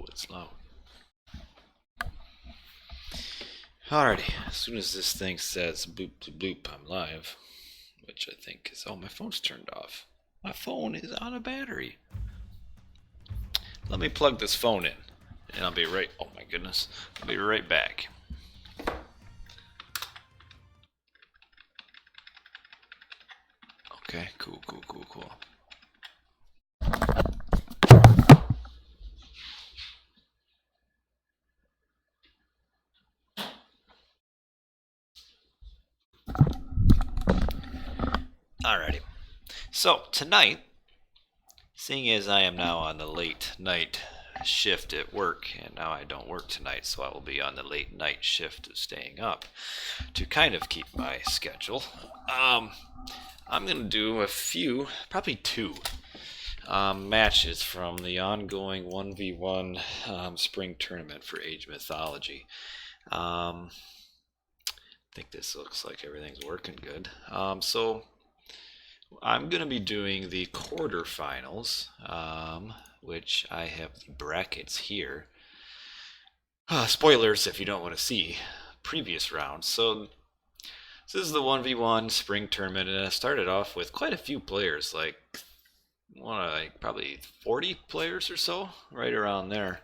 Oh, it's loud. Alrighty, as soon as this thing says boop bloop bloop, I'm live. Which I think is, oh, my phone's turned off. My phone is on a battery. Let me plug this phone in, and I'll be right, oh my goodness, I'll be right back. Okay, cool. Alrighty. So, tonight, seeing as I am now on the late night shift at work, and now I don't work tonight, so I will be on the late night shift of staying up to kind of keep my schedule. I'm going to do a few, probably two, matches from the ongoing 1v1 spring tournament for Age Mythology. I think this looks like everything's working good. So I'm going to be doing the quarterfinals, which I have the brackets here. Spoilers if you don't want to see previous rounds. So this is the 1v1 spring tournament, and I started off with quite a few players, like probably 40 players or so, right around there,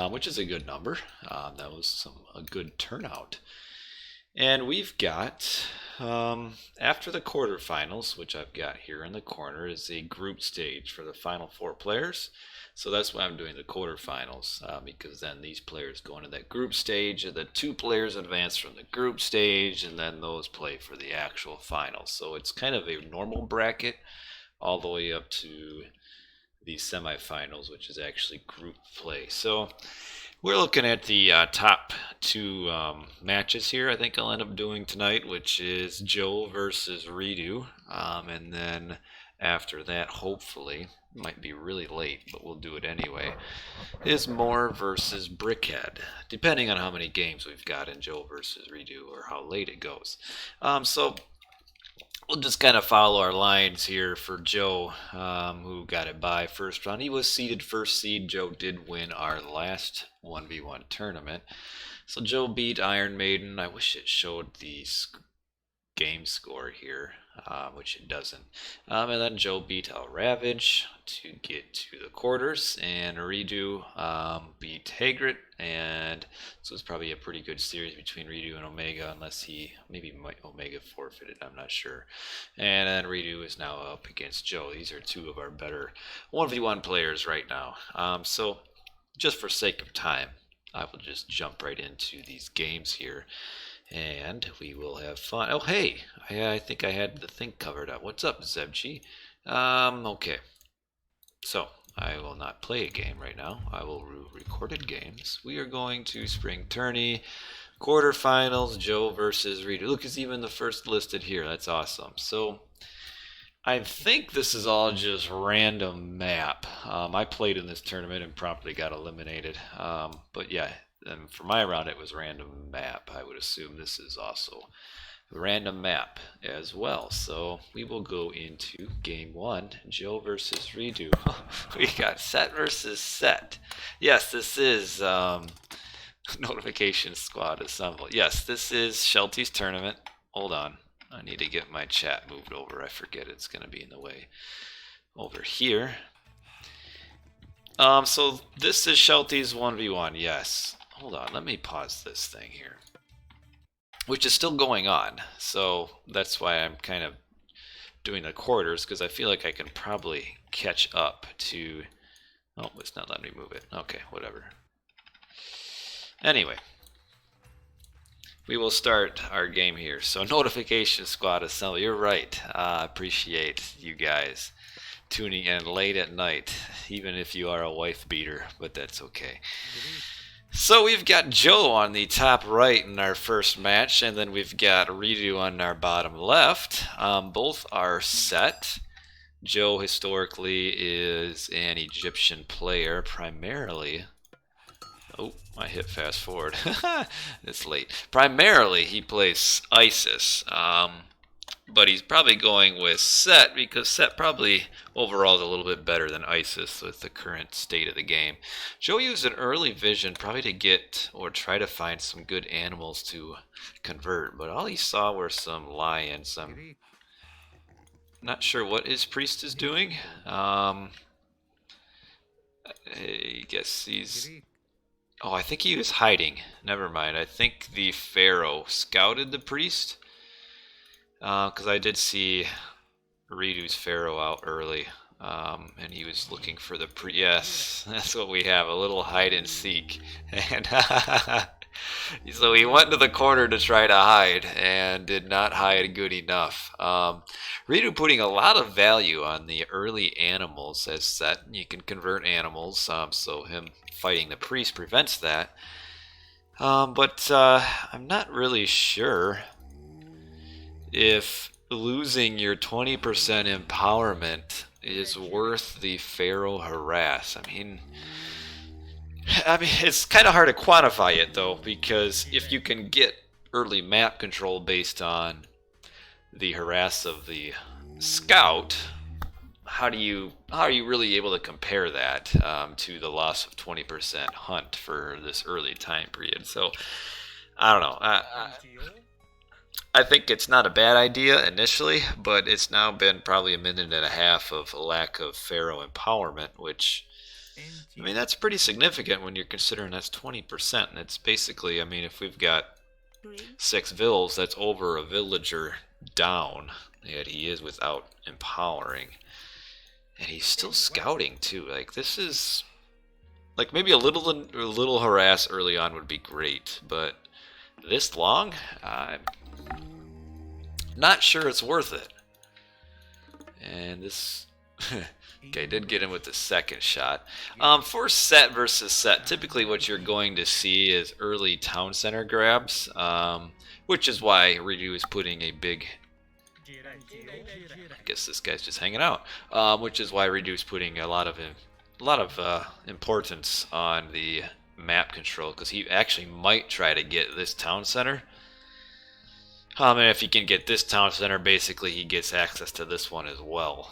which is a good number. That was a good turnout. And we've got, after the quarterfinals, which I've got here in the corner, is a group stage for the final 4 players. So that's why I'm doing the quarterfinals, because then these players go into that group stage, and the 2 players advance from the group stage, and then those play for the actual finals. So it's kind of a normal bracket all the way up to the semifinals, which is actually group play. So we're looking at the top 2 matches here. I think I'll end up doing tonight, which is Joe versus reDo, and then after that, hopefully, might be really late, but we'll do it anyway, is Moore versus Brickhead, depending on how many games we've got in Joe versus reDo or how late it goes. So we'll just kind of follow our lines here for Joe, who got it by first round. He was seeded first seed. Joe did win our last 1v1 tournament. So Joe beat Iron Maiden. I wish it showed the game score here, which it doesn't. And then Joe beat Ravage to get to the quarters, and reDo beat Hagrid, and so it's probably a pretty good series between reDo and Omega, unless maybe Omega forfeited, I'm not sure. And then reDo is now up against Joe. These are 2 of our better 1v1 players right now. So just for sake of time, I will just jump right into these games here, and we will have fun. Oh, hey, I think I had the thing covered up. What's up, Zebchi? Okay. So, I will not play a game right now. I will recorded games. We are going to Spring Tourney, quarterfinals, Joe versus reDo. Look, it's even the first listed here. That's awesome. So, I think this is all just random map. I played in this tournament and promptly got eliminated. But yeah, and for my round it was random map. I would assume this is also a random map as well. So we will go into game 1, Joe versus reDo. We got set versus set. Yes, this is Notification Squad Assemble. Yes, this is Shelty's tournament. Hold on. I need to get my chat moved over. I forget it's going to be in the way over here. So this is Shelty's 1v1. Yes. Hold on. Let me pause this thing here, which is still going on. So that's why I'm kind of doing the quarters, because I feel like I can probably catch up to... Oh, it's not letting me move it. Okay, whatever. Anyway. We will start our game here. So Notification Squad Assemble. You're right. Appreciate you guys tuning in late at night, even if you are a wife beater, but that's okay. So we've got Joe on the top right in our first match, and then we've got reDo on our bottom left. Both are set. Joe historically is an Egyptian player primarily. Oh, I hit fast forward. It's late. Primarily, he plays Isis. But he's probably going with Set because Set probably overall is a little bit better than Isis with the current state of the game. Joe used an early vision probably to get or try to find some good animals to convert, but all he saw were some lions. I'm not sure what his priest is doing. I guess he's... Oh, I think he was hiding. Never mind. I think the Pharaoh scouted the priest. Because I did see reDo's Pharaoh out early. And he was looking for the Yes, that's what we have. A little hide and seek. And so he went to the corner to try to hide and did not hide good enough. reDo putting a lot of value on the early animals as Set. You can convert animals, so him fighting the priest prevents that. But I'm not really sure if losing your 20% empowerment is worth the Pharaoh harass. I mean, it's kind of hard to quantify it though, because if you can get early map control based on the harass of the scout, how are you really able to compare that to the loss of 20% hunt for this early time period? So I don't know. I think it's not a bad idea initially, but it's now been probably a minute and a half of lack of Pharaoh empowerment, which, I mean, that's pretty significant when you're considering that's 20%. And it's basically, I mean, if we've got 6 vills, that's over a villager down, yet he is without empowering. And he's still scouting, too. Like, this is... Like, maybe a little harass early on would be great, but this long? I'm not sure it's worth it. And this... Okay, did get him with the second shot. For Set versus Set, typically what you're going to see is early town center grabs, which is why reDo is putting a big... I guess this guy's just hanging out. Which is why reDo is putting a lot of importance on the map control, because he actually might try to get this town center. And if he can get this town center, basically he gets access to this one as well.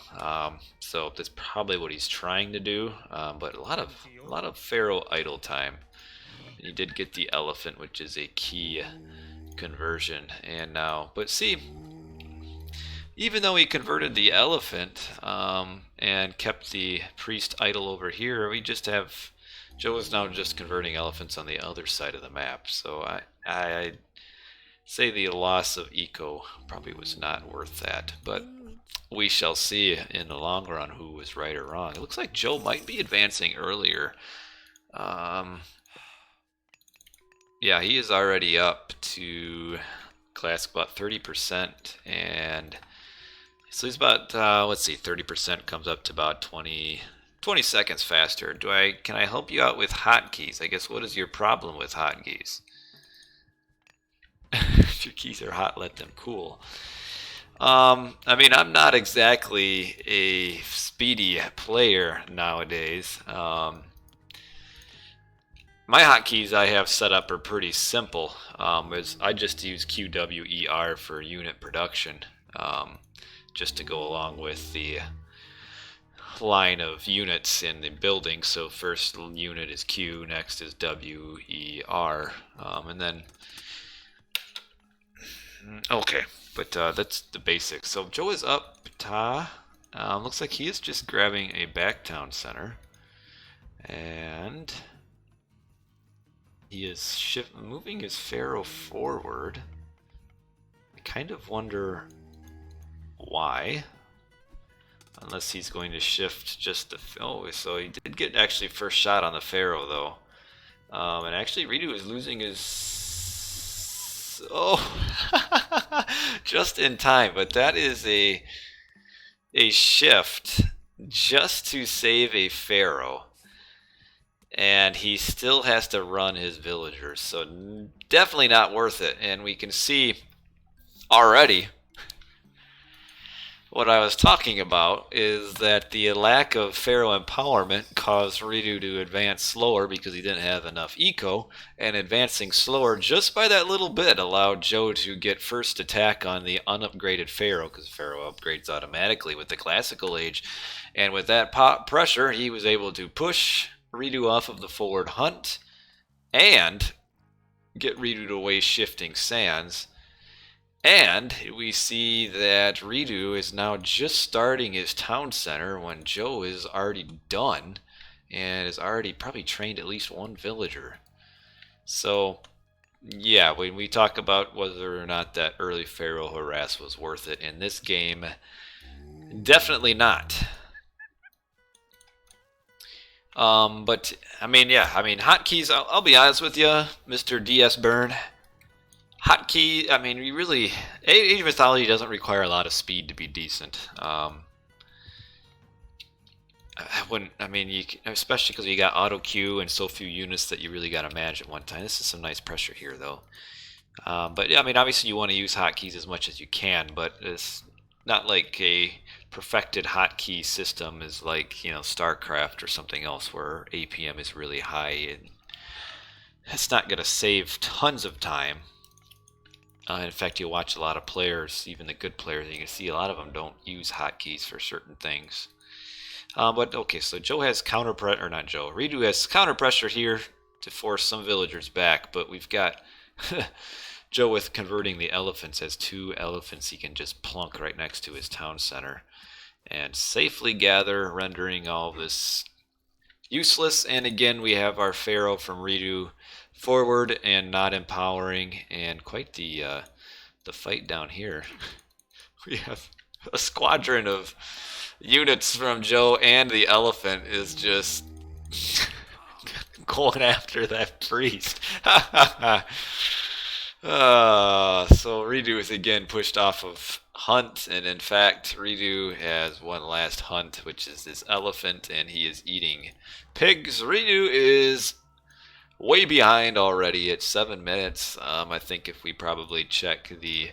So that's probably what he's trying to do. But a lot of Pharaoh idle time. And he did get the elephant, which is a key conversion. And now, but see, even though he converted the elephant and kept the priest idle over here, we just have Joe is now just converting elephants on the other side of the map. So I say the loss of eco probably was not worth that, but we shall see in the long run who was right or wrong. It looks like Joe might be advancing earlier. Yeah, he is already up to class about 30%, and so he's about let's see, 30% comes up to about 20 seconds faster. Can I help you out with hotkeys? I guess, what is your problem with hotkeys? If your keys are hot, let them cool. I mean, I'm not exactly a speedy player nowadays. My hotkeys I have set up are pretty simple. I just use QWER for unit production, just to go along with the line of units in the building. So first unit is Q, next is WER, and then okay, but that's the basics. So Joe is up. Looks like he is just grabbing a back town center, and he is moving his Pharaoh forward. I kind of wonder why, unless he's going to shift just the... Oh, so he did get actually first shot on the Pharaoh though, and actually reDo is losing his... Oh, just in time, but that is a shift just to save a Pharaoh, and he still has to run his villagers, so definitely not worth it. And we can see already What I was talking about is that the lack of Pharaoh empowerment caused reDo to advance slower because he didn't have enough eco, and advancing slower just by that little bit allowed Joe to get first attack on the unupgraded Pharaoh, because Pharaoh upgrades automatically with the classical age. And with that pressure, he was able to push reDo off of the forward hunt and get reDo to waste shifting sands. And we see that reDo is now just starting his town center when Joe is already done and has already probably trained at least one villager. So, yeah, when we talk about whether or not that early Pharaoh harass was worth it in this game, definitely not. But I mean, yeah, I mean, hotkeys. I'll be honest with you, Mr. DS Burn. Hotkey. I mean, you really Age of Mythology doesn't require a lot of speed to be decent. I wouldn't. I mean, especially because you got auto queue and so few units that you really got to manage at one time. This is some nice pressure here, though. But yeah, I mean, obviously you want to use hotkeys as much as you can, but it's not like a perfected hotkey system is like, you know, StarCraft or something else where APM is really high, and it's not going to save tons of time. In fact, you'll watch a lot of players, even the good players, and you can see a lot of them don't use hotkeys for certain things. But okay, so Joe has counter pressure, or not Joe, reDo has counter pressure here to force some villagers back, but we've got Joe with converting the elephants has 2 elephants he can just plunk right next to his town center and safely gather, rendering all this useless. And again, we have our Pharaoh from reDo forward and not empowering, and quite the fight down here. We have a squadron of units from Joe, and the elephant is just going after that priest. So reDo is again pushed off of hunt, and in fact reDo has one last hunt, which is this elephant, and he is eating pigs. reDo is way behind already at 7 minutes. I think if we probably check the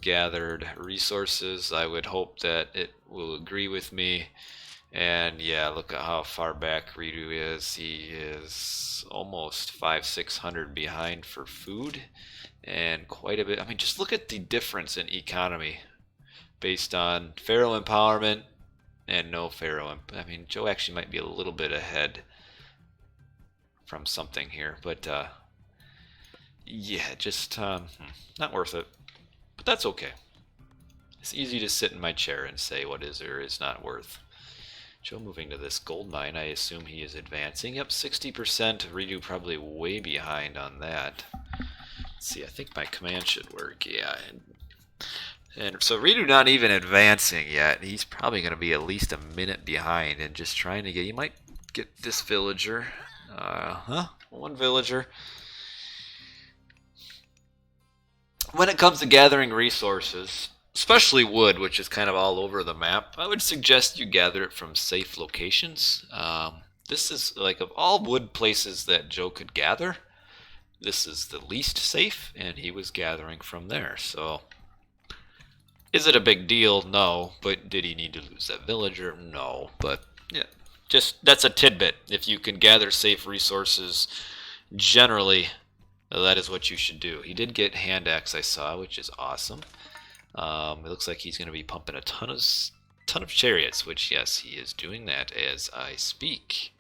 gathered resources, I would hope that it will agree with me. And yeah, look at how far back reDo is. He is almost 500-600 behind for food, and quite a bit. I mean, just look at the difference in economy based on Pharaoh empowerment and no Pharaoh. I mean, Joe actually might be a little bit ahead from something here, but yeah, just not worth it. But that's okay. It's easy to sit in my chair and say what is or is not worth. Joe moving to this gold mine. I assume he is advancing. Yep, 60%. reDo probably way behind on that. Let's see, I think my command should work. Yeah. And so reDo not even advancing yet. He's probably going to be at least a minute behind and just trying to get... You might get this villager. One villager. When it comes to gathering resources, especially wood, which is kind of all over the map, I would suggest you gather it from safe locations. This is, like, of all wood places that Joe could gather, this is the least safe, and he was gathering from there. So, is it a big deal? No. But did he need to lose that villager? No. But, yeah, just, that's a tidbit. If you can gather safe resources, generally, that is what you should do. He did get hand axe, I saw, which is awesome. It looks like he's going to be pumping a ton of chariots, which, yes, he is doing that as I speak.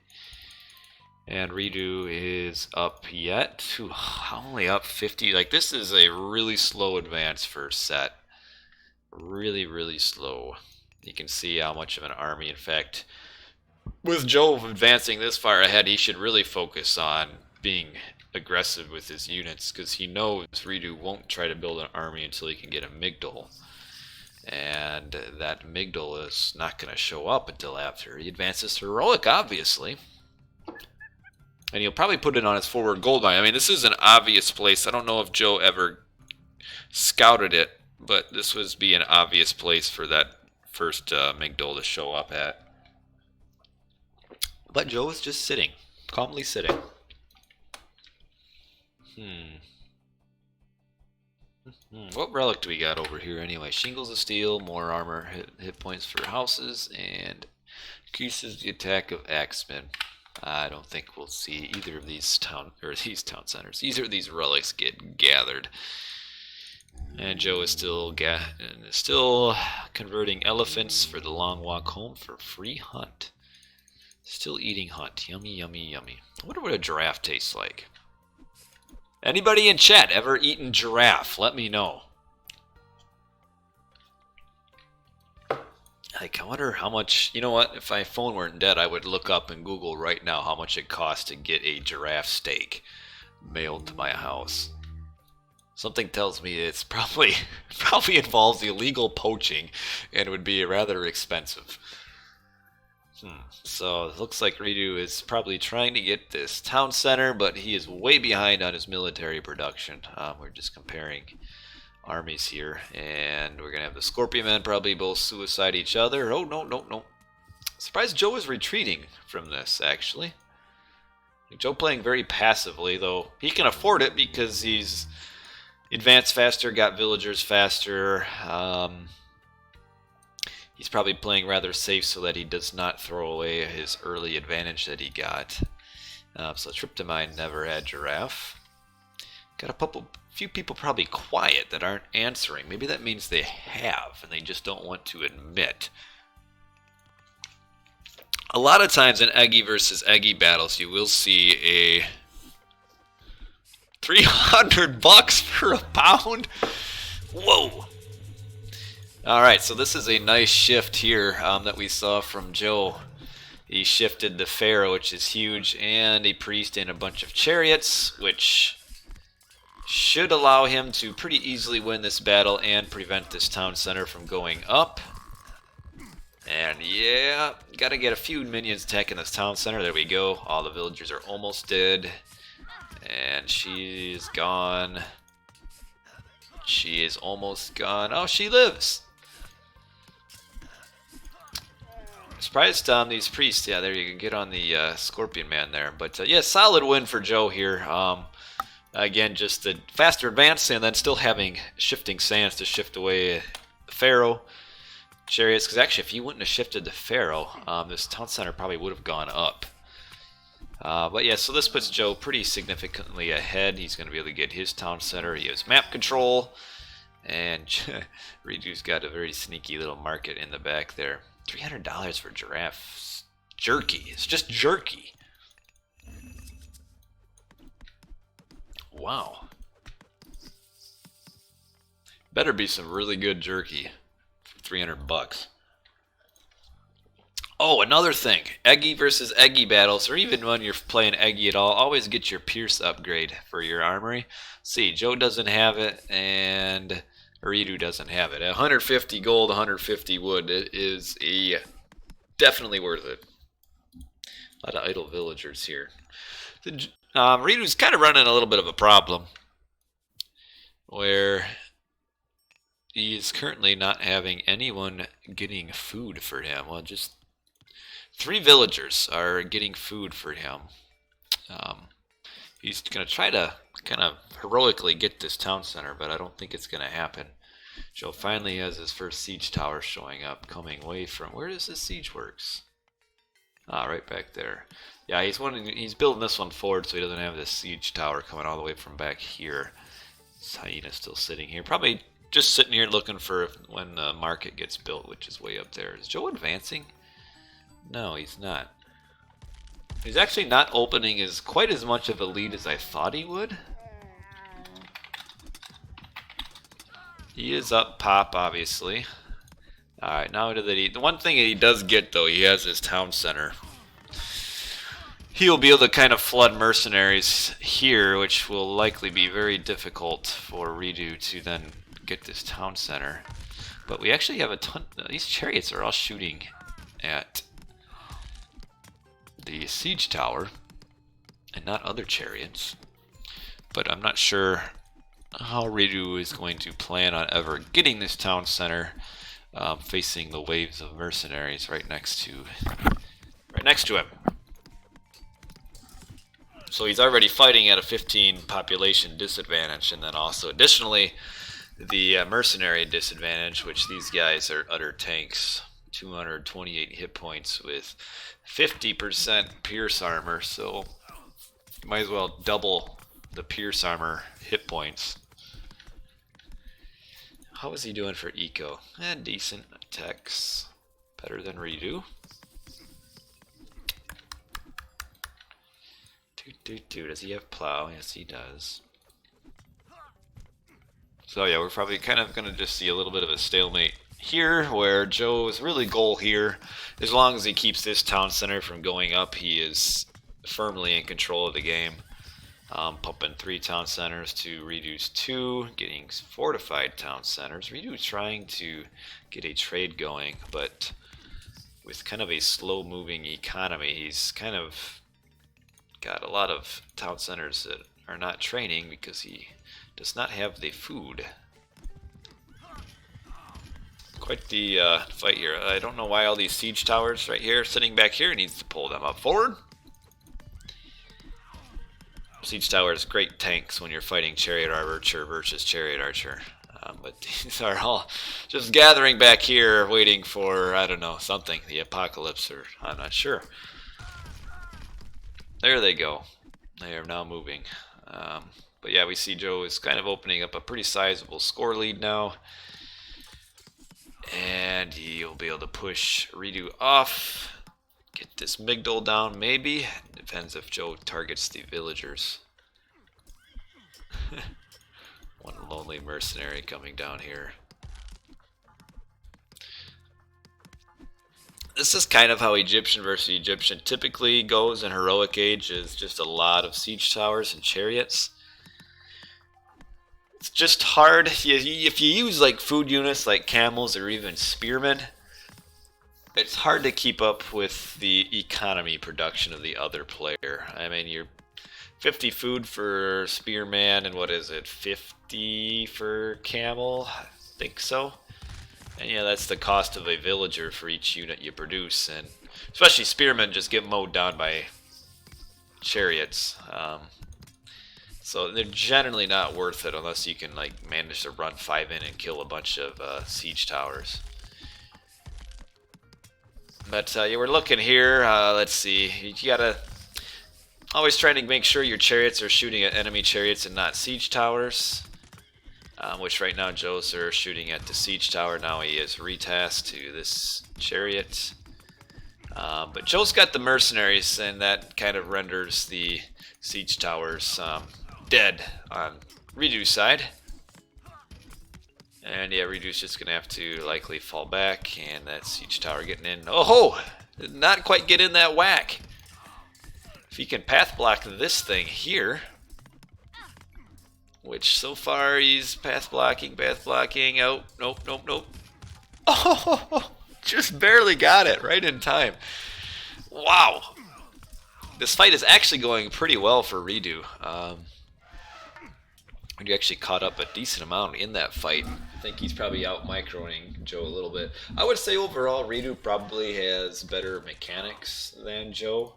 And reDo is up yet. Ooh, only up 50. Like, this is a really slow advance for set. Really, really slow. You can see how much of an army. In fact, with Joe advancing this far ahead, he should really focus on being aggressive with his units, because he knows reDo won't try to build an army until he can get a Migdal, and that Migdal is not going to show up until after he advances heroic, obviously, and he'll probably put it on his forward gold mine. I mean, this is an obvious place. I don't know if Joe ever scouted it, but this would be an obvious place for that first Migdal to show up at. But Joe is just sitting, calmly sitting. What relic do we got over here anyway? Shingles of Steel, more armor, hit points for houses, and increases the attack of axemen. I don't think we'll see either of these town centers. Either of these relics get gathered. And Joe is still converting elephants for the long walk home for free hunt. Still eating hunt. Yummy, yummy, yummy. I wonder what a giraffe tastes like. Anybody in chat ever eaten giraffe? Let me know. Like, I wonder how much... You know what? If my phone weren't dead, I would look up and Google right now how much it costs to get a giraffe steak mailed to my house. Something tells me it's probably involves illegal poaching and would be rather expensive. So it looks like reDo is probably trying to get this town center, but he is way behind on his military production. We're just comparing armies here, and we're gonna have the Scorpion Men probably both suicide each other. Oh no. Surprised Joe is retreating from this, actually. Joe playing very passively, though he can afford it because he's advanced faster, got villagers faster. He's probably playing rather safe so that he does not throw away his early advantage that he got. So Tryptamine never had giraffe. Got a few people probably quiet that aren't answering. Maybe that means they have and they just don't want to admit. A lot of times in Eggy versus Eggy battles, you will see a $300 for a pound. Whoa. Alright, so this is a nice shift here that we saw from Joe. He shifted the Pharaoh, which is huge, and a priest and a bunch of chariots, which should allow him to pretty easily win this battle and prevent this town center from going up. And yeah, gotta get a few minions attacking this town center. There we go. All the villagers are almost dead. And she's gone. She is almost gone. Oh, she lives! Surprised on these priests. Yeah, there you can get on the Scorpion Man there. But yeah, solid win for Joe here. Again, just the faster advance and then still having shifting sands to shift away the Pharaoh. Chariots, because actually if he wouldn't have shifted the Pharaoh, this town center probably would have gone up. But yeah, so this puts Joe pretty significantly ahead. He's going to be able to get his town center. He has map control. And reDo's got a very sneaky little market in the back there. $300 for giraffe jerky. It's just jerky. Wow. Better be some really good jerky for $300. Oh, another thing. Eggy versus Eggy battles, or even when you're playing Eggy at all, always get your Pierce upgrade for your armory. See, Joe doesn't have it, and reDo doesn't have it. 150 gold, 150 wood. It is definitely worth it. A lot of idle villagers here. reDo's kind of running a little bit of a problem, where he is currently not having anyone getting food for him. Well, just 3 villagers are getting food for him. He's going to try to kind of heroically get this town center, but I don't think it's going to happen. Joe finally has his first siege tower showing up, coming away from... Where does this siege works? Ah, right back there. Yeah, he's building this one forward so he doesn't have this siege tower coming all the way from back here. This hyena's still sitting here. Probably just sitting here looking for when the market gets built, which is way up there. Is Joe advancing? No, he's not. He's actually not opening quite as much of a lead as I thought he would. He is up pop, obviously. Alright, now the one thing that he does get, though, he has his town center. He'll be able to kind of flood mercenaries here, which will likely be very difficult for reDo to then get this town center. But we actually have a ton... These chariots are all shooting at the siege tower and not other chariots. But I'm not sure how reDo is going to plan on ever getting this town center facing the waves of mercenaries right next to him. So he's already fighting at a 15 population disadvantage, and then also additionally the mercenary disadvantage, which these guys are utter tanks. 228 hit points with 50% pierce armor, so you might as well double the pierce armor hit points. How is he doing for eco? Decent attacks. Better than reDo. Does he have plow? Yes, he does. So yeah, we're probably kind of going to just see a little bit of a stalemate here, where Joe's really goal here, as long as he keeps this town center from going up, he is firmly in control of the game. Pumping 3 town centers to reDo's 2, getting fortified town centers. reDo trying to get a trade going, but with kind of a slow-moving economy, he's kind of got a lot of town centers that are not training because he does not have the food. Quite the fight here. I don't know why all these siege towers right here sitting back here. Needs to pull them up forward. Siege towers, great tanks when you're fighting chariot archer versus chariot archer. But these are all just gathering back here waiting for, I don't know, something. The apocalypse, or I'm not sure. There they go. They are now moving. But yeah, we see Joe is kind of opening up a pretty sizable score lead now. And he'll be able to push reDo off. Get this Midgard down, maybe. Depends if Joe targets the villagers. One lonely mercenary coming down here. This is kind of how Egyptian versus Egyptian typically goes in Heroic Age, is just a lot of siege towers and chariots. It's just hard. If you use like food units like camels or even spearmen, it's hard to keep up with the economy production of the other player. I mean, you're 50 food for spearman, and what is it, 50 for camel? I think so. And yeah, that's the cost of a villager for each unit you produce, and especially spearmen just get mowed down by chariots. So they're generally not worth it unless you can like manage to run 5 in and kill a bunch of siege towers. But yeah, we're looking here. Let's see. You gotta always trying to make sure your chariots are shooting at enemy chariots and not siege towers. Which right now Joe's are shooting at the siege tower. Now he is retasked to this chariot. But Joe's got the mercenaries, and that kind of renders the siege towers dead on reDo's side. And yeah, reDo's just going to have to likely fall back, and that siege tower getting in. Oh, did not quite get in that whack. If he can path block this thing here, which so far he's path blocking. Oh, nope. Oh, just barely got it right in time. Wow. This fight is actually going pretty well for reDo. He actually caught up a decent amount in that fight. I think he's probably out microing Joe a little bit. I would say overall reDo probably has better mechanics than Joe.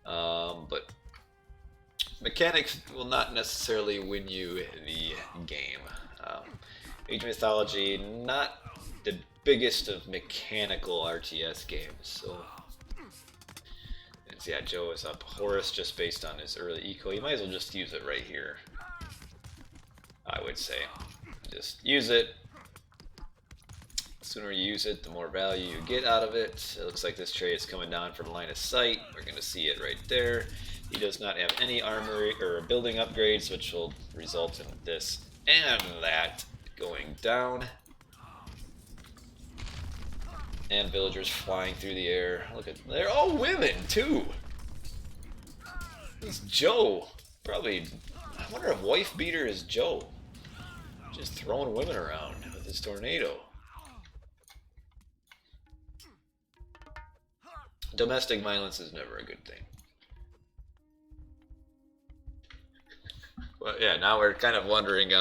But mechanics will not necessarily win you the game. Age Mythology, not the biggest of mechanical RTS games. So, yeah, Joe is up. Horus just based on his early eco. You might as well just use it right here. I would say, just use it. The sooner you use it, the more value you get out of it. It looks like this chariot's coming down for the line of sight. We're going to see it right there. He does not have any armory or building upgrades, which will result in this and that going down. And villagers flying through the air. Look at, they're all women too. This Joe, probably, I wonder if wife beater is Joe. Just throwing women around with his tornado. Domestic violence is never a good thing. Well, yeah, now we're kind of wondering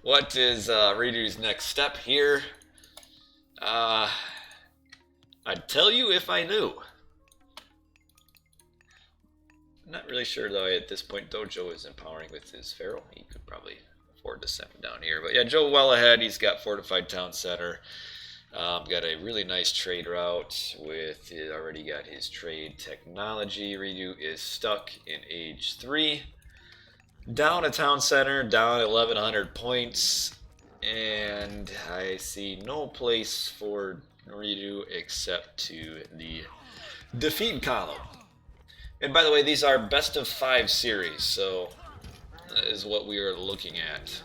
what is reDo's next step here. I'd tell you if I knew. I'm not really sure though at this point, though. Joe is empowering with his pharaoh. He could probably afford to send him down here. But yeah, Joe well ahead. He's got Fortified Town Center. Got a really nice trade route with, he already got his trade technology. reDo is stuck in Age 3. Down a Town Center, down 1,100 points. And I see no place for reDo except to the defeat column. And by the way, these are best of 5 series, so that is what we are looking at.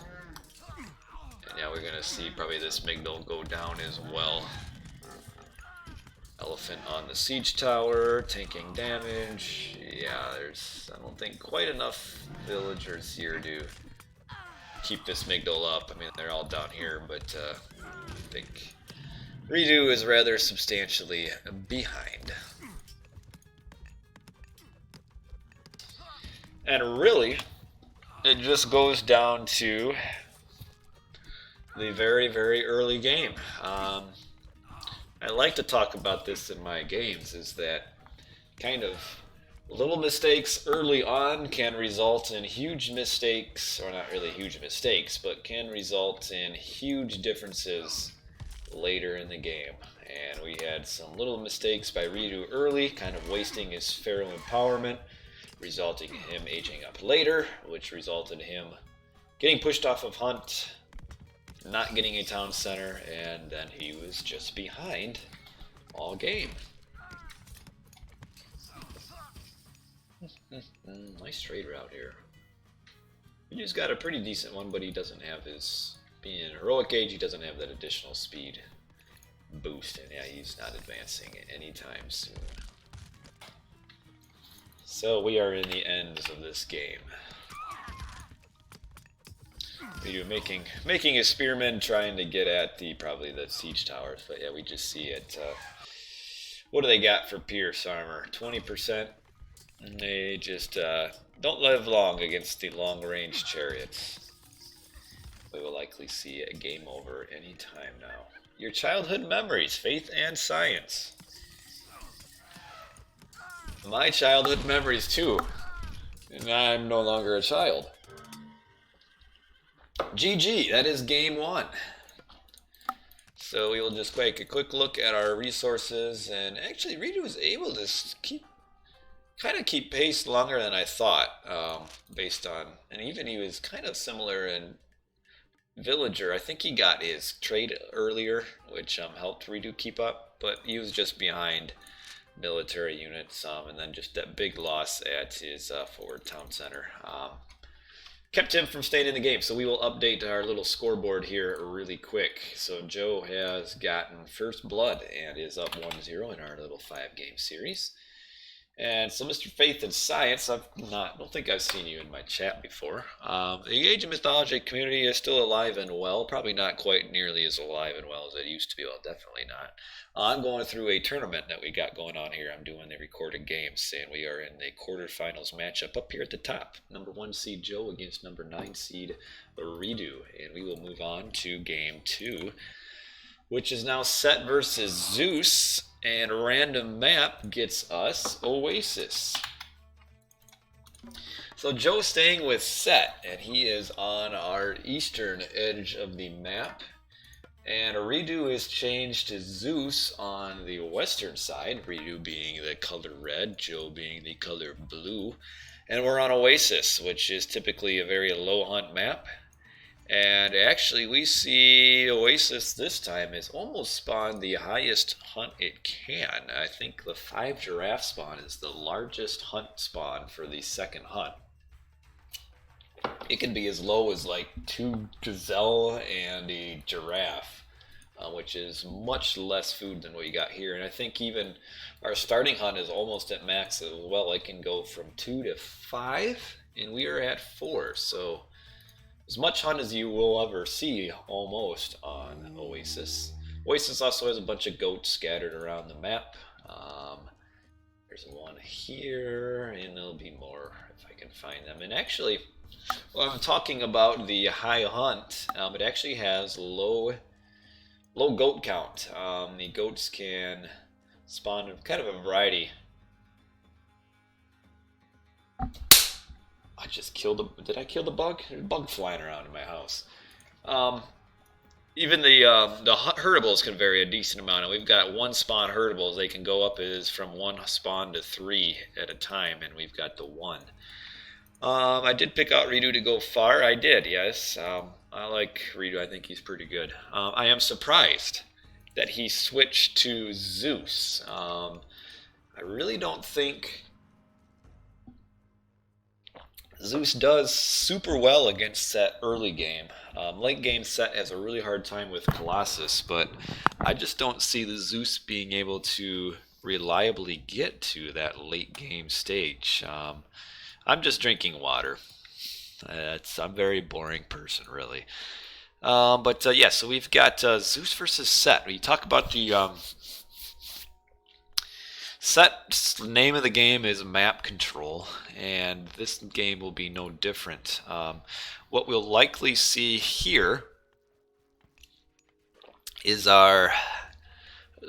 And now we're going to see probably this Midgard go down as well. Elephant on the siege tower, taking damage. Yeah, there's, I don't think, quite enough villagers here to keep this Midgard up. I mean, they're all down here, but I think reDo is rather substantially behind. And really, it just goes down to the very, very early game. I like to talk about this in my games, is that kind of little mistakes early on can result in huge mistakes, or not really huge mistakes, but can result in huge differences later in the game. And we had some little mistakes by reDo early, kind of wasting his Pharaoh empowerment, resulting in him aging up later, which resulted in him getting pushed off of Hunt, not getting a town center, and then he was just behind all game. Nice trade route here. He's got a pretty decent one, but he doesn't have his, being in heroic age, he doesn't have that additional speed boost, and yeah, he's not advancing anytime soon. So we are in the ends of this game. reDo making his spearmen trying to get at probably the siege towers, but yeah, we just see it. What do they got for Pierce armor? 20%. They just don't live long against the long-range chariots. We will likely see a game over anytime now. Your childhood memories, faith and science. My childhood memories too, and I'm no longer a child. GG, that is game 1. So we will just take a quick look at our resources, and actually reDo was able to keep pace longer than I thought, based on, and even he was kind of similar in villager. I think he got his trade earlier, which helped reDo keep up, but he was just behind military units, and then just that big loss at his forward town center kept him from staying in the game. So we will update our little scoreboard here really quick. So Joe has gotten first blood and is up 1-0 in our little 5-game series. And so Mr. Faith and Science, I don't think I've seen you in my chat before. The Age of Mythology community is still alive and well, probably not quite nearly as alive and well as it used to be. Well, definitely not. I'm going through a tournament that we got going on here. I'm doing the recorded games, and we are in the quarterfinals matchup up here at the top. Number 1 seed Joe against number 9 seed reDo, and we will move on to game 2, which is now Set versus Zeus, and random map gets us Oasis. So Joe's staying with Set, and he is on our eastern edge of the map. And reDo is changed to Zeus on the western side, reDo being the color red, Joe being the color blue. And we're on Oasis, which is typically a very low hunt map. And actually we see Oasis this time has almost spawned the highest hunt it can. I think the 5 giraffe spawn is the largest hunt spawn for the second hunt. It can be as low as like 2 gazelle and a giraffe, which is much less food than what you got here. And I think even our starting hunt is almost at max as well. It can go from 2 to 5, and we are at 4. So as much hunt as you will ever see almost on Oasis. Oasis also has a bunch of goats scattered around the map. There's one here, and there'll be more if I can find them. And actually, well, I'm talking about the high hunt. It actually has low goat count. The goats can spawn kind of a variety. I just killed a. Did I kill the bug? There's a bug flying around in my house. Um, Even the herdables can vary a decent amount, and we've got one spawn herdables. They can go up as from one spawn to three at a time, and we've got the one. I did pick out reDo to go far. I did, yes. I like reDo. I think he's pretty good. I am surprised that he switched to Zeus. I really don't think Zeus does super well against Set early game. Late game Set has a really hard time with Colossus, but I just don't see the Zeus being able to reliably get to that late game stage. I'm just drinking water. I'm a very boring person, really. But yeah, so we've got Zeus versus Set. We talk about the Set's name of the game is Map Control, and this game will be no different. What we'll likely see here is the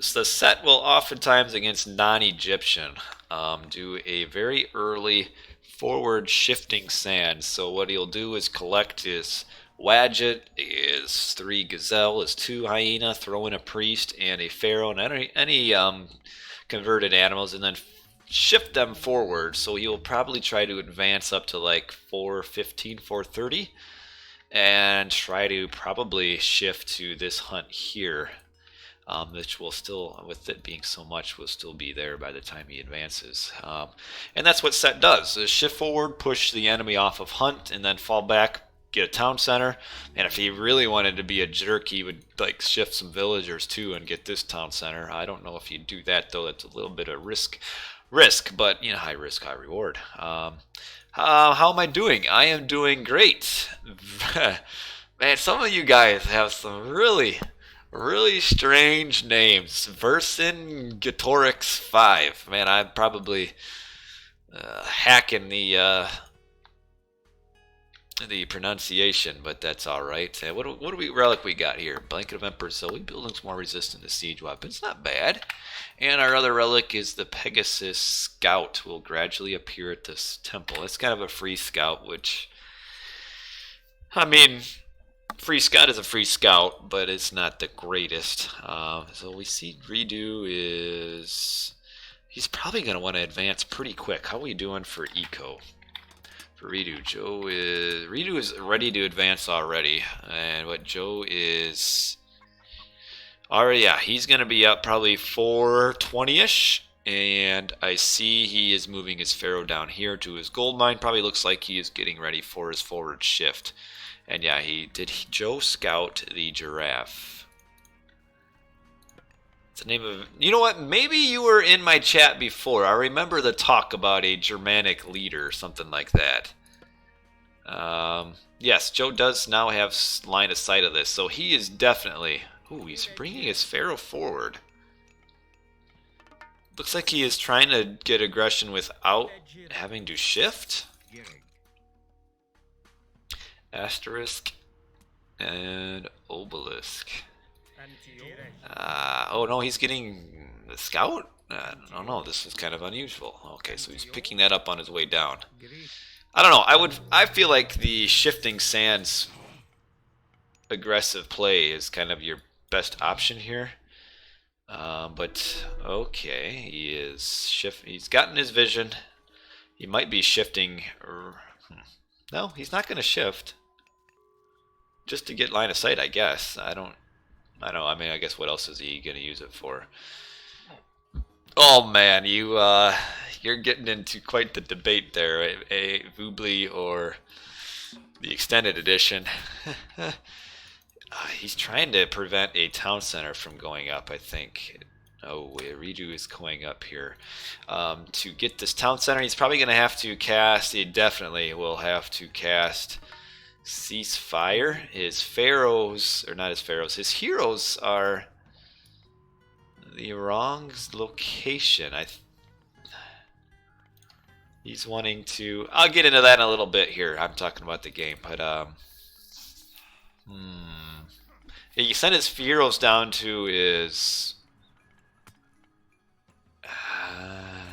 Set will oftentimes against non-Egyptian do a very early forward shifting sand. So what he'll do is collect his Wadget, his 3 Gazelle, his 2 Hyena, throw in a Priest and a Pharaoh, and any converted animals, and then shift them forward. So he'll probably try to advance up to like 415, 430, and try to probably shift to this hunt here, which will still, with it being so much, will still be there by the time he advances. And that's what Set does, is shift forward, push the enemy off of hunt, and then fall back, get a town center. And if he really wanted to be a jerk, he would like shift some villagers too and get this town center. I don't know if he'd do that though. That's a little bit of risk, but you know, high risk, high reward. How am I doing? I am doing great. Man, some of you guys have some really strange names. Vercingetorix 5. Man, I'm probably hacking the pronunciation, but that's all right. What relic we got here? Blanket of Emperor Zoe. Buildings more resistant to siege weapons. Not bad. And our other relic is the Pegasus Scout. Will gradually appear at this temple. It's kind of a free scout, which, I mean, free scout is a free scout, but it's not the greatest. So we see reDo is, he's probably going to want to advance pretty quick. How are we doing for eco? reDo. reDo is ready to advance already, and what Joe is already, yeah, he's gonna be up probably 420-ish, and I see he is moving his Pharaoh down here to his gold mine. Probably looks like he is getting ready for his forward shift. And yeah, Joe scout the giraffe? It's the name of, you know what, maybe you were in my chat before. I remember the talk about a Germanic leader, something like that. Yes, Joe does now have line of sight of this, so he is definitely, ooh, he's bringing his Pharaoh forward. Looks like he is trying to get aggression without having to shift. Asterisk and obelisk. Oh no, he's getting the scout? Oh no, this is kind of unusual. Okay, so he's picking that up on his way down. I don't know, I feel like the shifting sands aggressive play is kind of your best option here. But okay, he's gotten his vision. He might be shifting. No, he's not going to shift. Just to get line of sight, I guess. I don't. I mean, I guess what else is he going to use it for? Oh man, you're getting into quite the debate there. A Vubli or the extended edition. He's trying to prevent a town center from going up, I think. Oh, reDo is going up here. To get this town center, he's probably going to have to cast, he definitely will have to cast Ceasefire. His pharaohs, or not his pharaohs, his heroes are the wrong location. He's wanting to, I'll get into that in a little bit here. I'm talking about the game, but he sent his heroes down to his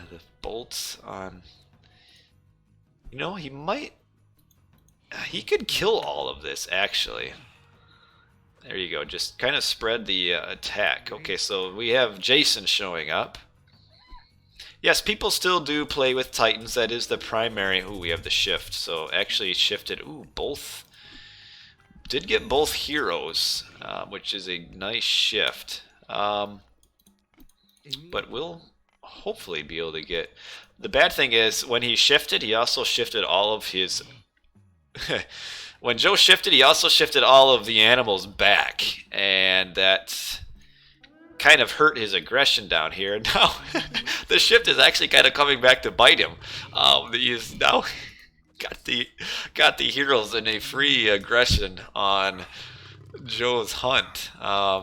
the bolts on. You know, he might he could kill all of this, actually. There you go. Just kind of spread the attack. Okay, so we have Jason showing up. Yes, people still do play with Titans. That is the primary. Ooh, we have the shift. So actually shifted. Ooh, both. Did get both heroes, which is a nice shift. But we'll hopefully be able to get... The bad thing is, when he shifted, he also shifted all of his... When Joe shifted, he also shifted all of the animals back. And that kind of hurt his aggression down here. Now, the shift is actually kind of coming back to bite him. He's now got the heroes in a free aggression on Joe's hunt.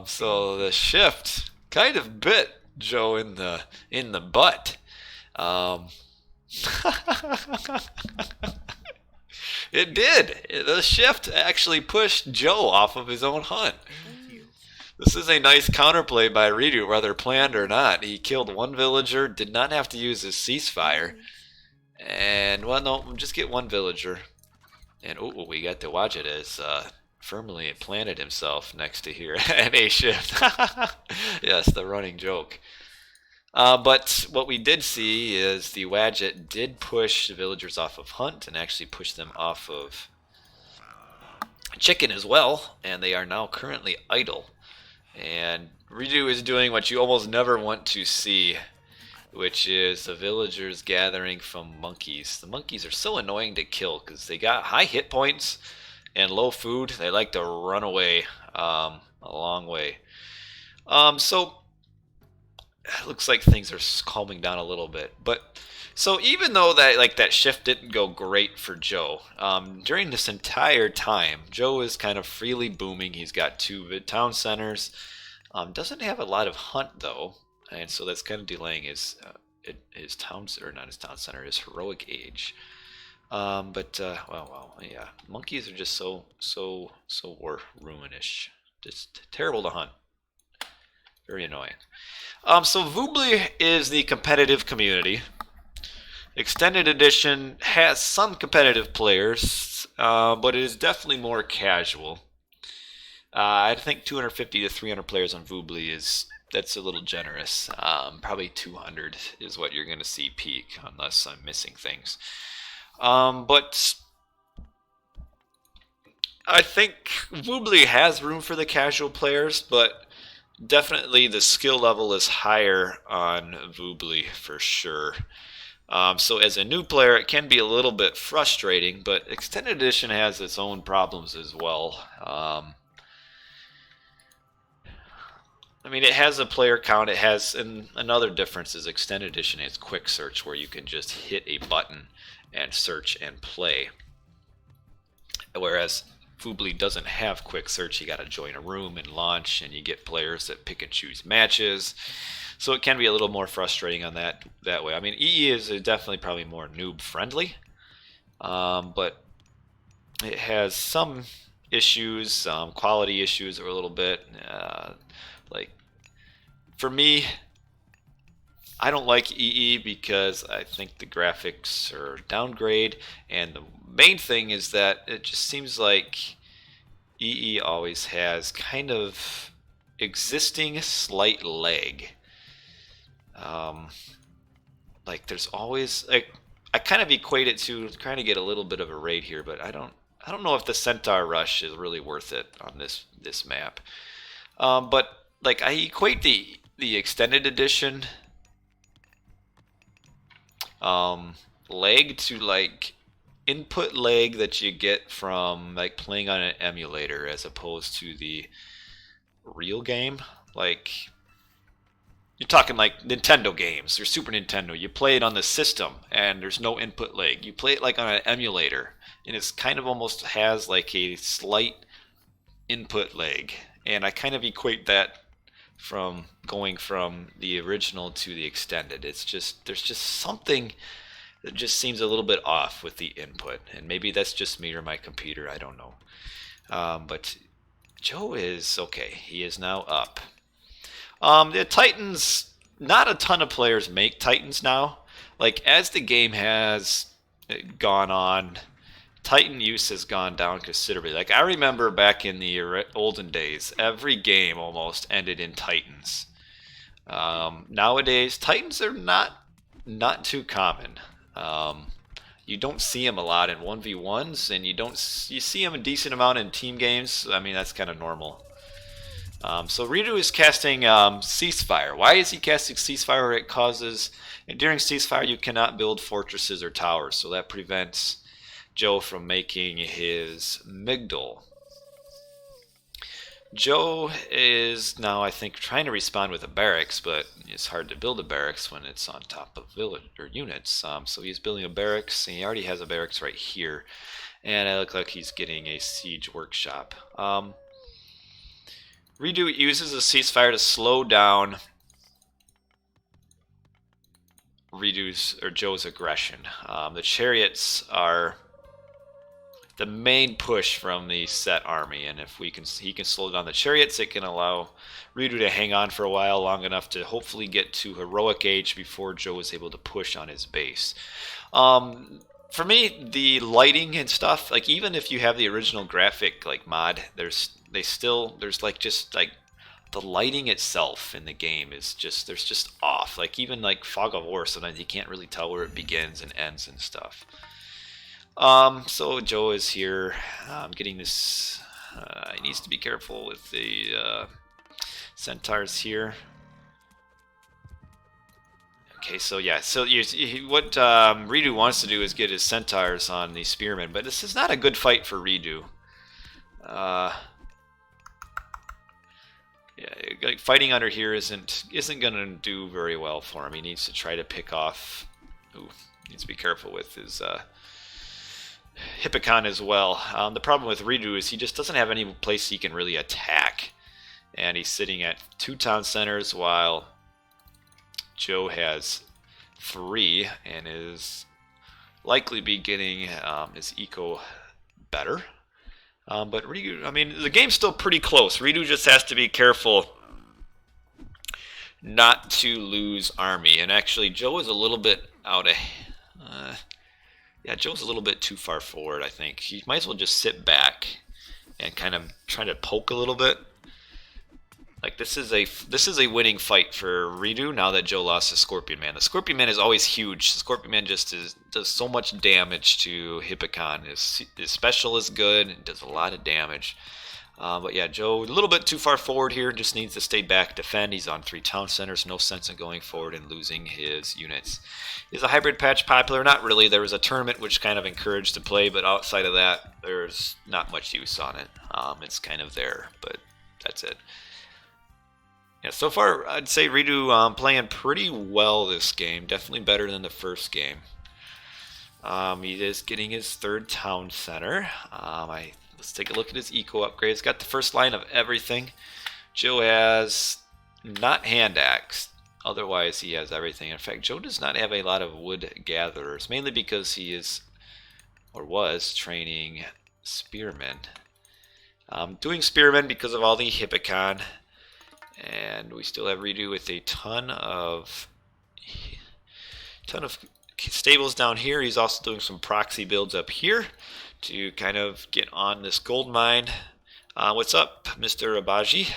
So the shift kind of bit Joe in the butt. It did. The shift actually pushed Joe off of his own hunt. This is a nice counterplay by reDo, whether planned or not. He killed one villager, did not have to use his ceasefire. And, well, no, just get one villager. And, oh, we got to watch it as firmly planted himself next to here at a shift. Yes, the running joke. But what we did see is the Wadjet did push the villagers off of Hunt and actually push them off of Chicken as well, and they are now currently idle. And reDo is doing what you almost never want to see, which is the villagers gathering from monkeys. The monkeys are so annoying to kill because they got high hit points and low food. They like to run away a long way. So it looks like things are calming down a little bit. But so even though that shift didn't go great for Joe, during this entire time, Joe is kind of freely booming. He's got 2 town centers. Doesn't have a lot of hunt though, and so that's kind of delaying his town, or not his town center, his heroic age. Well, yeah, monkeys are just so ruinish, just terrible to hunt. Very annoying. So Voobly is the competitive community. Extended Edition has some competitive players, but it is definitely more casual. I think 250 to 300 players on Voobly that's a little generous. Probably 200 is what you're going to see peak, unless I'm missing things. But I think Voobly has room for the casual players, but definitely the skill level is higher on Voobly for sure. So as a new player, it can be a little bit frustrating, but Extended Edition has its own problems as well. I mean, it has a player count. It has, and another difference is Extended Edition has quick search, where you can just hit a button and search and play. Whereas Voobly doesn't have quick search. You got to join a room and launch, and you get players that pick and choose matches. So it can be a little more frustrating on that way. I mean, EE is definitely probably more noob friendly, but it has some issues, quality issues, or a little bit. Like for me, I don't like EE because I think the graphics are downgrade, and the main thing is that it just seems like EE always has kind of existing slight lag. Like there's always, like, I kind of equate it to trying to get a little bit of a raid here, but I don't know if the Centaur Rush is really worth it on this map. But like I equate the Extended Edition lag to like input lag that you get from like playing on an emulator as opposed to the real game. Like you're talking like Nintendo games or Super Nintendo. You play it on the system and there's no input lag. You play it like on an emulator and it's kind of almost has like a slight input lag. And I kind of equate that from going from the original to the extended. It's just, there's just something that just seems a little bit off with the input. And maybe that's just me or my computer, I don't know. But Joe is okay. He is now up. The Titans, not a ton of players make Titans now. Like as the game has gone on, Titan use has gone down considerably. Like I remember back in the olden days, every game almost ended in Titans. Nowadays, Titans are not too common. You don't see them a lot in 1v1s, and you see them a decent amount in team games. I mean, that's kind of normal. So reDo is casting Ceasefire. Why is he casting Ceasefire? It causes, and during Ceasefire you cannot build fortresses or towers, so that prevents Joe from making his Migdal. Joe is now, I think, trying to respond with a barracks, but it's hard to build a barracks when it's on top of village or units. So he's building a barracks, and he already has a barracks right here, and it looks like he's getting a siege workshop. reDo uses a ceasefire to slow down Joe's aggression. The chariots are the main push from the set army, and if he can slow down the chariots, it can allow reDo to hang on for a while, long enough to hopefully get to heroic age before Joe is able to push on his base. For me, the lighting and stuff, like even if you have the original graphic like mod, there's like just like the lighting itself in the game is just off. Like even like Fog of War, sometimes you can't really tell where it begins and ends and stuff. So Joe is here, getting this. He needs to be careful with the centaurs here. Okay, so yeah, so what reDo wants to do is get his centaurs on the spearmen, but this is not a good fight for reDo. Yeah, like fighting under here isn't gonna do very well for him. He needs to try to pick off. Ooh, needs to be careful with his Hippocon as well. The problem with reDo is he just doesn't have any place he can really attack, and he's sitting at 2 town centers while Joe has 3 and is likely be getting his eco better. But reDo, I mean, the game's still pretty close. reDo just has to be careful not to lose army. And actually, Joe is a little bit out of. Yeah, Joe's a little bit too far forward, I think. He might as well just sit back and kind of try to poke a little bit. Like this is a winning fight for reDo now that Joe lost the Scorpion Man. The Scorpion Man is always huge. The Scorpion Man just does so much damage to Hippocon. His special is good. It does a lot of damage. But yeah, Joe a little bit too far forward here. Just needs to stay back, defend. He's on 3 town centers. No sense in going forward and losing his units. Is a hybrid patch popular? Not really. There was a tournament which kind of encouraged to play, but outside of that, there's not much use on it. It's kind of there, but that's it. Yeah, so far I'd say reDo playing pretty well this game. Definitely better than the first game. He is getting his 3rd town center. Let's take a look at his eco upgrades. Got the first line of everything. Joe has not hand axe. Otherwise, he has everything. In fact, Joe does not have a lot of wood gatherers, mainly because he is, or was, training spearmen. Doing spearmen because of all the Hippocon. And we still have reDo with a ton of stables down here. He's also doing some proxy builds up here to kind of get on this gold mine. What's up, Mr. Abaji?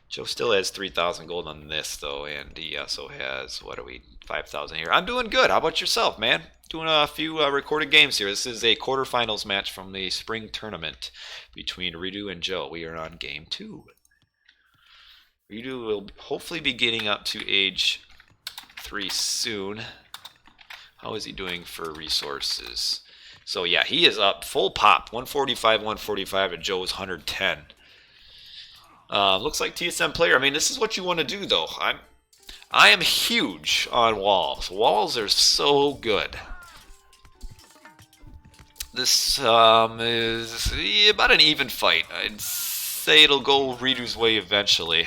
Joe still has 3,000 gold on this, though, and he also has, 5,000 here. I'm doing good. How about yourself, man? Doing a few recorded games here. This is a quarterfinals match from the spring tournament between reDo and Joe. We are on game 2. reDo will hopefully be getting up to age 3 soon. How is he doing for resources? So yeah, he is up full pop, 145, and Joe's 110. Looks like TSM player. I mean, this is what you want to do, though. I am huge on walls. Walls are so good. This is about an even fight. I'd say it'll go reDo's way eventually.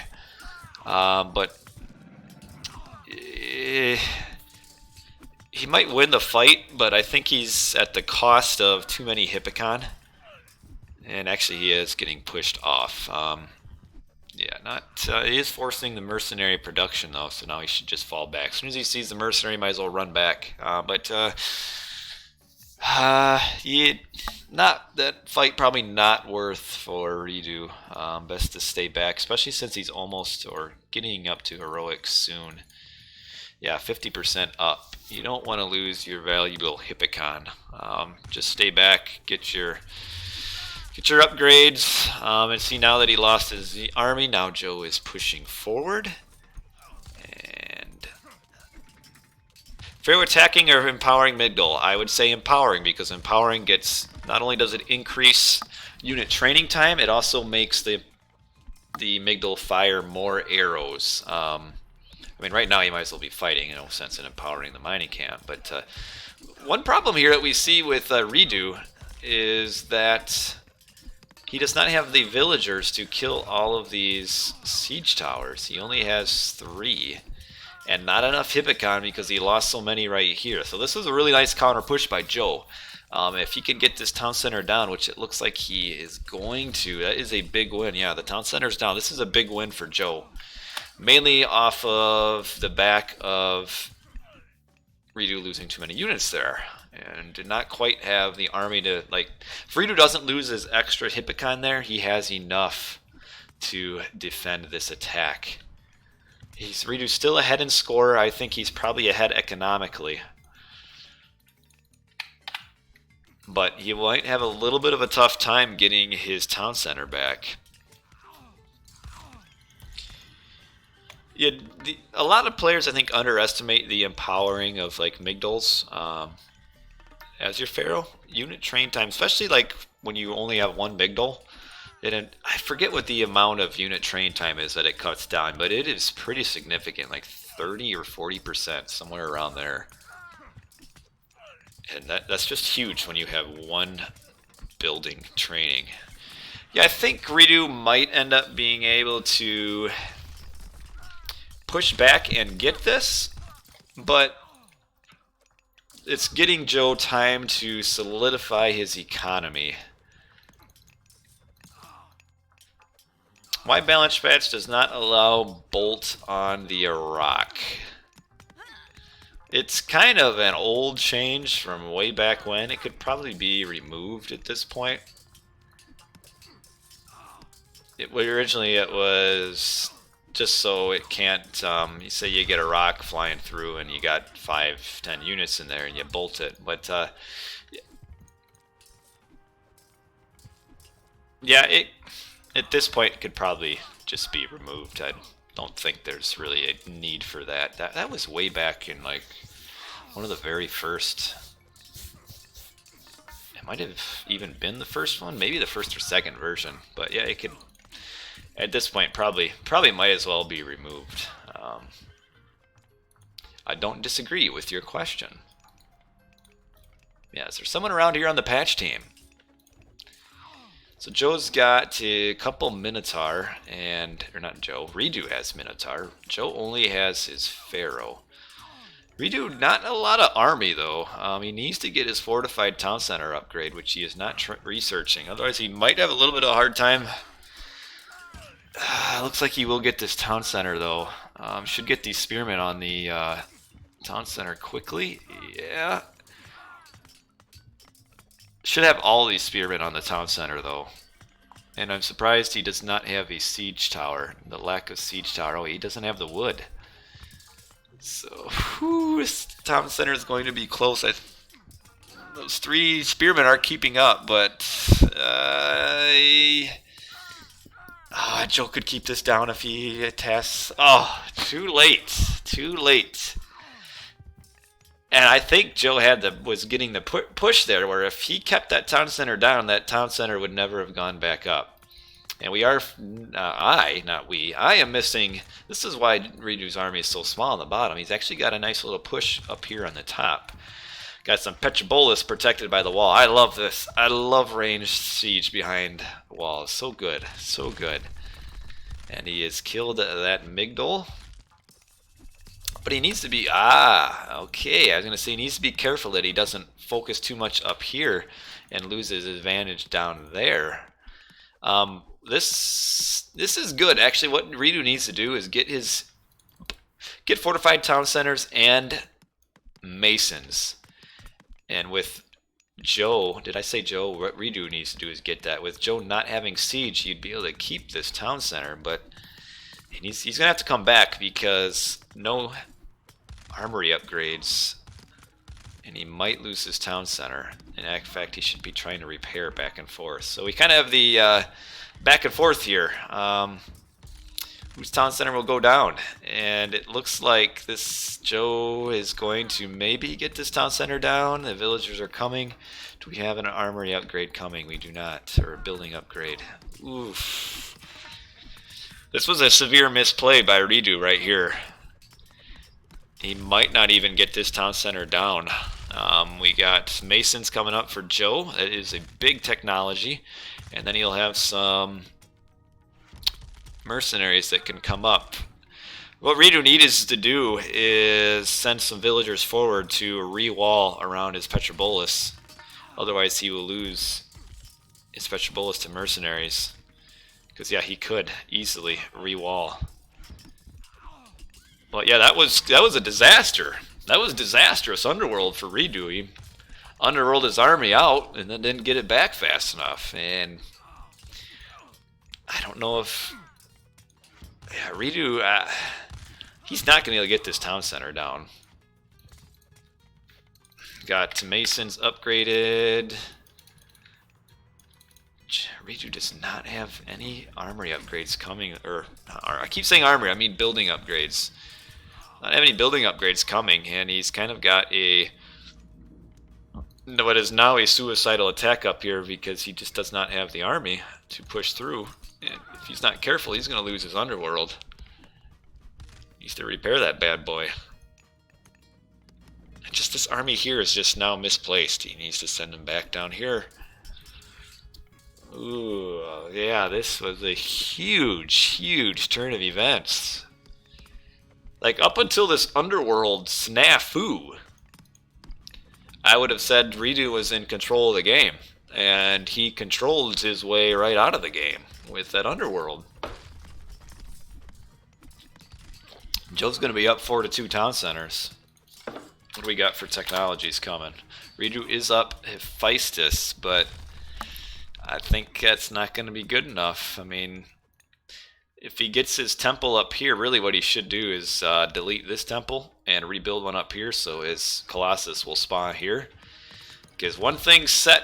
But he might win the fight, but I think he's at the cost of too many Hippocon. And actually, he is getting pushed off. He is forcing the mercenary production, though, so now he should just fall back. As soon as he sees the mercenary, he might as well run back. not that fight probably not worth for reDo. Best to stay back, especially since he's almost or getting up to heroics soon. Yeah, 50% up. You don't want to lose your valuable Hippocon. Just stay back, get your upgrades, and see now that he lost his army. Now Joe is pushing forward. And fair attacking or empowering Midgard? I would say empowering, because empowering gets, not only does it increase unit training time, it also makes the Migdal fire more arrows. I mean, right now you might as well be fighting, no sense in empowering the mining camp. But one problem here that we see with reDo is that he does not have the villagers to kill all of these siege towers. He only has 3. And not enough Hippocon because he lost so many right here. So this is a really nice counter push by Joe. If he can get this town center down, which it looks like he is going to, that is a big win. Yeah, the town center's down. This is a big win for Joe. Mainly off of the back of reDo losing too many units there. And did not quite have the army to, like, if reDo doesn't lose his extra Hippocon there, he has enough to defend this attack. reDo's still ahead in score. I think he's probably ahead economically. But he might have a little bit of a tough time getting his town center back. Yeah, a lot of players, I think, underestimate the empowering of, like, Migdals as your Pharaoh. Unit train time, especially like when you only have one Migdal. And I forget what the amount of unit train time is that it cuts down, but it is pretty significant, like 30 or 40%, somewhere around there. And that's just huge when you have one building training. Yeah, I think reDo might end up being able to push back and get this, but it's getting Joe time to solidify his economy. Why balance patch does not allow bolt on the Iraq? It's kind of an old change from way back when. It could probably be removed at this point. Originally it was just so it can't, you say you get a rock flying through and you got 5-10 units in there and you bolt it. But yeah, it at this point it could probably just be removed. I don't think there's really a need for that. That was way back in, like, one of the very first. It might have even been the first one, maybe the first or second version. But yeah, it could. At this point, probably might as well be removed. I don't disagree with your question. Yeah, is there someone around here on the patch team? So Joe's got a couple Minotaur, or not Joe, reDo has Minotaur. Joe only has his Pharaoh. reDo, not a lot of army though. He needs to get his fortified town center upgrade, which he is not researching. Otherwise he might have a little bit of a hard time. Looks like he will get this town center though. Should get these spearmen on the town center quickly. Yeah. Should have all these spearmen on the town center though. And I'm surprised he does not have a siege tower. The lack of siege tower. Oh, he doesn't have the wood. So, this town center is going to be close. Those 3 spearmen are keeping up, but Joe could keep this down if he attests. Oh, too late. Too late. And I think Joe was getting the push there, where if he kept that town center down, that town center would never have gone back up. And I am missing. This is why reDo's army is so small on the bottom. He's actually got a nice little push up here on the top. Got some Petrobolus protected by the wall. I love this. I love ranged siege behind walls. So good. So good. And he has killed that Migdal. But he needs to be, okay, I was going to say he needs to be careful that he doesn't focus too much up here and lose his advantage down there. This is good. Actually, what reDo needs to do is get fortified town centers and masons. And with Joe, did I say Joe? What reDo needs to do is get that. With Joe not having siege, you'd be able to keep this town center, but he's going to have to come back because no armory upgrades, and he might lose his town center. In fact, he should be trying to repair back and forth. So we kind of have the back and forth here. Whose town center will go down? And it looks like this Joe is going to maybe get this town center down. The villagers are coming. Do we have an armory upgrade coming? We do not. Or a building upgrade. Oof. This was a severe misplay by reDo right here. He might not even get this town center down. We got masons coming up for Joe. That is a big technology. And then he'll have some mercenaries that can come up. What reDo needs to do is send some villagers forward to re-wall around his Petrobolus. Otherwise he will lose his Petrobolus to mercenaries. Because yeah, he could easily re-wall. But yeah, that was a disaster. That was disastrous underworld for reDo. He underworld his army out and then didn't get it back fast enough. And I don't know if reDo, he's not going to be able to get this town center down. Got masons upgraded. reDo does not have any armory upgrades coming, or I keep saying armory, I mean building upgrades. Not have any building upgrades coming, and he's kind of got a what is now a suicidal attack up here because he just does not have the army to push through. And if he's not careful, he's going to lose his underworld. He needs to repair that bad boy. And just this army here is just now misplaced. He needs to send him back down here. Ooh, yeah, this was a huge, huge turn of events. Like, up until this underworld snafu, I would have said reDo was in control of the game. And he controlled his way right out of the game with that underworld. Joe's going to be up 4-2 town centers. What do we got for technologies coming? reDo is up Hephaestus, but I think that's not going to be good enough. I mean, if he gets his temple up here, really what he should do is delete this temple and rebuild one up here so his Colossus will spawn here. Because one thing Set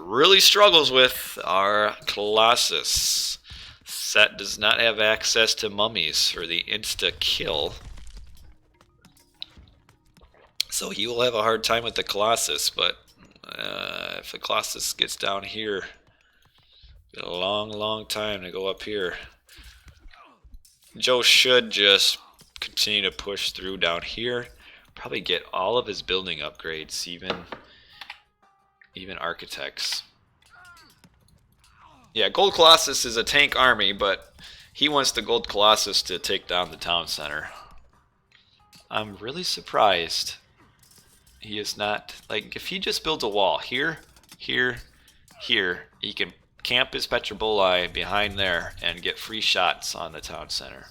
really struggles with are Colossus. Set does not have access to mummies for the insta-kill. So he will have a hard time with the Colossus, but if the Colossus gets down here, a long, long time to go up here. Joe should just continue to push through down here. Probably get all of his building upgrades, even architects. Yeah, Gold Colossus is a tank army, but he wants the Gold Colossus to take down the town center. I'm really surprised he is not, like, if he just builds a wall here, here, here, he can camp his Petroboli behind there and get free shots on the town center.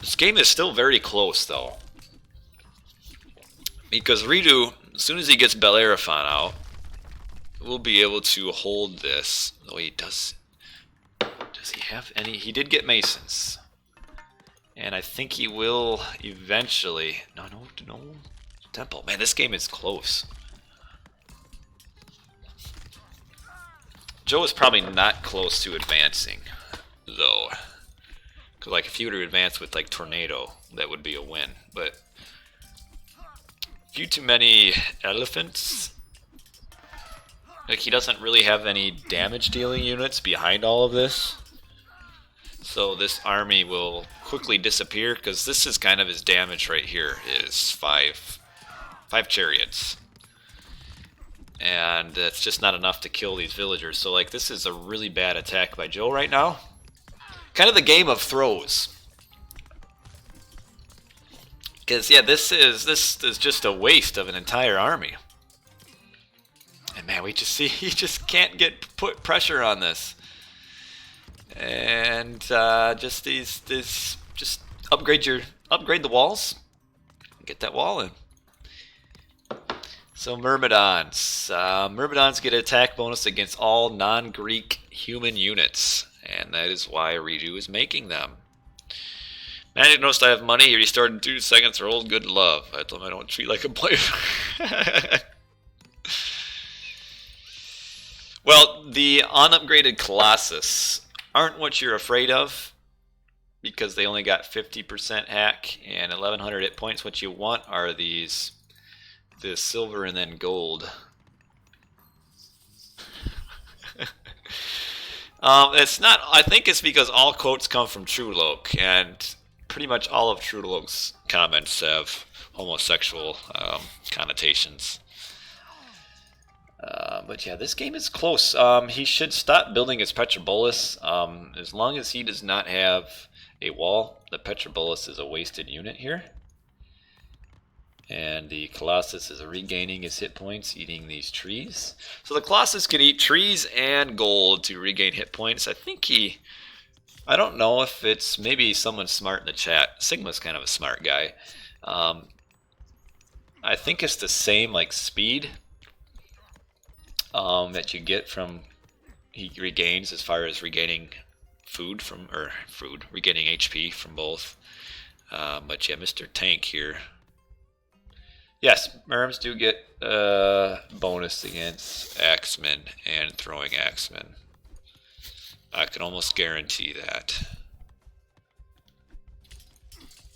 This game is still very close, though. Because reDo, as soon as he gets Bellerophon out, we'll be able to hold this. Oh, he does. Does he have any? He did get Masons. And I think he will eventually. No temple. Man, this game is close. Joe is probably not close to advancing, though. Because, like, if he were to advance with, like, Tornado, that would be a win. But a few too many elephants. Like, he doesn't really have any damage dealing units behind all of this. So this army will quickly disappear, because this is kind of his damage right here, is five chariots. And that's just not enough to kill these villagers. So, like, this is a really bad attack by Joe right now. Kind of the game of throws. Because, yeah, this is just a waste of an entire army. And, man, we just see he just can't put pressure on this. And just just upgrade the walls. Get that wall in. So Myrmidons. Myrmidons get an attack bonus against all non-Greek human units, and that is why reDo is making them. Magic noticed I have money. You restored in 2 seconds or old good love. I told him I don't treat like a player. Well, the unupgraded Colossus aren't what you're afraid of, because they only got 50% hack and 1100 hit points. What you want are these, the silver and then gold. It's not. I think it's because all quotes come from Trueloke, and pretty much all of Trueloke's comments have homosexual connotations. But yeah, this game is close. He should stop building his Petrobolus. As long as he does not have a wall, the Petrobolus is a wasted unit here. And the Colossus is regaining his hit points, eating these trees. So the Colossus can eat trees and gold to regain hit points. I think he... I don't know if it's... Maybe someone smart in the chat. Sigma's kind of a smart guy. I think it's the same, like, speed that you get from... He regains as far as regaining food from... Or food. Regaining HP from both. But yeah, Mr. Tank here... Yes, Merms do get bonus against Axemen and throwing Axemen. I can almost guarantee that.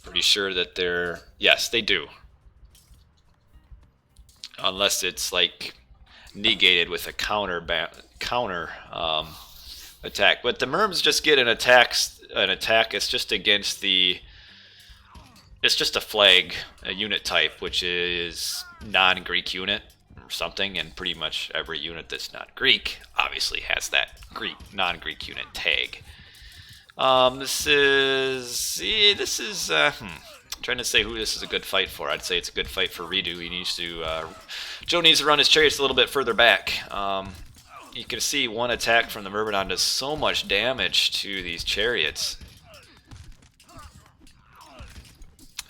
Pretty sure that they're... Yes, they do. Unless it's like negated with a counter attack. But the Merms just get an attack. It's just against the... It's just a flag, a unit type, which is non-Greek unit or something, and pretty much every unit that's not Greek obviously has that non-Greek unit tag. This is trying to say who this is a good fight for. I'd say it's a good fight for reDo. He needs to, Joe needs to run his chariots a little bit further back. You can see one attack from the Myrmidon does so much damage to these chariots.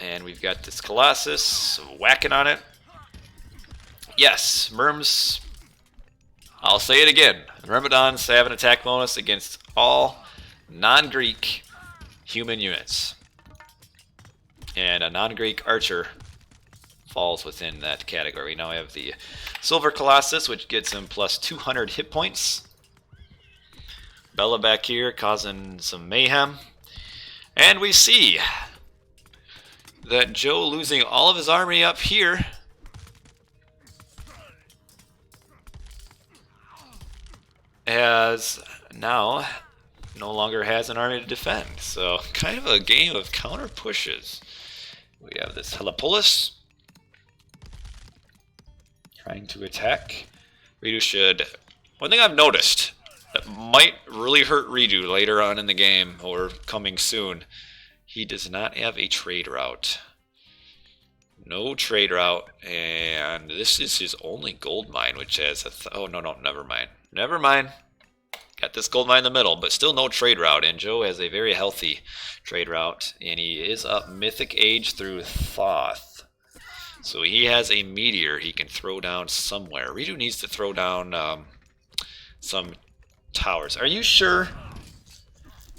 And we've got this Colossus whacking on it. Yes, Myrms. I'll say it again. The Myrmidons have an attack bonus against all non-Greek human units. And a non-Greek archer falls within that category. Now we have the Silver Colossus, which gets him plus 200 hit points. Bella back here causing some mayhem. And we see that Joe losing all of his army up here has now no longer has an army to defend. So kind of a game of counter pushes. We have this Helipolis trying to attack. reDo should... One thing I've noticed that might really hurt reDo later on in the game or coming soon, he does not have a trade route. No trade route, and this is his only gold mine, which has a... oh, no, never mind. Never mind. Got this gold mine in the middle, but still no trade route, and Joe has a very healthy trade route, and he is up Mythic Age through Thoth. So he has a meteor he can throw down somewhere. reDo needs to throw down some towers. Are you sure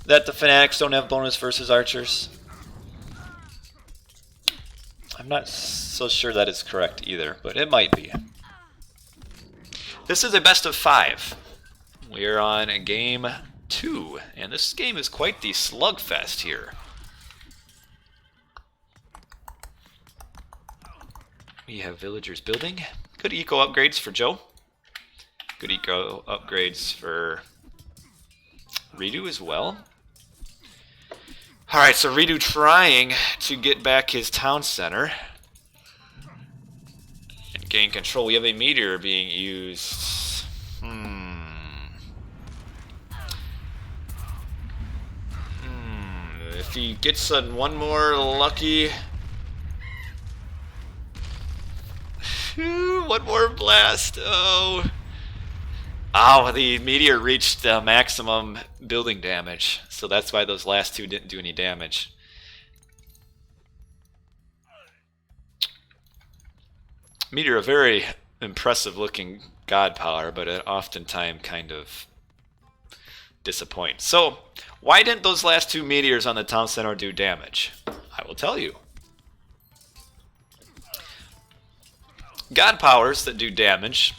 that the Fanatics don't have bonus versus archers? I'm not so sure that is correct either, but it might be. This is a best of 5. We are on game 2, and this game is quite the slugfest here. We have villagers building. Good eco upgrades for Joe. Good eco upgrades for reDo as well. Alright, so reDo trying to get back his town center and gain control. We have a meteor being used. If he gets one more lucky... one more blast. Oh. Oh, the meteor reached maximum building damage, so that's why those last two didn't do any damage. Meteor, a very impressive looking god power, but it oftentimes kind of disappoints. So, why didn't those last two meteors on the town center do damage? I will tell you. God powers that do damage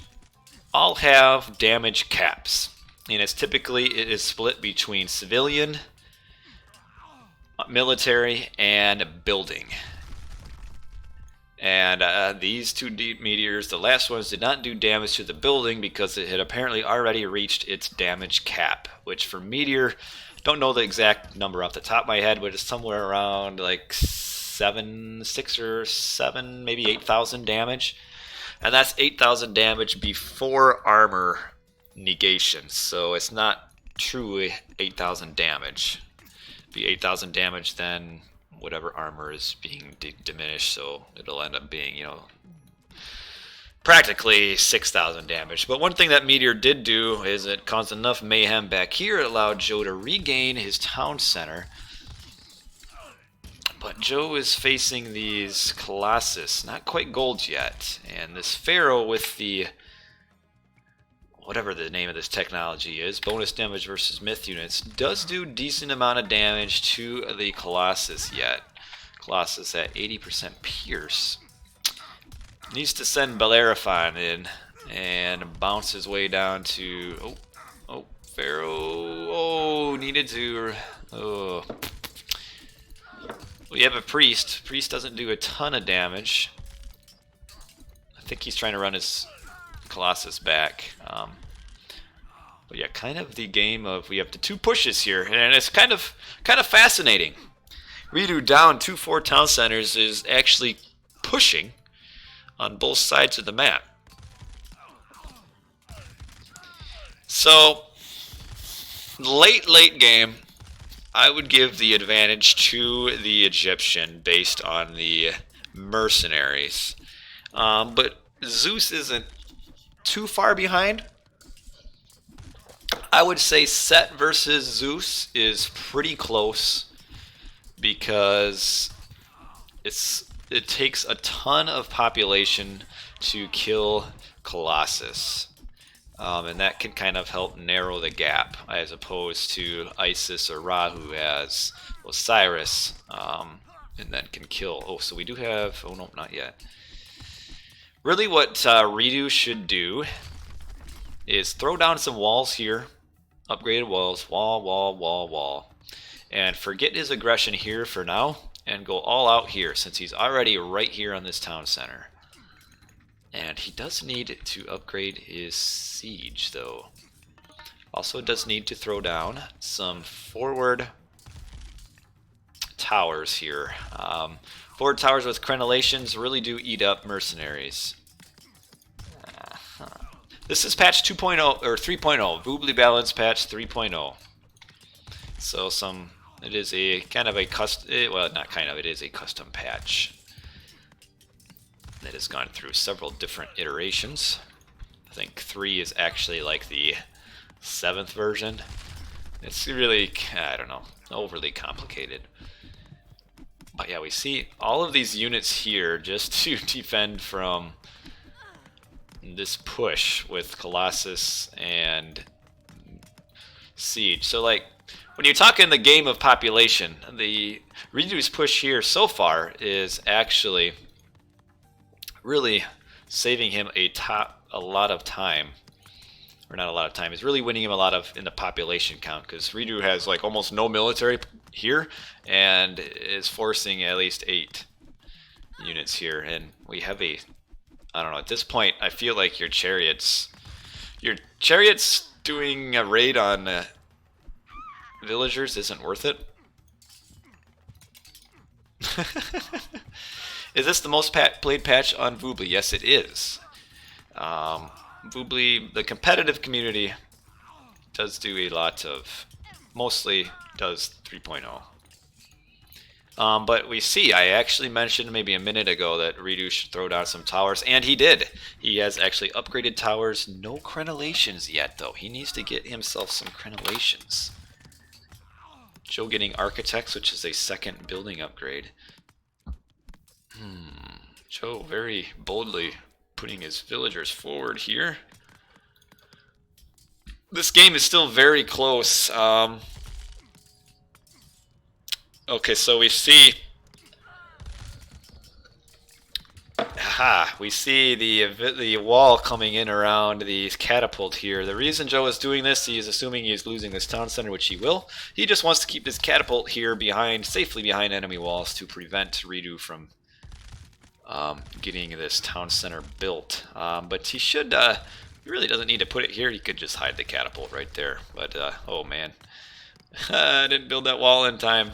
all have damage caps, and it's typically it is split between civilian, military, and building. And these two deep meteors, the last ones, did not do damage to the building because it had apparently already reached its damage cap, which for meteor, don't know the exact number off the top of my head, but it's somewhere around like 6 or 7, maybe 8,000 damage. And that's 8,000 damage before armor negation, so it's not truly 8,000 damage. It'd be 8,000 damage, then whatever armor is being diminished, so it'll end up being, you know, practically 6,000 damage. But one thing that meteor did do is it caused enough mayhem back here. It allowed Joe to regain his town center. But Joe is facing these Colossus, not quite golds yet, and this Pharaoh with the, whatever the name of this technology is, bonus damage versus myth units, does do decent amount of damage to the Colossus yet. Colossus at 80% pierce. Needs to send Bellerophon in and bounce his way down to, Pharaoh, needed to, we have a priest. Priest doesn't do a ton of damage. I think he's trying to run his Colossus back. But yeah, kind of the game of we have the two pushes here, and it's kind of fascinating. reDo down 2-4 town centers is actually pushing on both sides of the map. So late game, I would give the advantage to the Egyptian based on the mercenaries. But Zeus isn't too far behind. I would say Set versus Zeus is pretty close because it takes a ton of population to kill Colossus. And that can kind of help narrow the gap as opposed to Isis or Ra, who has Osiris and then can kill. Oh, so we do have, oh no, not yet. Really what reDo should do is throw down some walls here, upgraded walls, wall, and forget his aggression here for now and go all out here since he's already right here on this town center. And he does need to upgrade his siege, though. Also does need to throw down some forward towers here. Forward towers with crenellations really do eat up mercenaries. This is patch 2.0 or 3.0, Voobly Balance patch 3.0. So it is a kind of a custom, well, not kind of, it is a custom patch that has gone through several different iterations. I think 3 is actually like the 7th version. It's really, I don't know, overly complicated. But yeah, we see all of these units here just to defend from this push with Colossus and Siege. So like, when you're talking the game of population, the reDo's push here so far is actually really saving him a lot of time, or not a lot of time. It's really winning him a lot of in the population count because reDo has like almost no military here and is forcing at least 8 units here. And we have a, I don't know, at this point I feel like your chariots doing a raid on villagers isn't worth it. Is this the most played patch on Voobly? Yes, it is. Voobly, the competitive community, does do a lot of, mostly does 3.0. But we see, I actually mentioned maybe a minute ago that reDo should throw down some towers, and he did. He has actually upgraded towers. No crenellations yet, though. He needs to get himself some crenellations. Joe getting architects, which is a 2nd building upgrade. Joe very boldly putting his villagers forward here. This game is still very close. Okay, so we see... Aha, we see the wall coming in around the catapult here. The reason Joe is doing this, he is assuming he is losing this town center, which he will. He just wants to keep this catapult here behind, safely behind enemy walls to prevent reDo from getting this town center built. But he should, he really doesn't need to put it here. He could just hide the catapult right there. But, oh man, I didn't build that wall in time.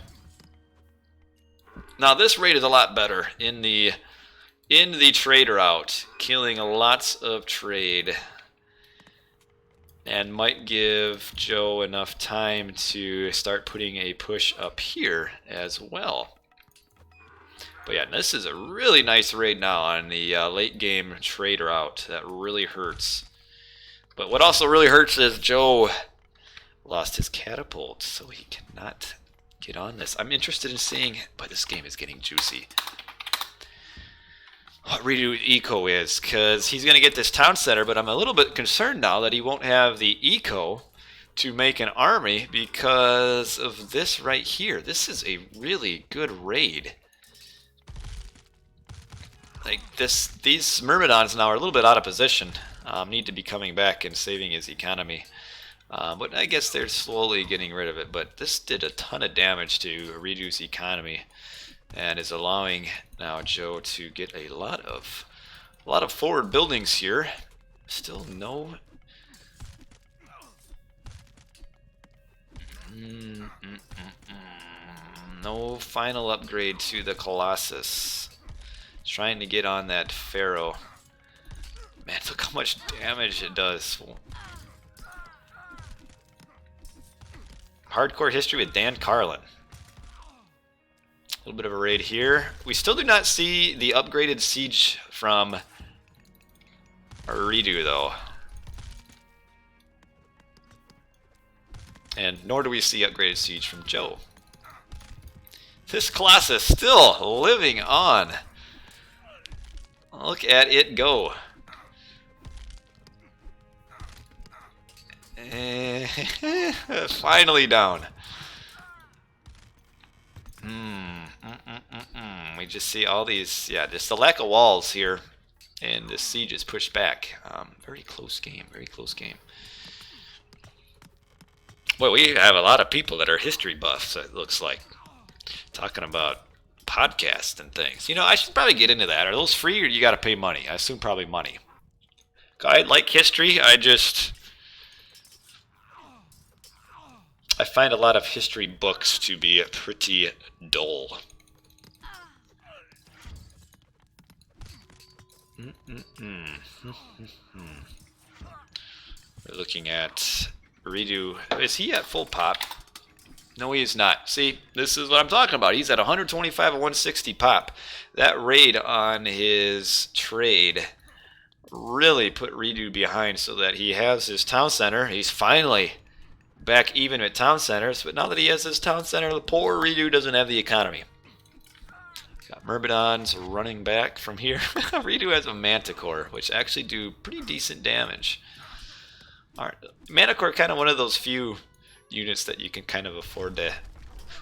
Now this raid is a lot better in the trade route, killing lots of trade, and might give Joe enough time to start putting a push up here as well. But yeah, this is a really nice raid now on the late game trade route. That really hurts. But what also really hurts is Joe lost his catapult, so he cannot get on this. I'm interested in seeing, but this game is getting juicy, what reDo eco is, because he's going to get this town center, but I'm a little bit concerned now that he won't have the eco to make an army because of this right here. This is a really good raid. Like these Myrmidons now are a little bit out of position. Need to be coming back and saving his economy. But I guess they're slowly getting rid of it. But this did a ton of damage to reDo's economy, and is allowing now Joe to get a lot of forward buildings here. Still no no final upgrade to the Colossus. Trying to get on that Pharaoh. Man, look how much damage it does. Hardcore history with Dan Carlin. A little bit of a raid here. We still do not see the upgraded siege from reDo though. And nor do we see upgraded siege from Joe. This Colossus still living on. Look at it go. Finally down. We just see all these, yeah, just the lack of walls here, and this siege is pushed back. Very close game, very close game. Well, we have a lot of people that are history buffs, it looks like, talking about podcasts and things. You know, I should probably get into that. Are those free, or you got to pay money? I assume probably money. I like history, I find a lot of history books to be pretty dull. We're looking at reDo. Is he at full pop? No, he is not. See, this is what I'm talking about. He's at 125 and 160 pop. That raid on his trade really put reDo behind, so that he has his town center. He's finally back even with town centers, but now that he has his town center, the poor reDo doesn't have the economy. Got Myrmidons running back from here. reDo has a Manticore, which actually do pretty decent damage. Alright, Manticore kind of one of those few units that you can kind of afford to,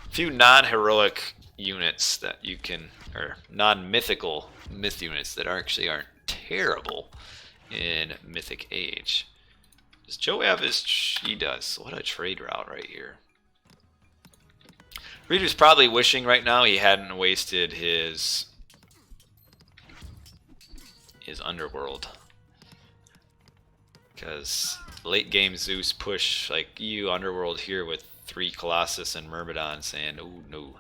few non-heroic units that you can, or non-mythical myth units that actually aren't terrible in Mythic Age. Does Joe have his? He does. What a trade route right here. reDo's probably wishing right now he hadn't wasted his underworld, because late game Zeus push like you underworld here with 3 Colossus and Myrmidons, and oh no.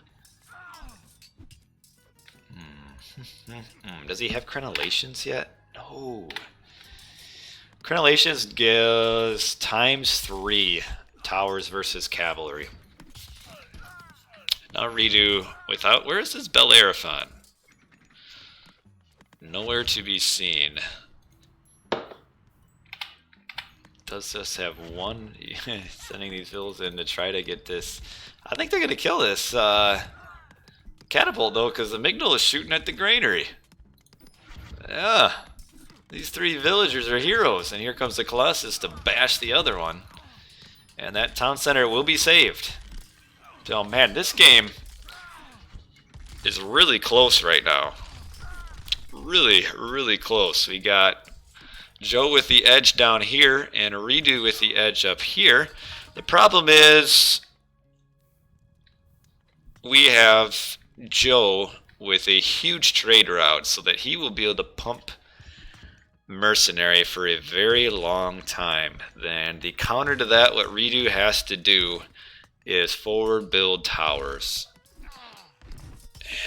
Does he have crenellations yet? No. Crenellations gives ×3 towers versus cavalry. Now reDo without, where is this Bellerophon? Nowhere to be seen. Does this have one? Sending these villas in to try to get this. I think they're going to kill this catapult though, because the Migdal is shooting at the granary. Yeah. These 3 villagers are heroes, and here comes the Colossus to bash the other one. And that town center will be saved. Oh man, this game is really close right now. Really, really close. We got Joe with the edge down here and reDo with the edge up here. The problem is we have Joe with a huge trade route so that he will be able to pump mercenary for a very long time. Then the counter to that, what reDo has to do is forward build towers.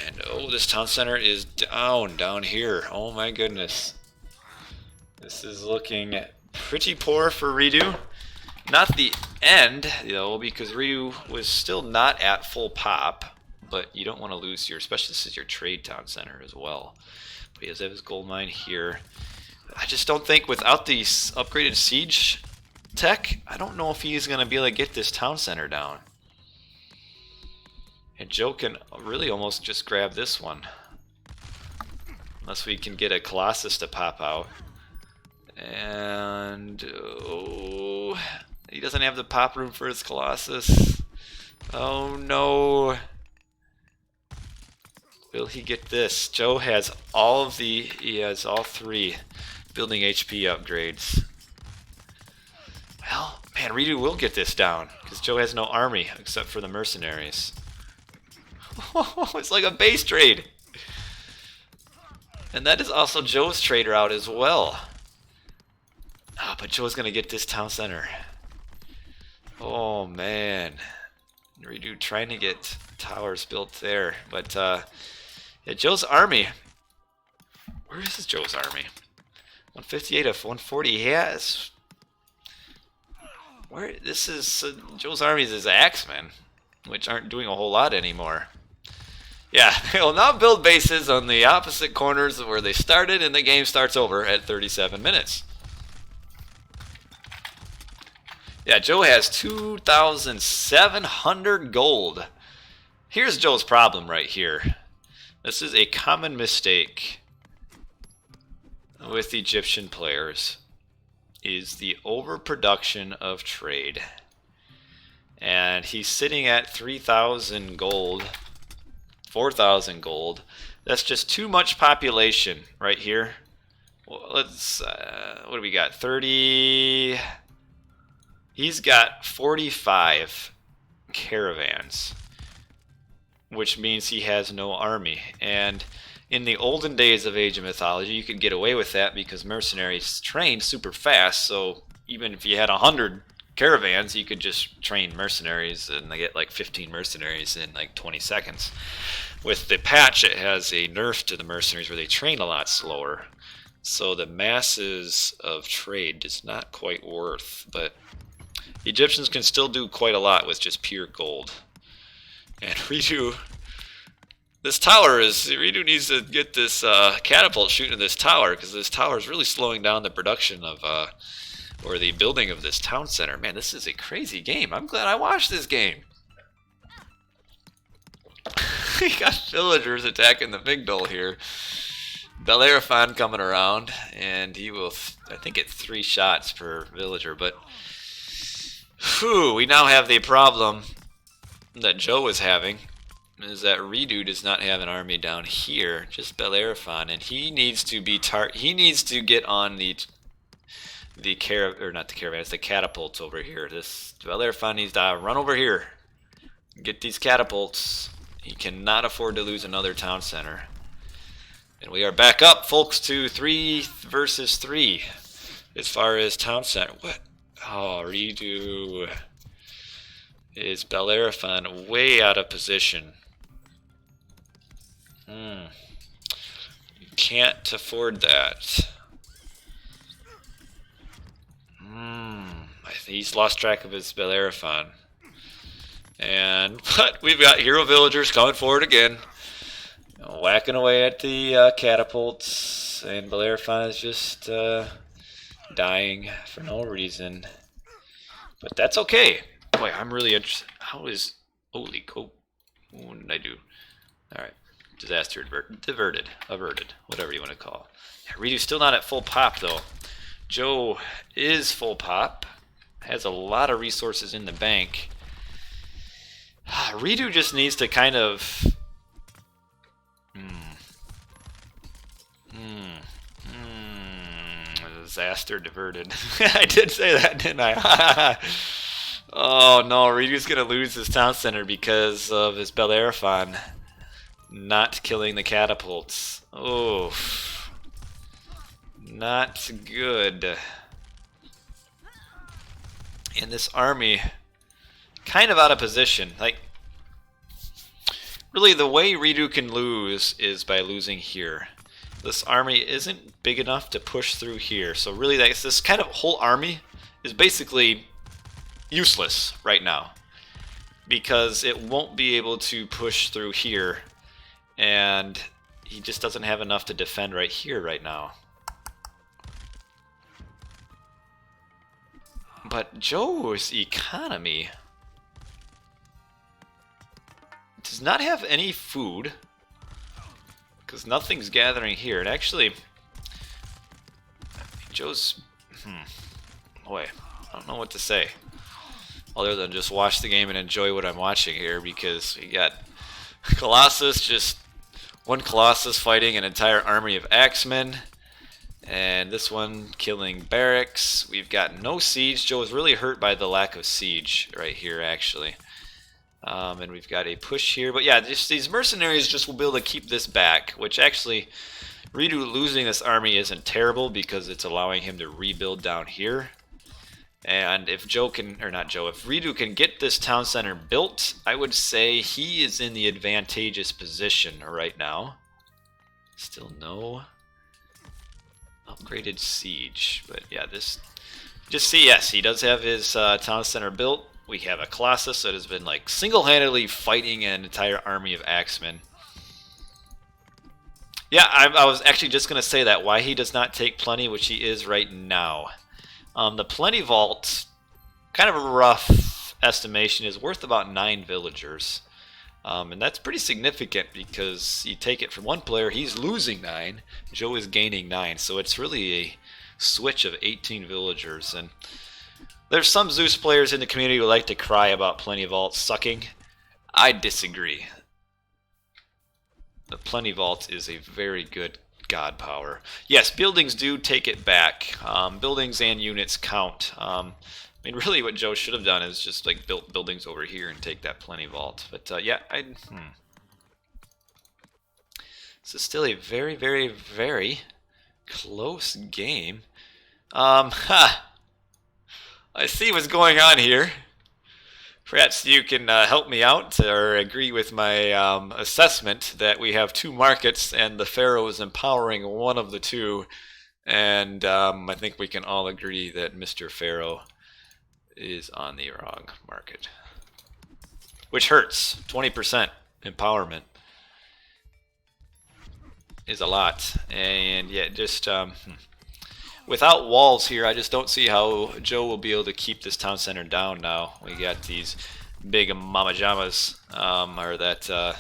And oh, this town center is down here. Oh my goodness. This is looking pretty poor for reDo. Not the end, though, because reDo was still not at full pop. But you don't want to lose your, especially this is your trade town center as well. But he does have his gold mine here. I just don't think without the upgraded siege tech, I don't know if he's going to be able to get this town center down. And Joe can really almost just grab this one. Unless we can get a Colossus to pop out. And oh, he doesn't have the pop room for his Colossus. Oh no. Will he get this? Joe has he has all 3 building HP upgrades. Well, man, reDo will get this down because Joe has no army except for the mercenaries. It's like a base trade. And that is also Joe's trade route as well. But Joe's going to get this town center. Oh, man. reDo trying to get towers built there. But, yeah, Joe's army. Where is Joe's army? 158 of 140. He has. Where? This is. Joe's army is his Axemen, which aren't doing a whole lot anymore. Yeah, he'll now build bases on the opposite corners of where they started, and the game starts over at 37 minutes. Yeah, Joe has 2,700 gold. Here's Joe's problem right here. This is a common mistake with Egyptian players, is the overproduction of trade. And he's sitting at 3,000 gold, 4,000 gold. That's just too much population right here. Well, let's, what do we got? 30. He's got 45 caravans, which means he has no army. And in the olden days of Age of Mythology, you could get away with that because mercenaries trained super fast. So even if you had 100 caravans, you could just train mercenaries and they get like 15 mercenaries in like 20 seconds. With the patch, it has a nerf to the mercenaries where they train a lot slower. So the masses of trade is not quite worth, but Egyptians can still do quite a lot with just pure gold. And reDo, this tower is, reDo needs to get this catapult shooting at this tower, because this tower is really slowing down the production of, or the building of this town center. Man, this is a crazy game. I'm glad I watched this game. We got villagers attacking the Midgard here. Bellerophon coming around, and he will, I think it's 3 shots per villager, but whew, we now have the problem that Joe was having, is that reDo does not have an army down here, just Bellerophon, and he needs to be he needs to get on the catapults over here. This Bellerophon needs to run over here, get these catapults. He cannot afford to lose another town center. And we are back up, folks, to 3 versus 3 as far as town center. What? Oh, reDo is Bellerophon way out of position. You can't afford that. I think he's lost track of his Bellerophon. But we've got hero villagers coming forward again, whacking away at the catapults, and Bellerophon is just dying for no reason. But that's okay. Boy, I'm really interested. How is holy cope? What did I do? All right, disaster averted, whatever you want to call. reDo's still not at full pop though. Joe is full pop, has a lot of resources in the bank. reDo just needs to kind of disaster diverted. I did say that, didn't I? Oh no, reDo's gonna lose his town center because of his Bellerophon not killing the catapults. Oh, not good. And this army kind of out of position. Like, really the way reDo can lose is by losing here. This army isn't big enough to push through here. So really this kind of whole army is basically useless right now, because it won't be able to push through here, and he just doesn't have enough to defend right here right now. But Joe's economy does not have any food, because nothing's gathering here. And actually, Joe's... boy, I don't know what to say, other than just watch the game and enjoy what I'm watching here, because we got Colossus, just one Colossus fighting an entire army of Axemen, and this one killing barracks. We've got no siege. Joe is really hurt by the lack of siege right here, actually. And we've got a push here. But yeah, just these mercenaries just will be able to keep this back, which actually, reDo losing this army isn't terrible, because it's allowing him to rebuild down here. And if Joe can, or not Joe, if reDo can get this town center built, I would say he is in the advantageous position right now. Still no upgraded siege, but yeah, this, just see, yes, he does have his town center built. We have a Colossus that has been like single-handedly fighting an entire army of Axemen. Yeah, I was actually just going to say that, why he does not take plenty, which he is right now. The Plenty Vault, kind of a rough estimation, is worth about 9 villagers. And that's pretty significant, because you take it from one player, he's losing 9, Joe is gaining 9. So it's really a switch of 18 villagers. And there's some Zeus players in the community who like to cry about Plenty Vault sucking. I disagree. The Plenty Vault is a very good god power. Yes, buildings do take it back. Buildings and units count. I mean, really what Joe should have done is just like built buildings over here and take that Plenty Vault. But yeah, this is still a very, very, very close game. I see what's going on here. Perhaps you can help me out or agree with my assessment that we have 2 markets and the Pharaoh is empowering one of the 2. And I think we can all agree that Mr. Pharaoh is on the wrong market. Which hurts. 20% empowerment is a lot. And yeah, just... without walls here, I just don't see how Joe will be able to keep this town center down now. We got these big mama jamas, or that, the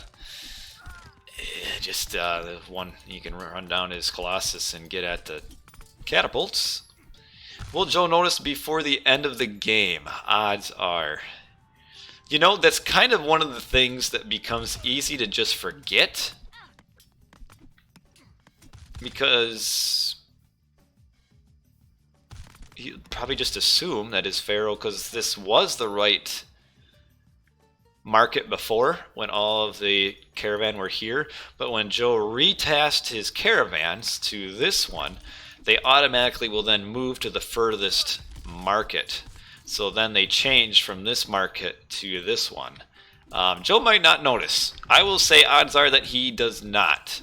one you can run down his Colossus and get at the catapults. Will Joe notice before the end of the game? Odds are. You know, that's kind of one of the things that becomes easy to just forget. Because you probably just assume that his Pharaoh, because this was the right market before when all of the caravan were here, but when Joe retasked his caravans to this one, they automatically will then move to the furthest market. So then they change from this market to this one. Joe might not notice. I will say odds are that he does not.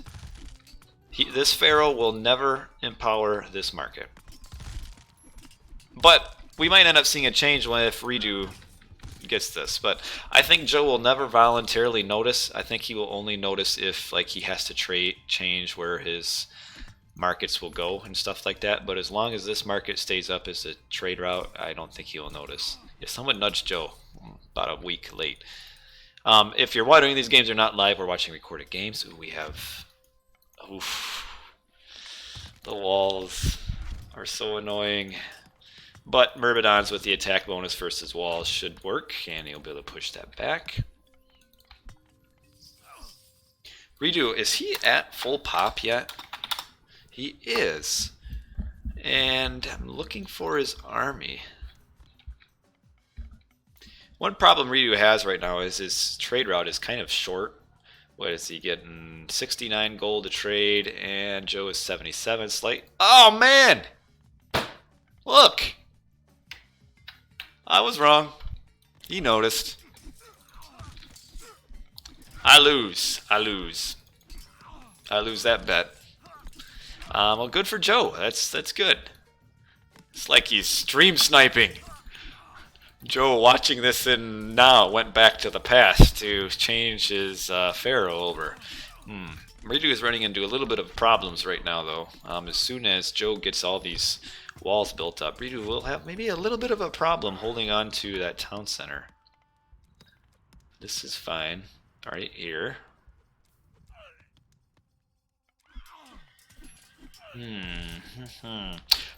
This Pharaoh will never empower this market. But we might end up seeing a change if reDo gets this. But I think Joe will never voluntarily notice. I think he will only notice if like he has to change where his markets will go and stuff like that. But as long as this market stays up as a trade route, I don't think he will notice. If someone nudged Joe about a week late. If you're wondering, these games are not live. We're watching recorded games. Ooh, we have... Oof. The walls are so annoying. But Myrmidons with the attack bonus versus walls should work, and he'll be able to push that back. reDo, is he at full pop yet? He is. And I'm looking for his army. One problem reDo has right now is his trade route is kind of short. What is he getting? 69 gold to trade, and Joe is 77. Slight. Oh, man! Look! I was wrong. He noticed. I lose. I lose. I lose that bet. Well, good for Joe. That's good. It's like he's stream sniping. Joe watching this in now went back to the past to change his Pharaoh over. reDo is running into a little bit of problems right now, though. As soon as Joe gets all these walls built up, reDo will have maybe a little bit of a problem holding on to that town center. This is fine. Right here.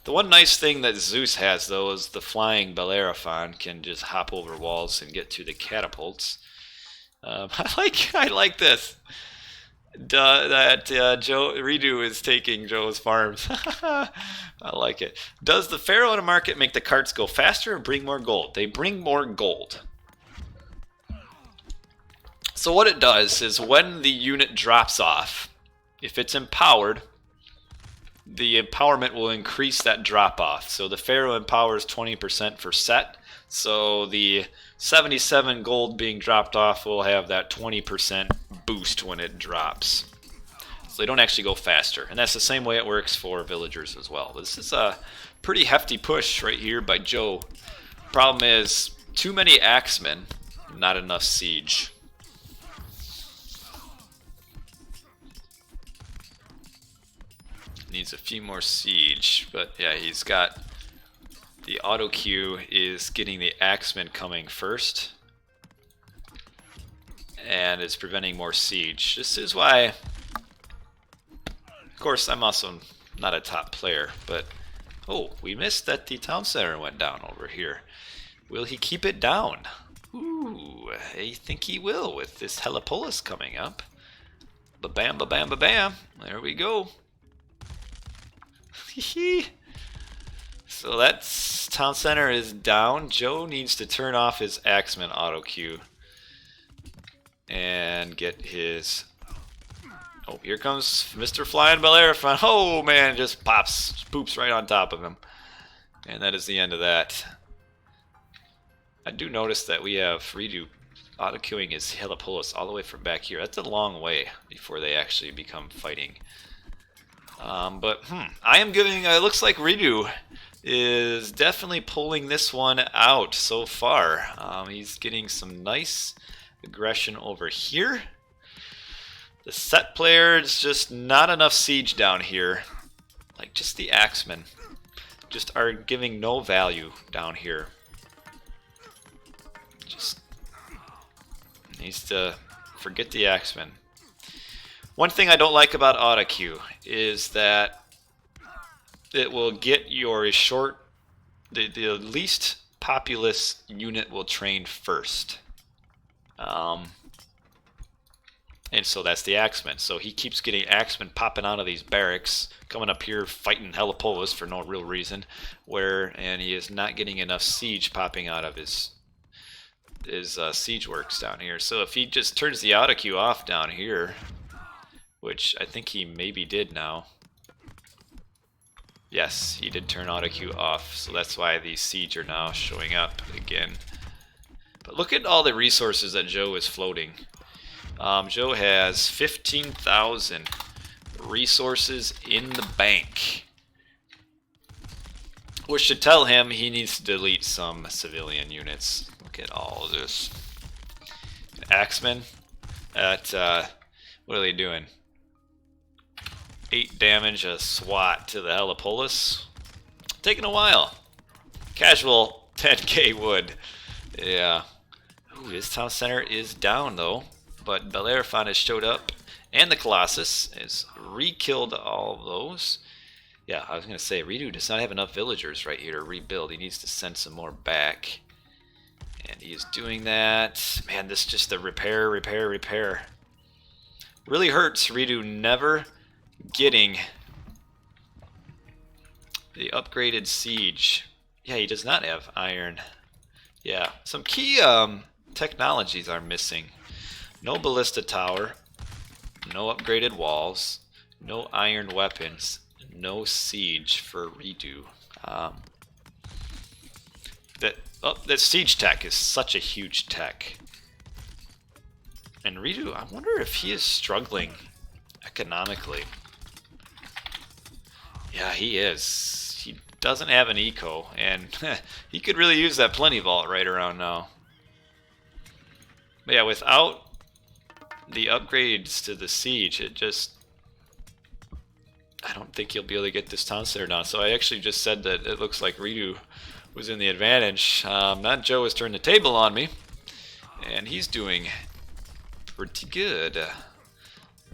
The one nice thing that Zeus has, though, is the flying Bellerophon can just hop over walls and get to the catapults. I like this. Joe reDo is taking Joe's farms. I like it. Does the Pharaoh in a market make the carts go faster or bring more gold? They bring more gold. So what it does is when the unit drops off, if it's empowered, the empowerment will increase that drop off. So the Pharaoh empowers 20% for set. So the 77 gold being dropped off will have that 20% boost when it drops. So they don't actually go faster. And that's the same way it works for villagers as well. This is a pretty hefty push right here by Joe. Problem is, too many axemen, not enough siege. Needs a few more siege, but yeah, he's got the auto queue is getting the axemen coming first, and it's preventing more siege. This is why, of course, I'm also not a top player, but oh, we missed that the town center went down over here. Will he keep it down? Ooh, I think he will with this Helepolis coming up. Ba-bam, ba-bam, ba-bam. There we go. So that town center is down. Joe needs to turn off his axeman auto queue and get his. Oh, here comes Mr. Flying Bellerophon. Oh man, just poops right on top of him, and that is the end of that. I do notice that we have reDo auto queuing his Helepolis all the way from back here. That's a long way before they actually become fighting. But I am giving. It looks like reDo is definitely pulling this one out so far. He's getting some nice aggression over here. The set player is just not enough siege down here. Like just the axemen, just are giving no value down here. Just needs to forget the axemen. One thing I don't like about autoqueue is that it will get your the least populous unit will train first. And so that's the axeman. So he keeps getting axemen popping out of these barracks, coming up here fighting Helepolis for no real reason, and he is not getting enough siege popping out of his siege works down here. So if he just turns the autoqueue off down here, which I think he maybe did now. Yes, he did turn autoqueue off, so that's why these siege are now showing up again. But look at all the resources that Joe is floating. Joe has 15,000 resources in the bank, which should tell him he needs to delete some civilian units. Look at all of this. Axemen at, what are they doing? 8 damage a swat to the Helepolis. Taking a while. Casual 10k wood. Yeah. Ooh, this town center is down though. But Bellerophon has showed up. And the Colossus has re-killed all of those. Yeah, I was going to say, reDo does not have enough villagers right here to rebuild. He needs to send some more back. And he is doing that. Man, this just the repair. Really hurts reDo never getting the upgraded siege. Yeah, he does not have iron. Yeah, some key technologies are missing. No ballista tower, no upgraded walls, no iron weapons, no siege for reDo. That siege tech is such a huge tech. And reDo, I wonder if he is struggling economically. Yeah, he is. He doesn't have an eco, and he could really use that plenty vault right around now. But yeah, without the upgrades to the siege, it just... I don't think he'll be able to get this town center down. So I actually just said that it looks like reDo was in the advantage. Not Joe has turned the table on me, and he's doing pretty good.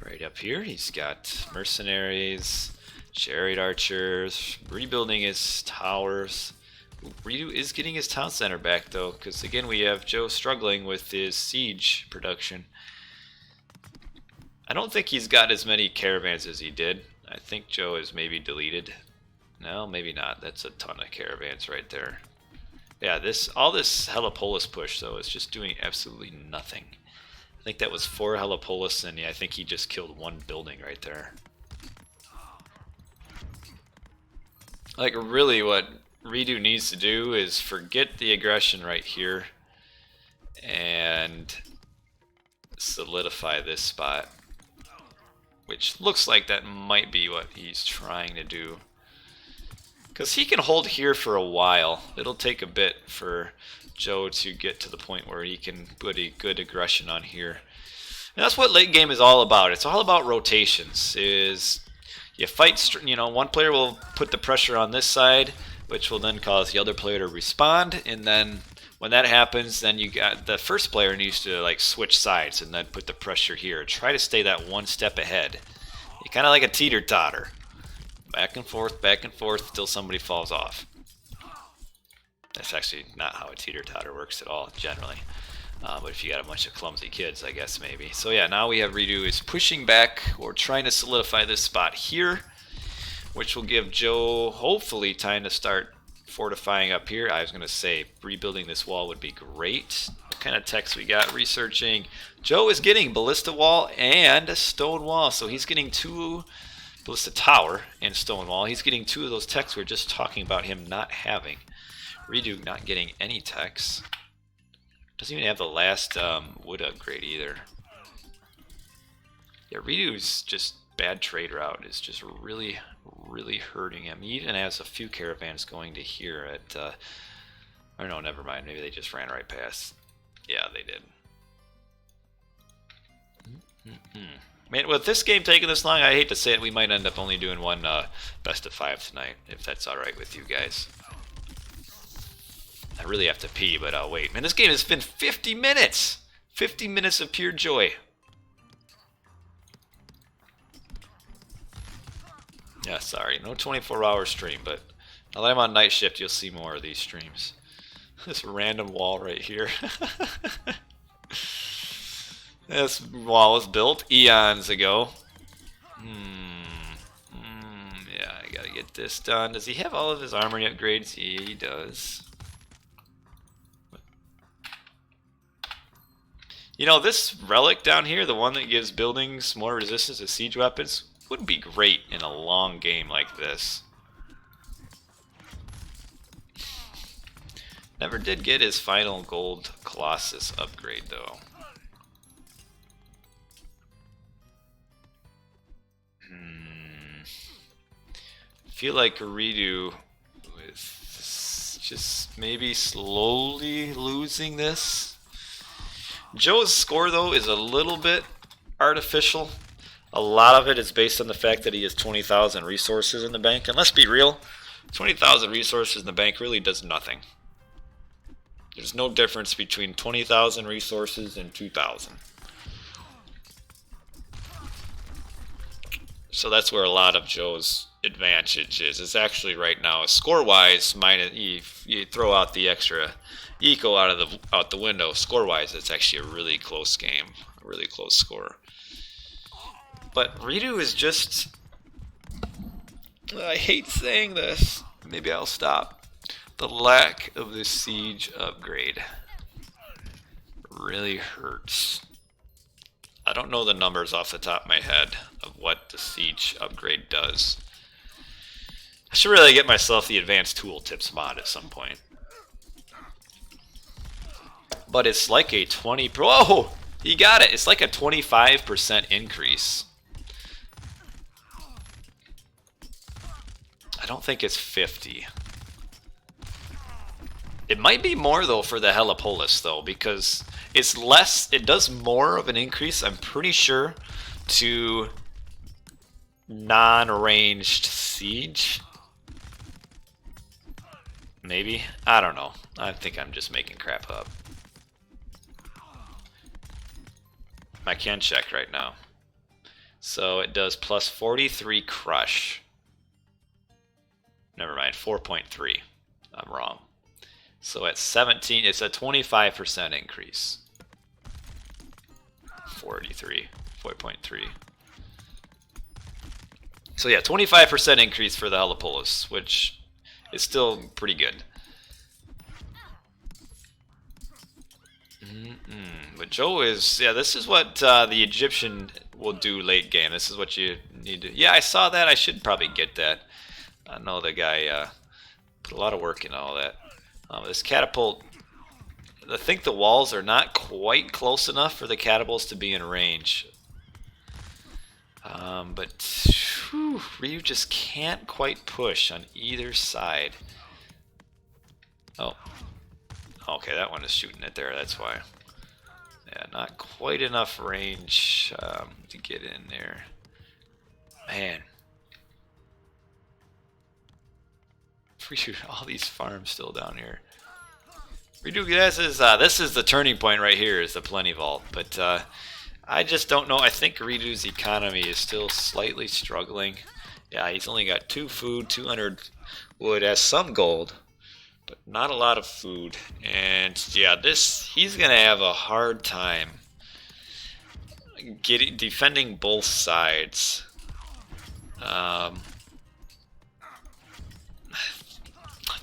Right up here, he's got mercenaries, chariot archers, rebuilding his towers. reDo is getting his town center back though, because again we have Joe struggling with his siege production. I don't think he's got as many caravans as he did. I think Joe is maybe deleted. No, maybe not. That's a ton of caravans right there. Yeah, all this Helipolis push though is just doing absolutely nothing. I think that was 4 Helipolis, and yeah, I think he just killed 1 building right there. Like really what reDo needs to do is forget the aggression right here and solidify this spot, which looks like that might be what he's trying to do. Because he can hold here for a while. It'll take a bit for Joe to get to the point where he can put a good aggression on here. And that's what late game is all about. It's all about rotations. Is you fight, you know, one player will put the pressure on this side, which will then cause the other player to respond, and then when that happens, then you got the first player needs to like switch sides and then put the pressure here. Try to stay that one step ahead. You kind of like a teeter-totter. Back and forth till somebody falls off. That's actually not how a teeter-totter works at all, generally. But if you got a bunch of clumsy kids, I guess maybe. So yeah, now we have reDo is pushing back or trying to solidify this spot here, which will give Joe hopefully time to start fortifying up here. I was going to say rebuilding this wall would be great. What kind of techs we got? Researching. Joe is getting ballista wall and a stone wall, so he's getting 2 ballista tower and stone wall. He's getting 2 of those techs we were just talking about him not having. reDo not getting any techs. Doesn't even have the last wood upgrade either. Yeah, reDo's just bad trade route is just really hurting him. He even has a few caravans going to here at or no, never mind, maybe they just ran right past. Yeah, they did. Man, with this game taking this long, I hate to say it, we might end up only doing one best of 5 tonight, if that's alright with you guys. I really have to pee, but I'll wait. Man, this game has been 50 minutes! 50 minutes of pure joy. Yeah, sorry, no 24-hour stream, but now that I'm on night shift, you'll see more of these streams. This random wall right here. This wall was built eons ago. Yeah, I gotta get this done. Does he have all of his armory upgrades? Yeah, he does. You know, this relic down here, the one that gives buildings more resistance to siege weapons, would be great in a long game like this. Never did get his final gold Colossus upgrade though. I feel like reDo is just maybe slowly losing this. Joe's score though is a little bit artificial. A lot of it is based on the fact that he has 20,000 resources in the bank. And let's be real, 20,000 resources in the bank really does nothing. There's no difference between 20,000 resources and 2,000. So that's where a lot of Joe's advantage is. It's actually right now score-wise minus you throw out the extra eco out the window. Score-wise, it's actually a really close game, a really close score. But reDo is just. I hate saying this. Maybe I'll stop. The lack of this siege upgrade really hurts. I don't know the numbers off the top of my head of what the siege upgrade does. I should really get myself the advanced tooltips mod at some point. But it's like a 20. Whoa! He got it! It's like a 25% increase. I don't think it's 50. It might be more though for the Helipolis though, because it's less. It does more of an increase, I'm pretty sure, to non-ranged siege. Maybe, I don't know. I think I'm just making crap up. I can check right now. So it does plus 43 crush. Never mind, 4.3. I'm wrong. So at 17, it's a 25% increase. 43, 4.3. So yeah, 25% increase for the Helipolis, which is still pretty good. But Joe is, yeah, this is what the Egyptian will do late game. This is what you need to, yeah, I saw that. I should probably get that. I know the guy put a lot of work in all that. This catapult, I think the walls are not quite close enough for the catapults to be in range. But whew, Ryu just can't quite push on either side. Oh, okay, that one is shooting it there, that's why. Yeah, not quite enough range to get in there. Man. All these farms still down here. reDo, this is the turning point right here, is the Plenty Vault. But I just don't know. I think reDo's economy is still slightly struggling. Yeah, he's only got 2 food, 200 wood, has some gold, but not a lot of food. And yeah, he's gonna have a hard time defending both sides.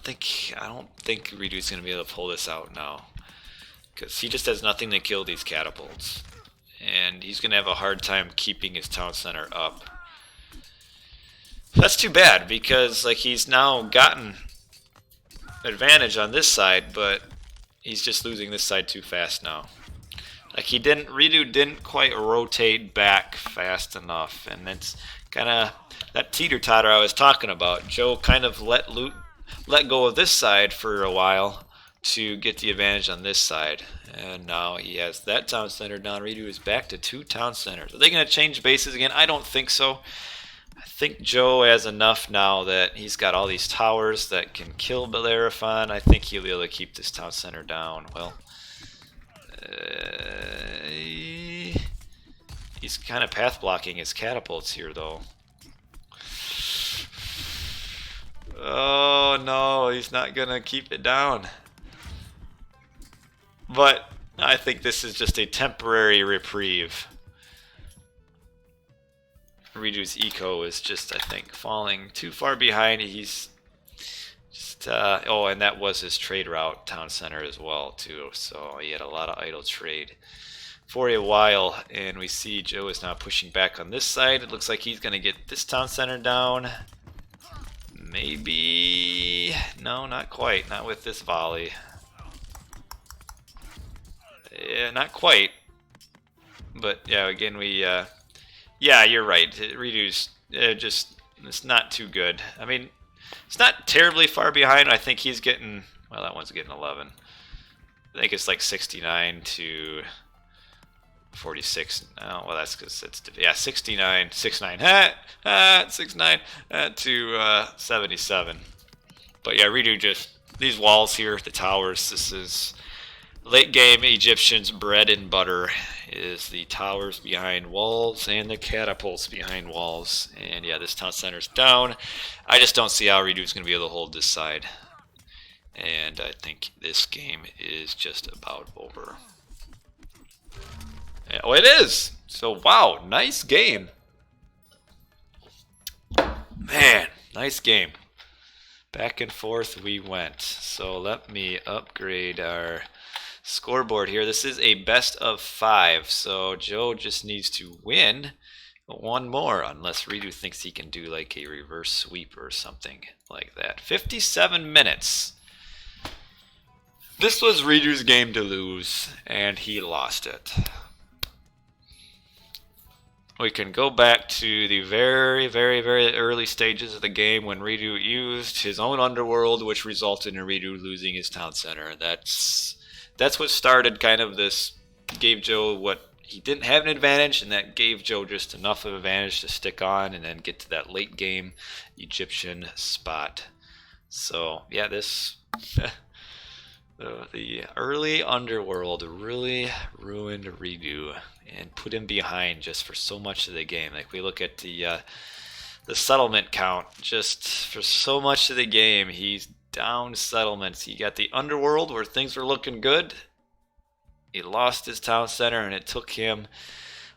I don't think reDo's gonna be able to pull this out now, because he just has nothing to kill these catapults, and he's gonna have a hard time keeping his town center up. That's too bad, because like he's now gotten advantage on this side, but he's just losing this side too fast now. Like reDo didn't quite rotate back fast enough, and it's kind of that teeter-totter I was talking about. Joe kind of let go of this side for a while to get the advantage on this side, and now he has that town center down. reDo is back to 2 town centers. Are they going to change bases again? I don't think so. I think Joe has enough now that he's got all these towers that can kill Bellerophon. I think he'll be able to keep this town center down. Well, he's kind of path blocking his catapults here though. Oh no, he's not gonna keep it down. But I think this is just a temporary reprieve. reDo's eco is just, I think, falling too far behind. He's just, oh, and that was his trade route town center as well too. So he had a lot of idle trade for a while, and we see Joe is now pushing back on this side. It looks like he's gonna get this town center down. Maybe, no, not quite, not with this volley. Yeah, not quite. But yeah, again, yeah, you're right. reDo's it's not too good. I mean, it's not terribly far behind. I think he's getting, well, that one's getting 11. I think it's like 69 to 46. Oh, well, that's because it's, yeah, 69, 69, 69 to 77. But yeah, reDo just, these walls here, the towers, this is Late game Egyptians' bread and butter is the towers behind walls and the catapults behind walls. And yeah, this town center's down. I just don't see how reDo's going to be able to hold this side. And I think this game is just about over. Oh, it is! So, wow, nice game. Man, nice game. Back and forth we went. So let me upgrade our scoreboard here. This is a best of 5, so Joe just needs to win one more, unless reDo thinks he can do like a reverse sweep or something like that. 57 minutes. This was reDo's game to lose, and he lost it. We can go back to the very, very, very early stages of the game when reDo used his own underworld, which resulted in reDo losing his town center. That's what started kind of this, gave Joe what he didn't have an advantage, and that gave Joe just enough of an advantage to stick on and then get to that late game Egyptian spot. So yeah, this the early underworld really ruined reDo and put him behind just for so much of the game. Like we look at the settlement count, just for so much of the game, he's down settlements. You got the underworld where things were looking good. He lost his town center, and it took him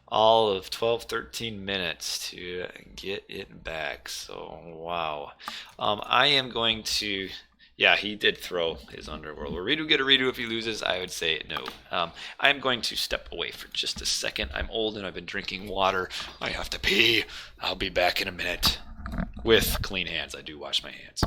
all of 12-13 minutes to get it back. So wow. I am going to, yeah, he did throw his underworld. Will reDo get a reDo if he loses? I would say no. I'm going to step away for just a second. I'm old and I've been drinking water. I have to pee. I'll be back in a minute with clean hands. I do wash my hands.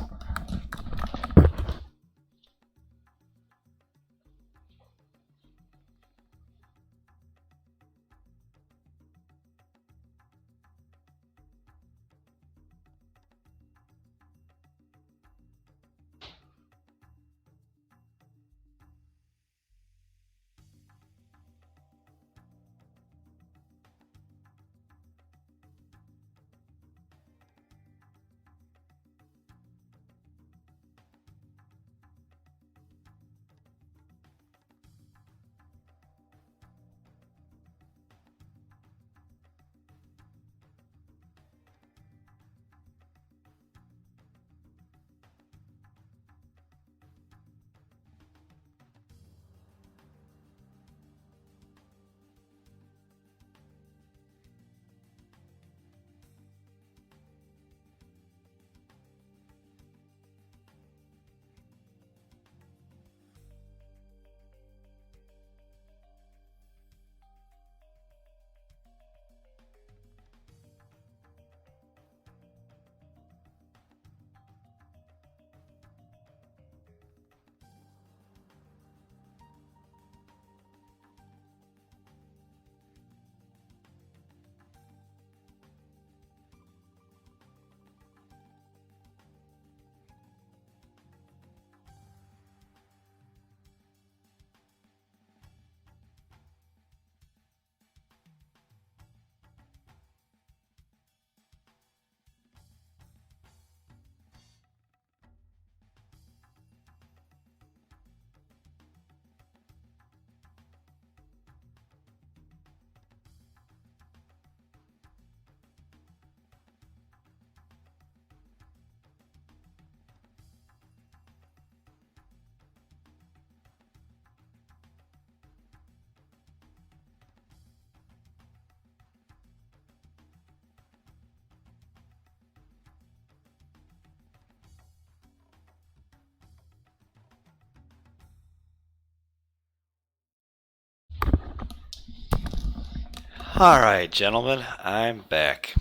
Alright, gentlemen, I'm back.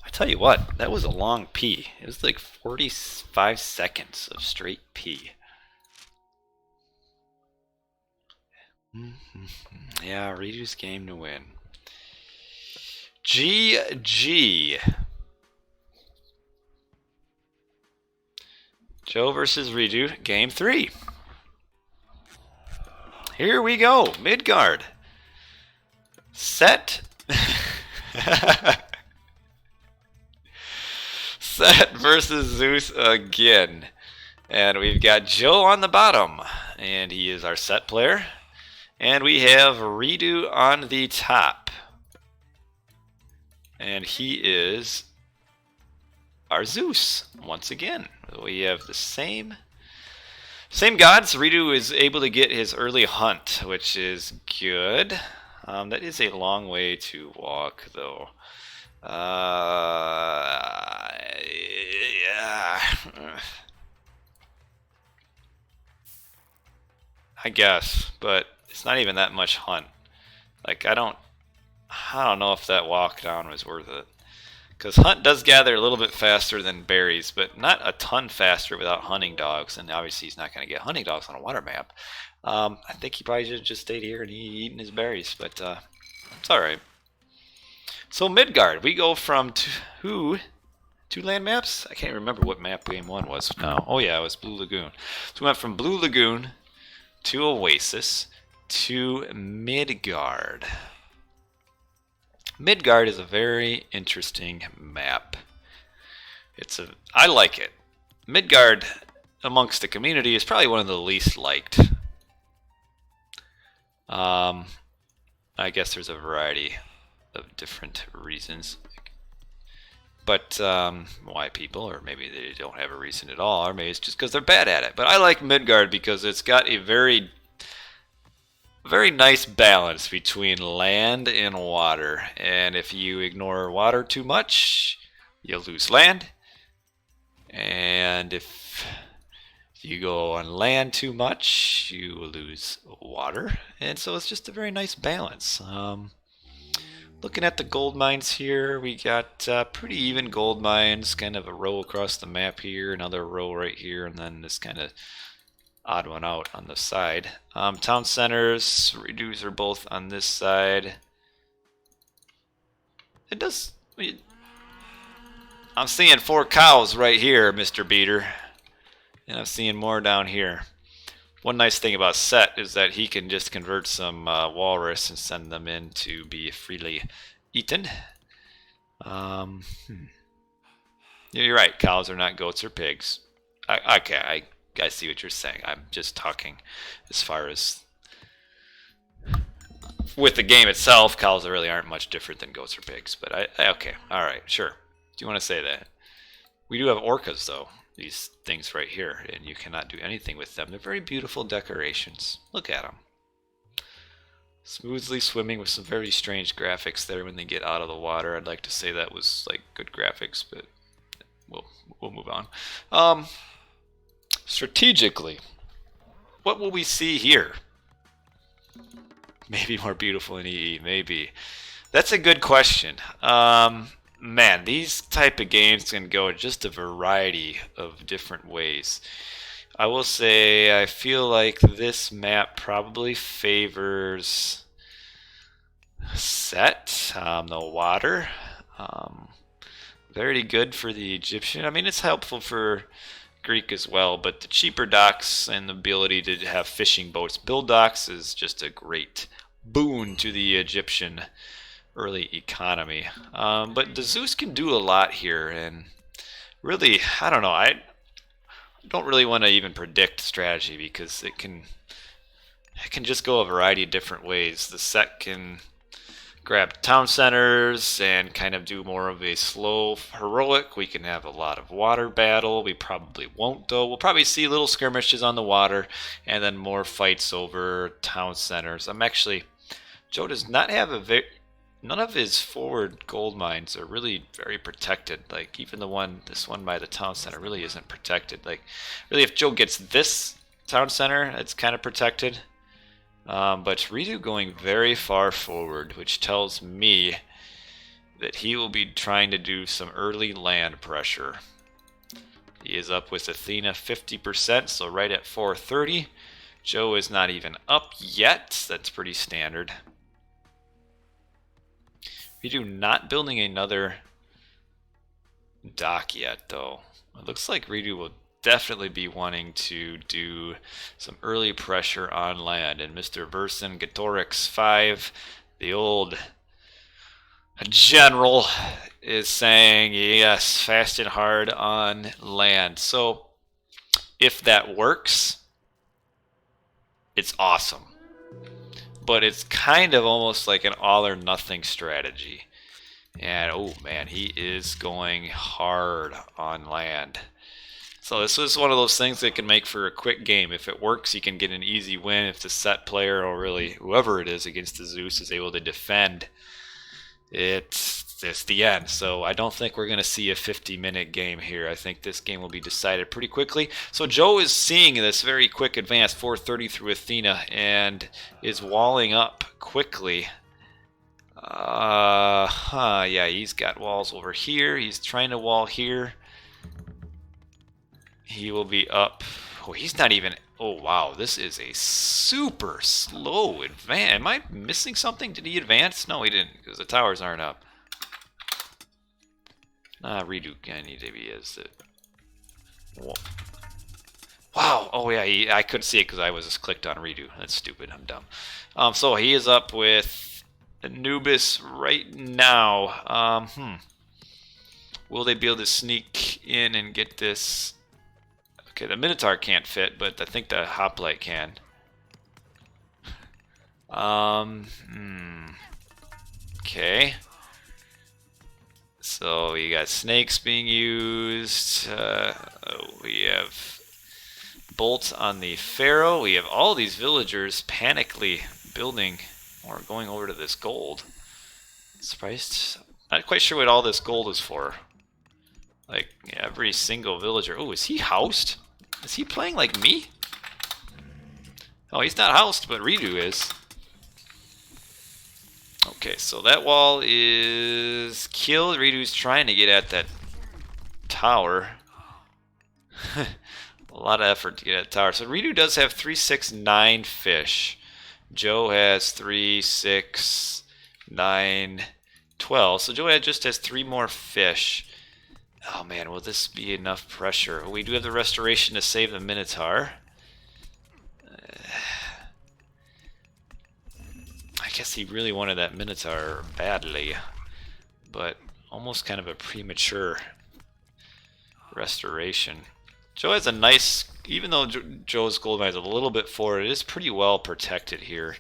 I tell you what, that was a long pee. It was like 45 seconds of straight pee. Yeah, reDo's game to win. GG. Joe versus reDo, game 3. Here we go, Midgard. Set. Set versus Zeus again. And we've got Joe on the bottom. And he is our set player. And we have reDo on the top. And he is our Zeus once again. We have the same gods. reDo is able to get his early hunt, which is good. That is a long way to walk, though. Yeah. I guess, but it's not even that much hunt. Like I don't know if that walk down was worth it. Because hunt does gather a little bit faster than berries, but not a ton faster without hunting dogs. And obviously he's not going to get hunting dogs on a water map. I think he probably should have just stayed here and eaten his berries, but it's alright. So Midgard, we go from two land maps? I can't remember what map game 1 was now. Oh yeah, it was Blue Lagoon. So we went from Blue Lagoon to Oasis to Midgard. Midgard is a very interesting map. I like it. Midgard, amongst the community, is probably one of the least liked. I guess there's a variety of different reasons. But why people, or maybe they don't have a reason at all, or maybe it's just because they're bad at it. But I like Midgard because it's got a very nice balance between land and water. And if you ignore water too much, you'll lose land. And if you go on land too much, you will lose water. And so it's just a very nice balance. Looking at the gold mines here, we got pretty even gold mines, kind of a row across the map here, another row right here, and then this kind of odd one out on the side. Town centers, redos are both on this side. I'm seeing 4 cows right here, Mr. Beater. And I'm seeing more down here. One nice thing about Set is that he can just convert some walrus and send them in to be freely eaten. You're right, cows are not goats or pigs. I see what you're saying. I'm just talking as far as with the game itself. Cows really aren't much different than goats or pigs. But okay, all right, sure. Do you want to say that? We do have orcas though. These things right here, and you cannot do anything with them. They're very beautiful decorations. Look at them. Smoothly swimming with some very strange graphics there when they get out of the water. I'd like to say that was like good graphics, but we'll move on. Strategically, what will we see here? Maybe more beautiful in EE, maybe. That's a good question. Man, these type of games can go just a variety of different ways. I will say I feel like this map probably favors Set, the water. Very good for the Egyptian. I mean, it's helpful for Greek as well, but the cheaper docks and the ability to have fishing boats build docks is just a great boon to the Egyptian early economy. But the Zeus can do a lot here, and really, I don't know, I don't really want to even predict strategy because it can just go a variety of different ways. The Set can grab town centers and kind of do more of a slow heroic. We can have a lot of water battle. We probably won't though. We'll probably see little skirmishes on the water and then more fights over town centers. Joe does not have none of his forward gold mines are really very protected. Like even this one by the town center really isn't protected. Like really if Joe gets this town center, it's kind of protected. But reDo going very far forward, which tells me that he will be trying to do some early land pressure. He is up with Athena 50%, so right at 430. Joe is not even up yet. That's pretty standard. reDo not building another dock yet, though. It looks like reDo will definitely be wanting to do some early pressure on land. And Mr. Vercingetorix 5, the old general, is saying yes, fast and hard on land. So if that works, it's awesome. but it's kind of almost like an all or nothing strategy. And oh man, he is going hard on land. So this is one of those things that can make for a quick game. If it works, you can get an easy win. If the set player, or really whoever it is against the Zeus, is able to defend, it's the end. So I don't think we're going to see a 50-minute game here. I think this game will be decided pretty quickly. So Joe is seeing this very quick advance, 430 through Athena, and is walling up quickly. Yeah, he's got walls over here. He's trying to wall here. He will be up. Oh, he's not even. Oh, wow. This is a super slow advance. Am I missing something? Did he advance? No, he didn't, because the towers aren't up. reDo. I need to be is it. Wow. Oh, yeah. I couldn't see it because I was just clicked on reDo. That's stupid. I'm dumb. So he is up with Anubis right now. Will they be able to sneak in and get this? Okay, the Minotaur can't fit, but I think the Hoplite can. Okay. So you got snakes being used. We have bolts on the Pharaoh. We have all these villagers panically building or going over to this gold. Surprised? Not quite sure what all this gold is for. Like every single villager. Oh, is he housed? Is he playing like me? Oh, he's not housed, but reDo is. Okay, so that wall is killed. reDo's trying to get at that tower. A lot of effort to get at the tower. So reDo does have 3, 6, 9 fish. Joe has 3, 6, 9, 12. So Joe just has 3 more fish. Oh man, will this be enough pressure? We do have the restoration to save the Minotaur. I guess he really wanted that Minotaur badly, but almost kind of a premature restoration. Joe has a nice, even though Joe's gold mine is a little bit forward, it is pretty well protected here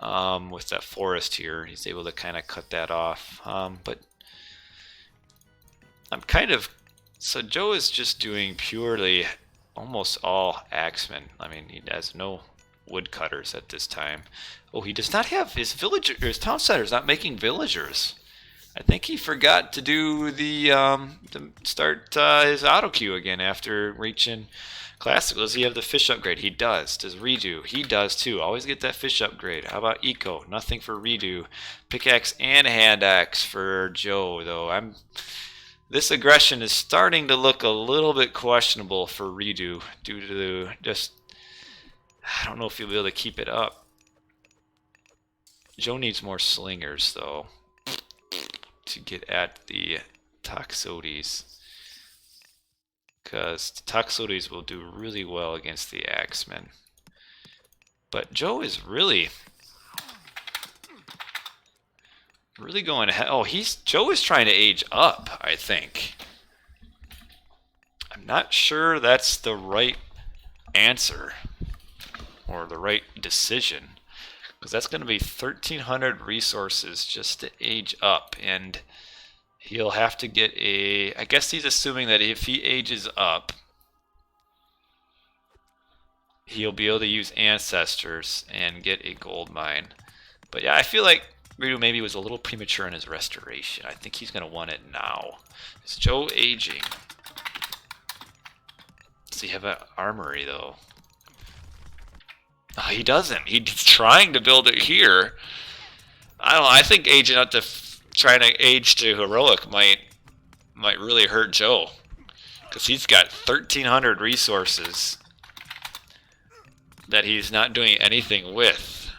with that forest here. He's able to kind of cut that off, but I'm kind of, so Joe is just doing purely almost all axemen. I mean, he has no woodcutters at this time. Oh, he does not have his villager, his town center's not making villagers. I think he forgot to do the to start his auto queue again after reaching classic. Does he have the fish upgrade? He does. Does reDo? He does too. Always get that fish upgrade. How about eco? Nothing for reDo. Pickaxe and hand axe for Joe though. This aggression is starting to look a little bit questionable for reDo due to just, I don't know if he'll be able to keep it up. Joe needs more slingers though to get at the Toxotes, because the Toxotes will do really well against the Axemen. But Joe is really going ahead. Oh, Joe is trying to age up, I think. I'm not sure that's the right answer or the right decision, because that's going to be 1,300 resources just to age up, and he'll have to get a, I guess he's assuming that if he ages up, he'll be able to use ancestors and get a gold mine. But yeah, I feel like reDo maybe was a little premature in his restoration. I think he's going to want it now. Is Joe aging? Does he have an armory though? Oh, he doesn't. He's trying to build it here. I don't know. I think aging up to trying to age to heroic might really hurt Joe, because he's got 1,300 resources that he's not doing anything with,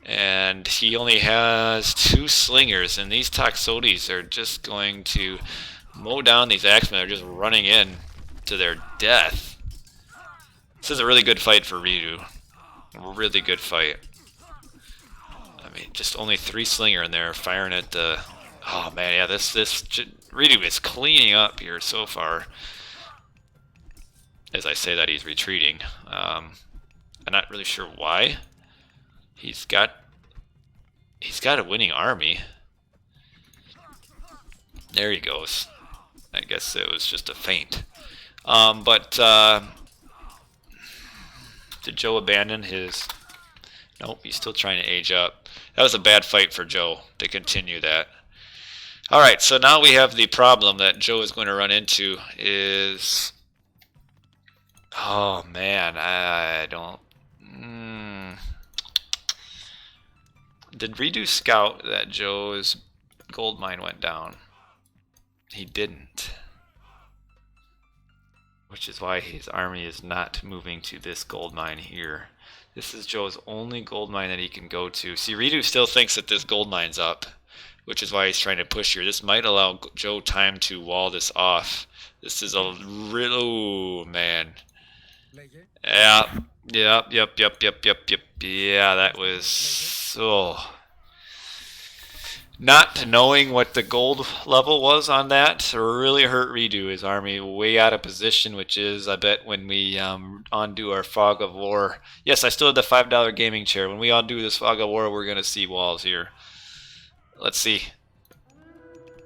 and he only has 2 slingers, and these Toxotes are just going to mow down these axemen. They're just running in to their death. This is a really good fight for reDo. A really good fight. I mean, just only 3 slinger in there firing at the... Oh man, yeah, this reDo is cleaning up here so far. As I say that, he's retreating. I'm not really sure why He's got a winning army. There he goes. I guess it was just a feint. But did Joe abandon his... Nope, he's still trying to age up. That was a bad fight for Joe to continue that. Alright, so now we have the problem that Joe is going to run into is... Oh man, I don't... Did reDo scout that Joe's gold mine went down? He didn't. Which is why his army is not moving to this gold mine here. This is Joe's only gold mine that he can go to. See, reDo still thinks that this gold mine's up, which is why he's trying to push here. This might allow Joe time to wall this off. This is a real... Oh, man. Yeah. Yep. Yeah, that was... so... Not knowing what the gold level was on that really hurt reDo. His army way out of position, which is, I bet, when we undo our Fog of War. Yes, I still have the $5 gaming chair. When we undo this Fog of War, we're going to see walls here. Let's see.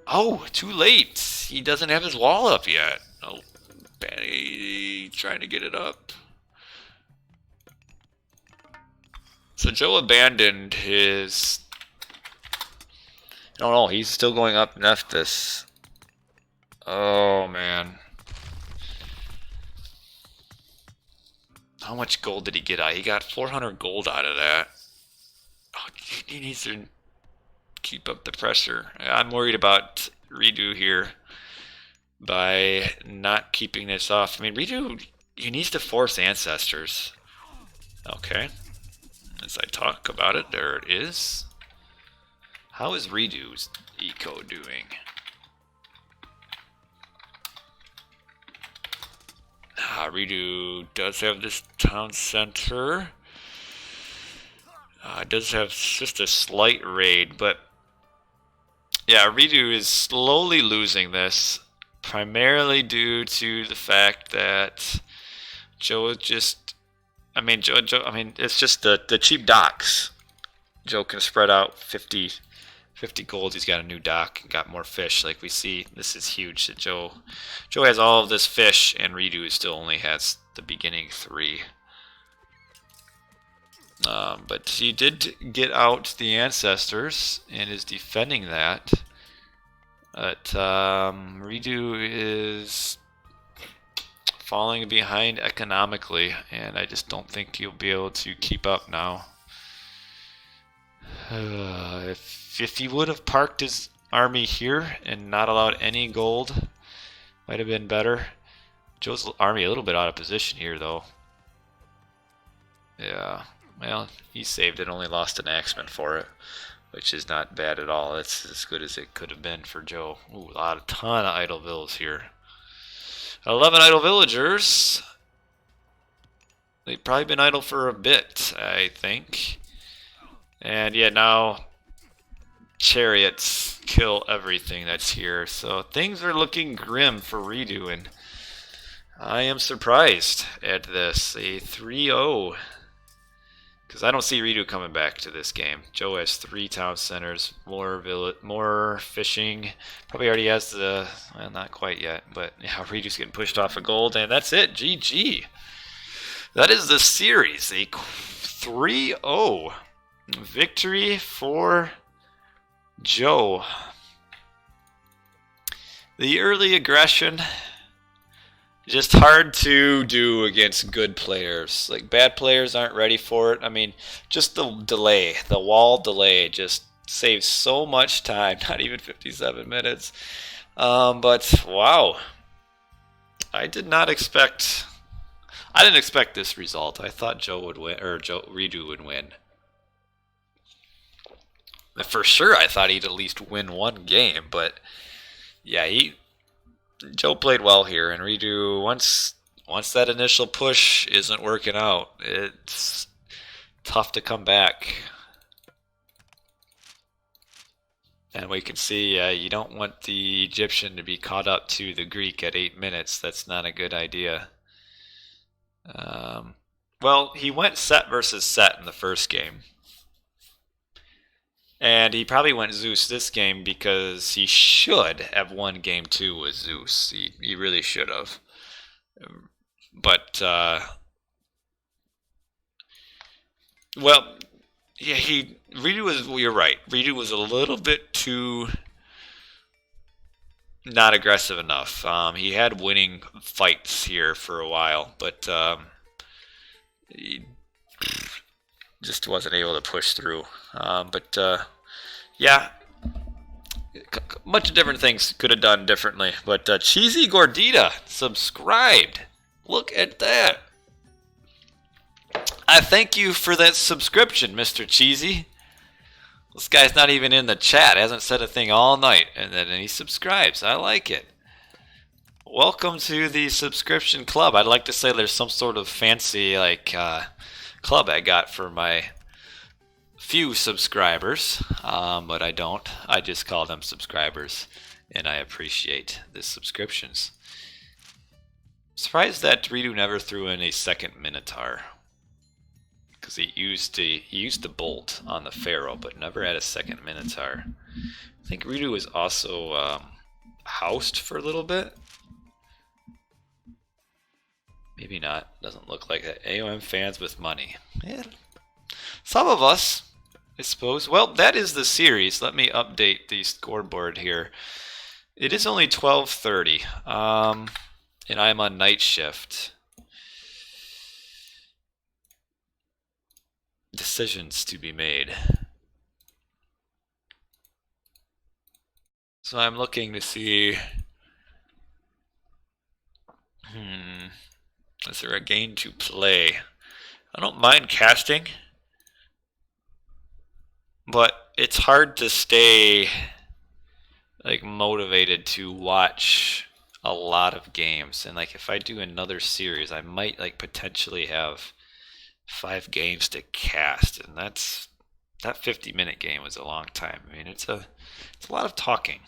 Oh, too late. He doesn't have his wall up yet. Oh, Benny trying to get it up. So Joe abandoned his... No, he's still going up Nephthys. Oh, man. How much gold did he get out? He got 400 gold out of that. Oh, he needs to keep up the pressure. I'm worried about reDo here by not keeping this off. I mean, reDo, he needs to force ancestors. Okay. As I talk about it, there it is. How is reDo's eco doing? reDo does have this town center. It does have just a slight raid, but yeah, reDo is slowly losing this, primarily due to the fact that Joe is just... I mean, it's just the cheap docks. Joe can spread out 50 gold. He's got a new dock and got more fish. Like we see, this is huge. That Joe has all of this fish, and reDo still only has the beginning 3. But he did get out the ancestors and is defending that. But reDo is falling behind economically, and I just don't think he'll be able to keep up now. If he would have parked his army here and not allowed any gold, might have been better. Joe's army a little bit out of position here, though. Yeah, well, he saved it, only lost an axeman for it, which is not bad at all. It's as good as it could have been for Joe. Ooh, a ton of idle villas here. 11 idle villagers. They've probably been idle for a bit, I think. And yeah, now chariots kill everything that's here. So things are looking grim for reDo, and I am surprised at this. A 3-0. Because I don't see reDo coming back to this game. Joe has 3 town centers, more fishing. Probably already has the... Well, not quite yet. But yeah, reDo's getting pushed off of gold, and that's it. GG. That is the series. A 3-0. Victory for Joe. The early aggression, just hard to do against good players. Like, bad players aren't ready for it. I mean, just the delay, the wall delay just saves so much time. Not even 57 minutes. But wow, I didn't expect this result. I thought Joe would win, or reDo would win. For sure, I thought he'd at least win one game, but yeah, Joe played well here, and reDo, once that initial push isn't working out, it's tough to come back. And we can see you don't want the Egyptian to be caught up to the Greek at 8 minutes. That's not a good idea. Well, he went set versus set in the first game. And he probably went Zeus this game because he should have won game 2 with Zeus. He really should have. But, well, yeah, reDo was, well, you're right. reDo was a little bit too not aggressive enough. He had winning fights here for a while, but he just wasn't able to push through. Yeah, much different things could have done differently. But Cheesy Gordita subscribed. Look at that. I thank you for that subscription, Mr. Cheesy. This guy's not even in the chat. Hasn't said a thing all night, and then he subscribes. I like it. Welcome to the subscription club. I'd like to say there's some sort of fancy club I got for my few subscribers, but I don't. I just call them subscribers, and I appreciate the subscriptions. Surprised that reDo never threw in a second Minotaur, because he used the bolt on the Pharaoh, but never had a second Minotaur. I think reDo was also housed for a little bit. Maybe not. Doesn't look like that. AOM fans with money. Yeah. Some of us, I suppose. Well, that is the series. Let me update the scoreboard here. It is only 12:30, and I'm on night shift. Decisions to be made. So I'm looking to see. Is there a game to play? I don't mind casting, but it's hard to stay motivated to watch a lot of games. And if I do another series, I might potentially have 5 games to cast, and that 50-minute game was a long time. I mean, it's a lot of talking.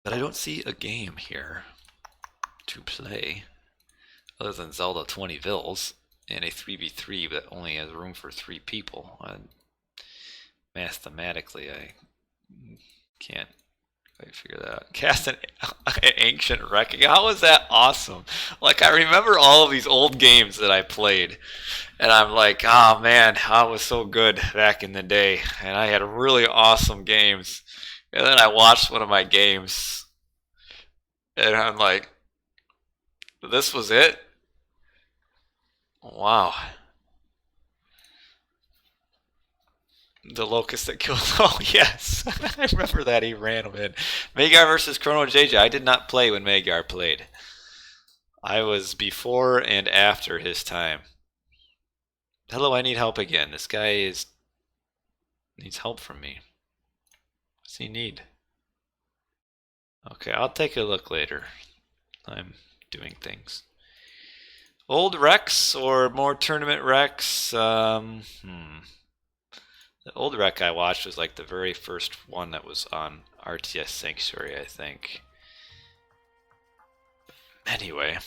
But I don't see a game here to play other than Zelda 20 Vills and a 3v3 that only has room for 3 people. Mathematically, I can't quite figure that out. Cast an ancient wrecking. How is that awesome? I remember all of these old games that I played, and I'm like, oh man, I was so good back in the day, and I had really awesome games. And then I watched one of my games, and I'm like, this was it? Wow. The locust that killed. Oh, yes. I remember that. He ran him in. Midgard versus Chrono JJ. I did not play when Midgard played. I was before and after his time. Hello, I need help again. This guy needs help from me. What's he need? Okay, I'll take a look later. I'm doing things. Old Rex or more tournament Rex? The old rec I watched was the very first one that was on RTS Sanctuary, I think. Anyway,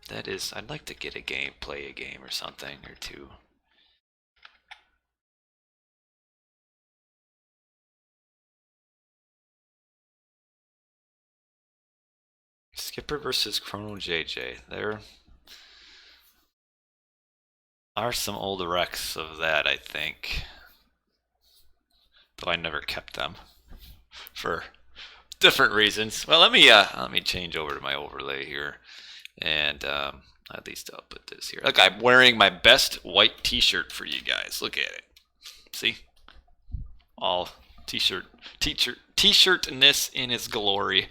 that is, I'd like to get a game, play a game or something or two. Skipper versus Chrono JJ. There are some old recs of that, I think. Though I never kept them for different reasons. Well, let me change over to my overlay here, and at least I'll put this here. Look, I'm wearing my best white T-shirt for you guys. Look at it. See, all T-shirtness in its glory,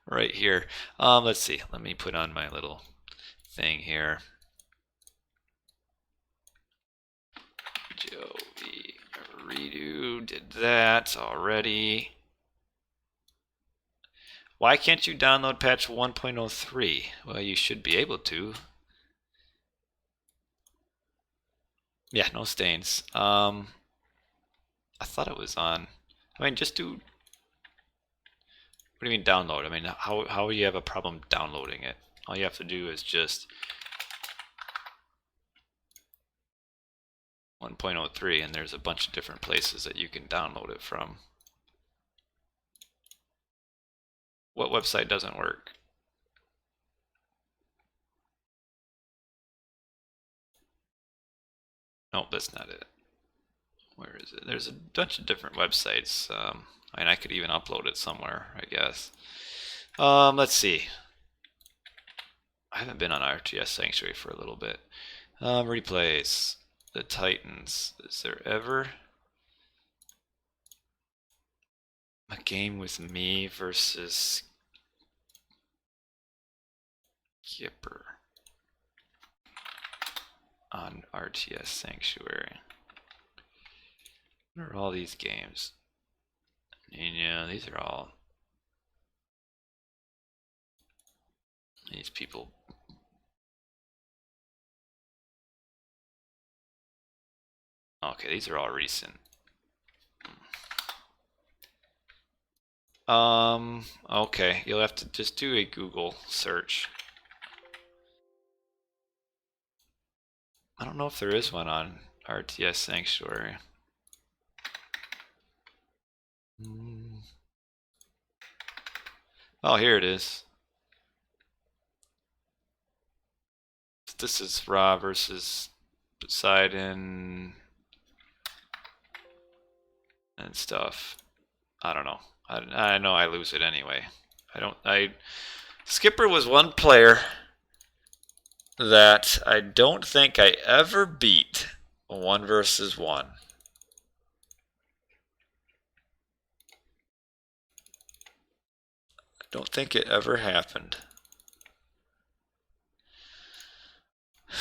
right here. Let's see. Let me put on my little thing here. Joey reDo did that already. Why can't you download patch 1.03? Well, you should be able to. Yeah, no stains. I thought it was on. I mean, just do. What do you mean download? I mean, how you have a problem downloading it? All you have to do is just. 1.03, and there's a bunch of different places that you can download it from. What website doesn't work? Nope, that's not it. Where is it? There's a bunch of different websites. And I could even upload it somewhere, I guess. Let's see. I haven't been on RTS Sanctuary for a little bit. Replays. The Titans. Is there ever a game with me versus Skipper on RTS Sanctuary? What are all these games? And yeah, these are all these people. Okay, these are all recent. Okay, you'll have to just do a Google search. I don't know if there is one on RTS Sanctuary. Oh, here it is. This is Ra versus Poseidon and stuff. I don't know. I know I lose it anyway. Skipper was one player that I don't think I ever beat 1 versus 1. I don't think it ever happened.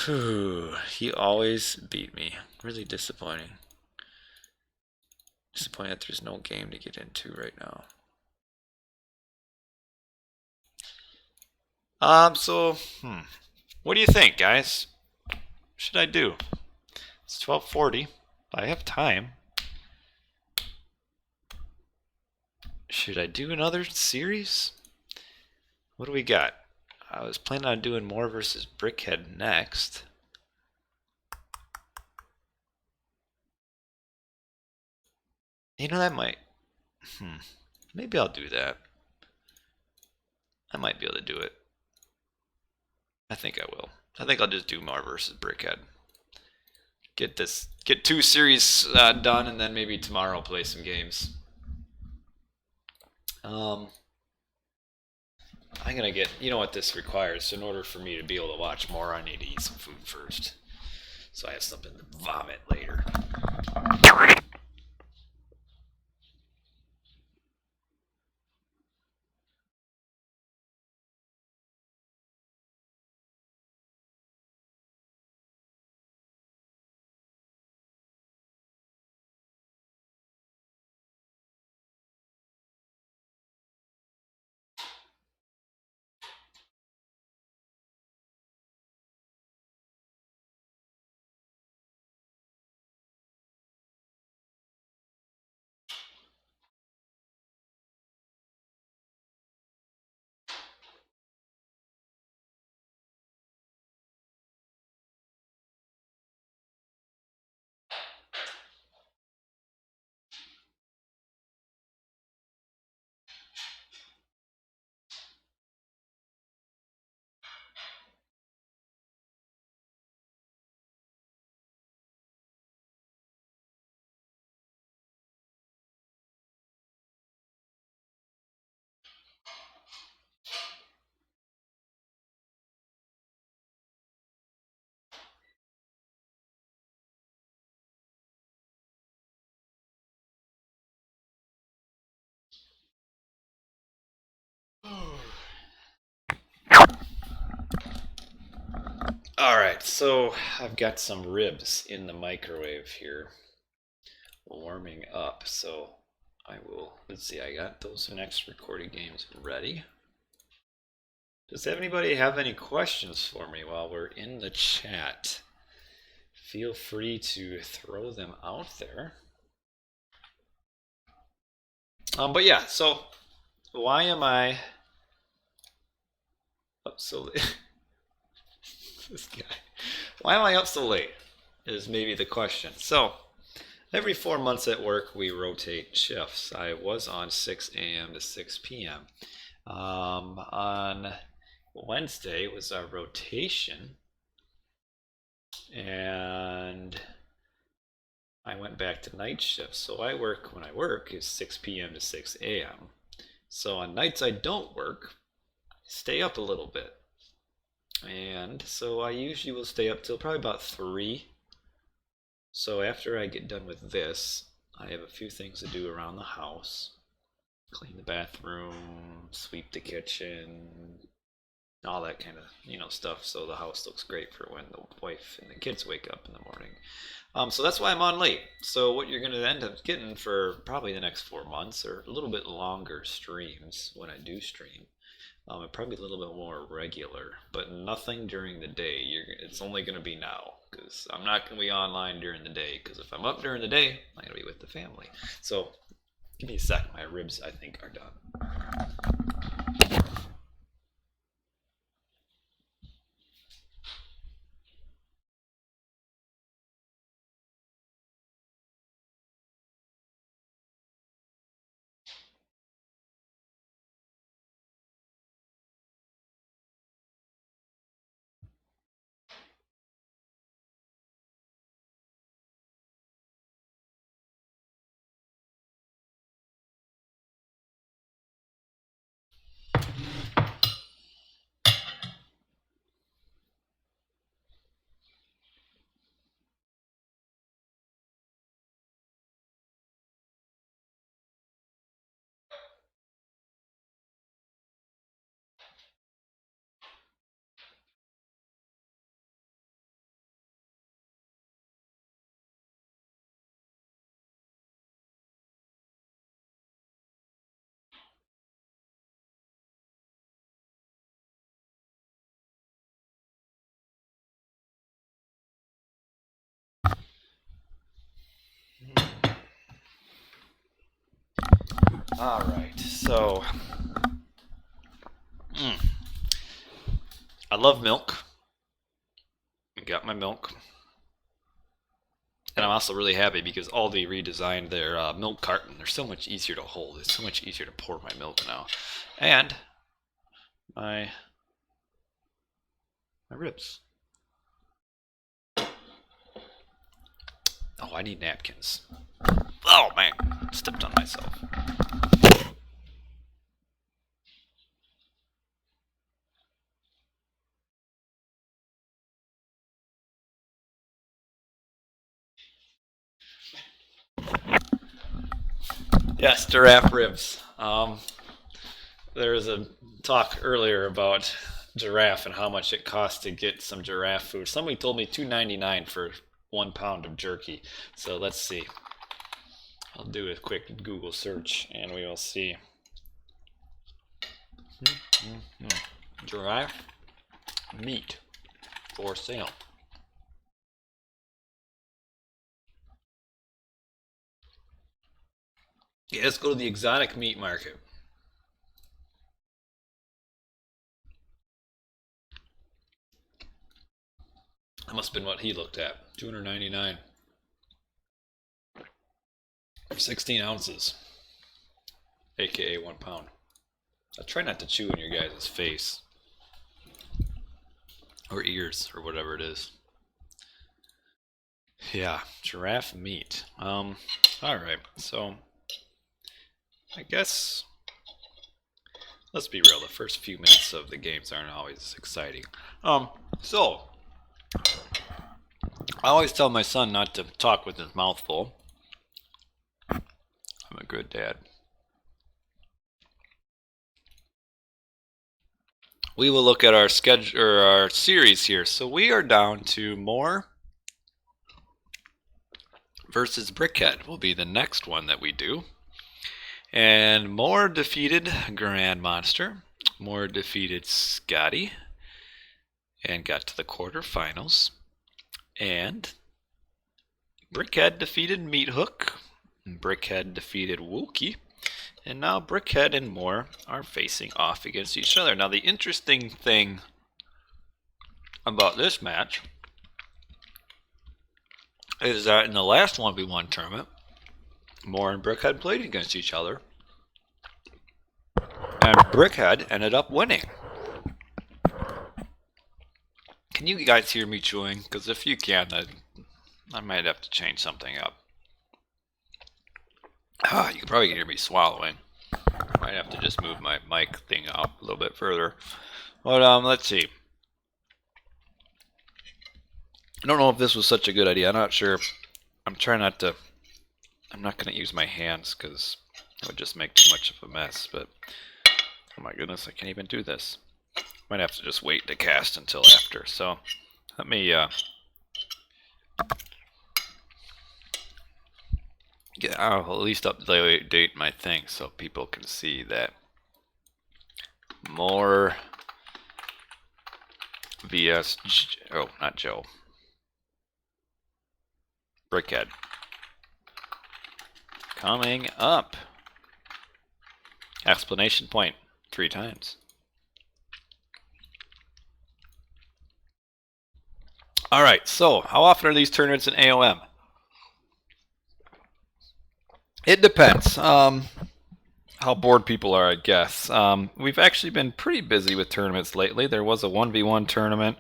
Whew, he always beat me. Really disappointing. Disappointed that there's no game to get into right now. What do you think, guys? What should I do? It's 12:40. I have time. Should I do another series? What do we got? I was planning on doing more versus Brickhead next. You know, that might... Maybe I'll do that. I might be able to do it. I think I will. I think I'll just do more versus Brickhead. Get 2 series done, and then maybe tomorrow I'll play some games. I'm gonna get, you know what this requires, so in order for me to be able to watch more, I need to eat some food first. So I have something to vomit later. Alright, so I've got some ribs in the microwave here, warming up, so let's see, I got those next recorded games ready. Does anybody have any questions for me while we're in the chat? Feel free to throw them out there. But yeah, so why am I up so late? This guy. Why am I up so late? is maybe the question. So, every 4 months at work, we rotate shifts. I was on 6 a.m. to 6 p.m. On Wednesday was our rotation, and I went back to night shift. So I work when I work is 6 p.m. to 6 a.m. So on nights I don't work, stay up a little bit. And so I usually will stay up till probably about 3. So after I get done with this, I have a few things to do around the house. Clean the bathroom, sweep the kitchen, all that kind of stuff, so the house looks great for when the wife and the kids wake up in the morning. So that's why I'm on late. So what you're going to end up getting for probably the next 4 months are a little bit longer streams when I do stream. Probably a little bit more regular, but nothing during the day. It's only going to be now, because I'm not going to be online during the day, because if I'm up during the day, I'm going to be with the family. So give me a sec. My ribs, I think, are done. All right, so I love milk. I got my milk. And I'm also really happy because Aldi redesigned their milk carton. They're so much easier to hold. It's so much easier to pour my milk now. And my ribs. Oh, I need napkins. Oh, man. Stepped on myself. Yes, giraffe ribs. There was a talk earlier about giraffe and how much it costs to get some giraffe food. Somebody told me $2.99 for 1 pound of jerky. So let's see. I'll do a quick Google search and we will see. Giraffe meat for sale. Yeah, let's go to the exotic meat market. That must have been what he looked at. $2.99 for 16 ounces, aka 1 pound. I try not to chew in your guys' face or ears or whatever it is. Yeah, giraffe meat. All right. So I guess let's be real. The first few minutes of the games aren't always exciting. So I always tell my son not to talk with his mouth full. I'm a good dad. We will look at our schedule or our series here. So we are down to More versus Brickhead will be the next one that we do. And More defeated Grand Monster. More defeated Scotty and got to the quarterfinals. And Brickhead defeated Meat Hook. Brickhead defeated Wookie. And now Brickhead and More are facing off against each other. Now the interesting thing about this match is that in the last 1v1 tournament, Moore and Brickhead played against each other, and Brickhead ended up winning. Can you guys hear me chewing? Because if you can, I might have to change something up. You can probably hear me swallowing. Might have to just move my mic thing up a little bit further. But let's see. I don't know if this was such a good idea. I'm not sure. I'm trying not to. I'm not going to use my hands because it would just make too much of a mess. But oh my goodness, I can't even do this. Might have to just wait to cast until after. So let me I'll at least update my thing so people can see that more vs. Oh, not Joe. Brickhead. Coming up. Explanation point 3 times. Alright, so how often are these tournaments in AOM? It depends how bored people are, I guess. We've actually been pretty busy with tournaments lately. There was a 1v1 tournament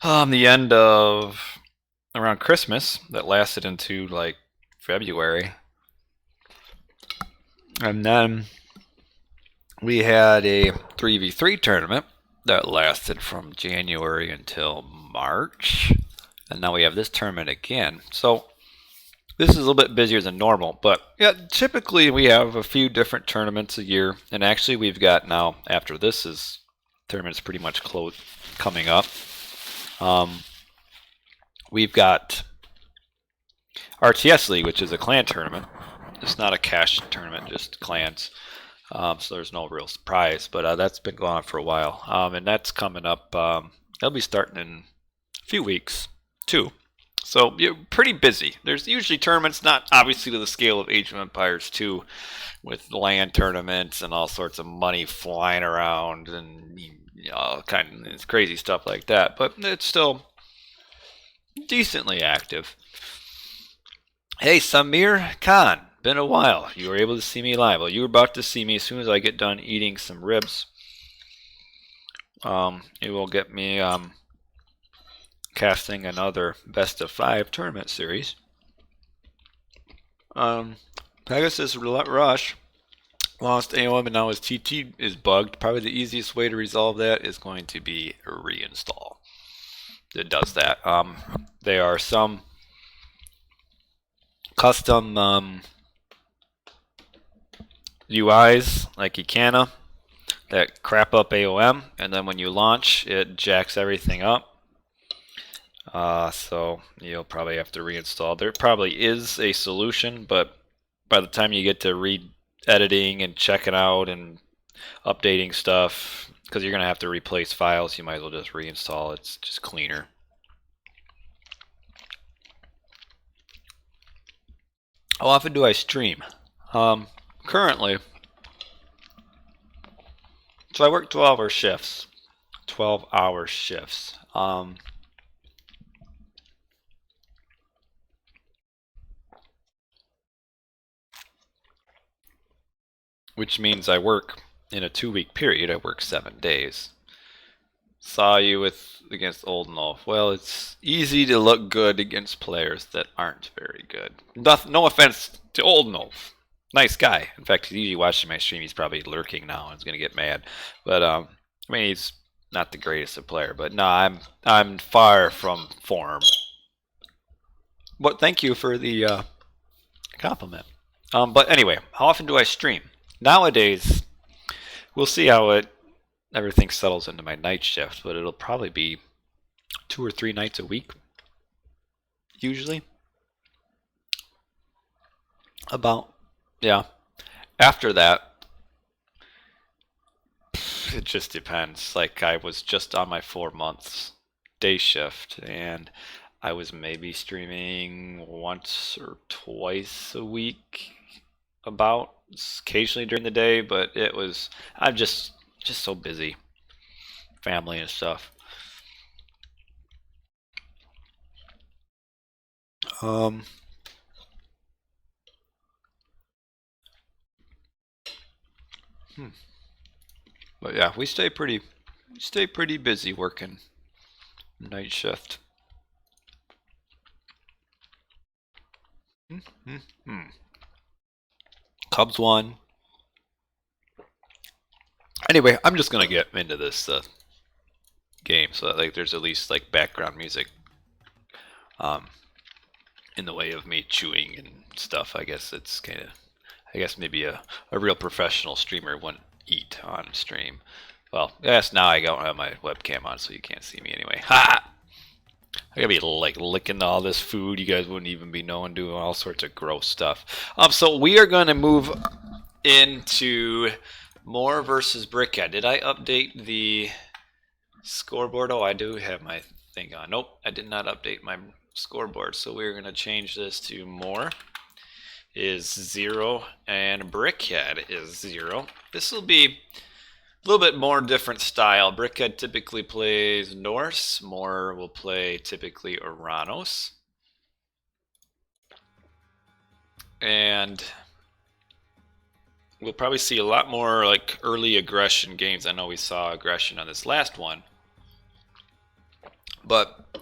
the end of around Christmas that lasted into like February. And then we had a 3v3 tournament that lasted from January until March. And now we have this tournament again. So this is a little bit busier than normal, but yeah, typically we have a few different tournaments a year, and actually we've got now, after this is tournament's pretty much coming up, we've got RTS League, which is a clan tournament. It's not a cash tournament, just clans, so there's no real surprise, but that's been going on for a while, and that's coming up. They'll be starting in a few weeks, too. So you're pretty busy. There's usually tournaments, not obviously to the scale of Age of Empires 2, with land tournaments and all sorts of money flying around and kind of crazy stuff like that. But it's still decently active. Hey, Samir Khan, been a while. You were able to see me live. Well, you were about to see me as soon as I get done eating some ribs. It will get me casting another best of 5 tournament series. Pegasus Rush lost AOM and now his TT is bugged. Probably the easiest way to resolve that is going to be a reinstall. It does that. There are some custom UIs like Icana that crap up AOM, and then when you launch, it jacks everything up. So you'll probably have to reinstall. There probably is a solution, but by the time you get to re-editing and checking out and updating stuff, because you're going to have to replace files, you might as well just reinstall. It's just cleaner. How often do I stream? Currently, so I work 12-hour shifts. 12-hour shifts. Which means I work in a 2-week period. I work 7 days. Saw you against Old Nulf. Well, it's easy to look good against players that aren't very good. No offense to Old Nulf. Nice guy. In fact, he's usually watching my stream. He's probably lurking now and is going to get mad. But I mean, he's not the greatest of player. But no, I'm far from form. But thank you for the compliment. But anyway, how often do I stream? Nowadays, we'll see how everything settles into my night shift, but it'll probably be 2 or 3 nights a week, usually. Yeah. After that, it just depends. Like, I was just on my 4 months day shift, and I was maybe streaming once or twice a week, about occasionally during the day, but I'm just so busy, family and stuff. Um, but yeah, we stay pretty busy working night shift. Cubs won. Anyway, I'm just gonna get into this game so that like there's at least like background music um, in the way of me chewing and stuff. I guess it's kind of, I guess maybe a real professional streamer wouldn't eat on stream. Well, yes, now I don't have my webcam on, so you can't see me anyway. Ha! I gotta be like licking all this food. You guys wouldn't even be knowing, doing all sorts of gross stuff. So we are gonna move into more versus Brickhead. Did I update the scoreboard? Oh, I do have my thing on. Nope, I did not update my scoreboard. So we're gonna change this to more is 0 and Brickhead is 0. This will be a little bit more different style. Brickhead typically plays Norse. More will play typically Oranos. And we'll probably see a lot more like early aggression games. I know we saw aggression on this last one. But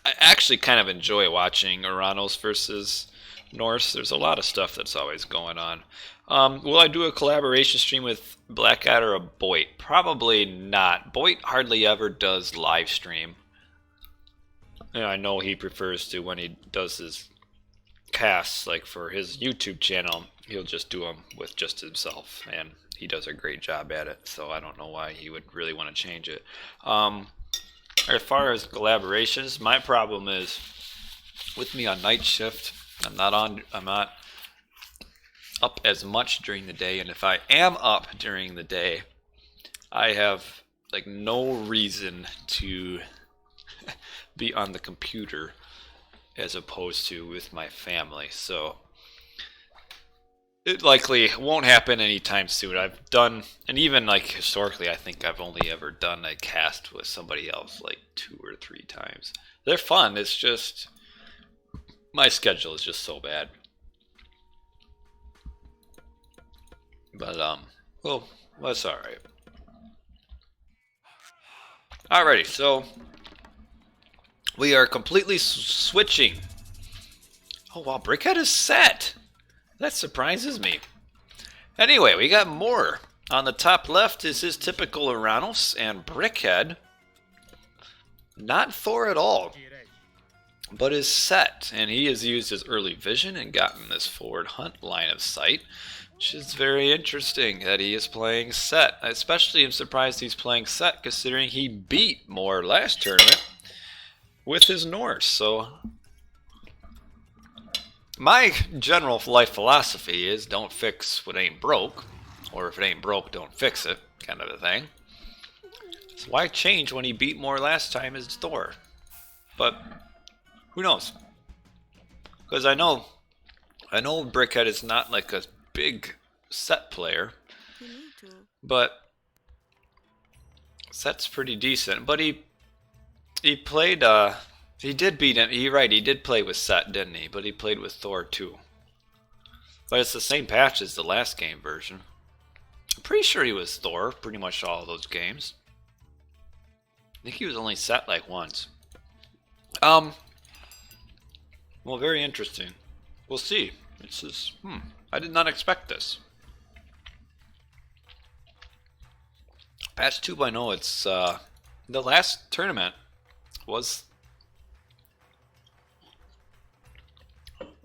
I actually kind of enjoy watching Oranos versus Norse. There's a lot of stuff that's always going on. Will I do a collaboration stream with Blackeyed or a Boit? Probably not. Boit hardly ever does live stream. And I know he prefers to when he does his casts, like for his YouTube channel, he'll just do them with just himself, and he does a great job at it. So I don't know why he would really want to change it. As far as collaborations, my problem is with me on night shift. I'm not up as much during the day, and if I am up during the day, I have like no reason to be on the computer as opposed to with my family. So it likely won't happen anytime soon. I've done, and even like historically, I think I've only ever done a cast with somebody else like 2 or 3 times. They're fun. It's just my schedule is just so bad. But well, that's all right. Alrighty, so we are completely switching. Oh wow, Brickhead is set. That surprises me. Anyway, we got more. On the top left is his typical Oranos and Brickhead. Not Thor at all, but is set, and he has used his early vision and gotten this forward hunt line of sight, which is very interesting that he is playing set. Especially I'm surprised he's playing set considering he beat Moore last tournament with his Norse. So my general life philosophy is don't fix what ain't broke, or if it ain't broke, don't fix it, kind of a thing. So why change when he beat Moore last time as Thor? But who knows? Because I know Brickhead is not like a big set player, but set's pretty decent. But he played he did beat him. He did play with Set, didn't he? But he played with Thor too. But it's the same patch as the last game version. I'm pretty sure he was Thor pretty much all of those games. I think he was only Set like once. Well, very interesting. We'll see. This is I did not expect this. Patch 2.0, it's the last tournament was,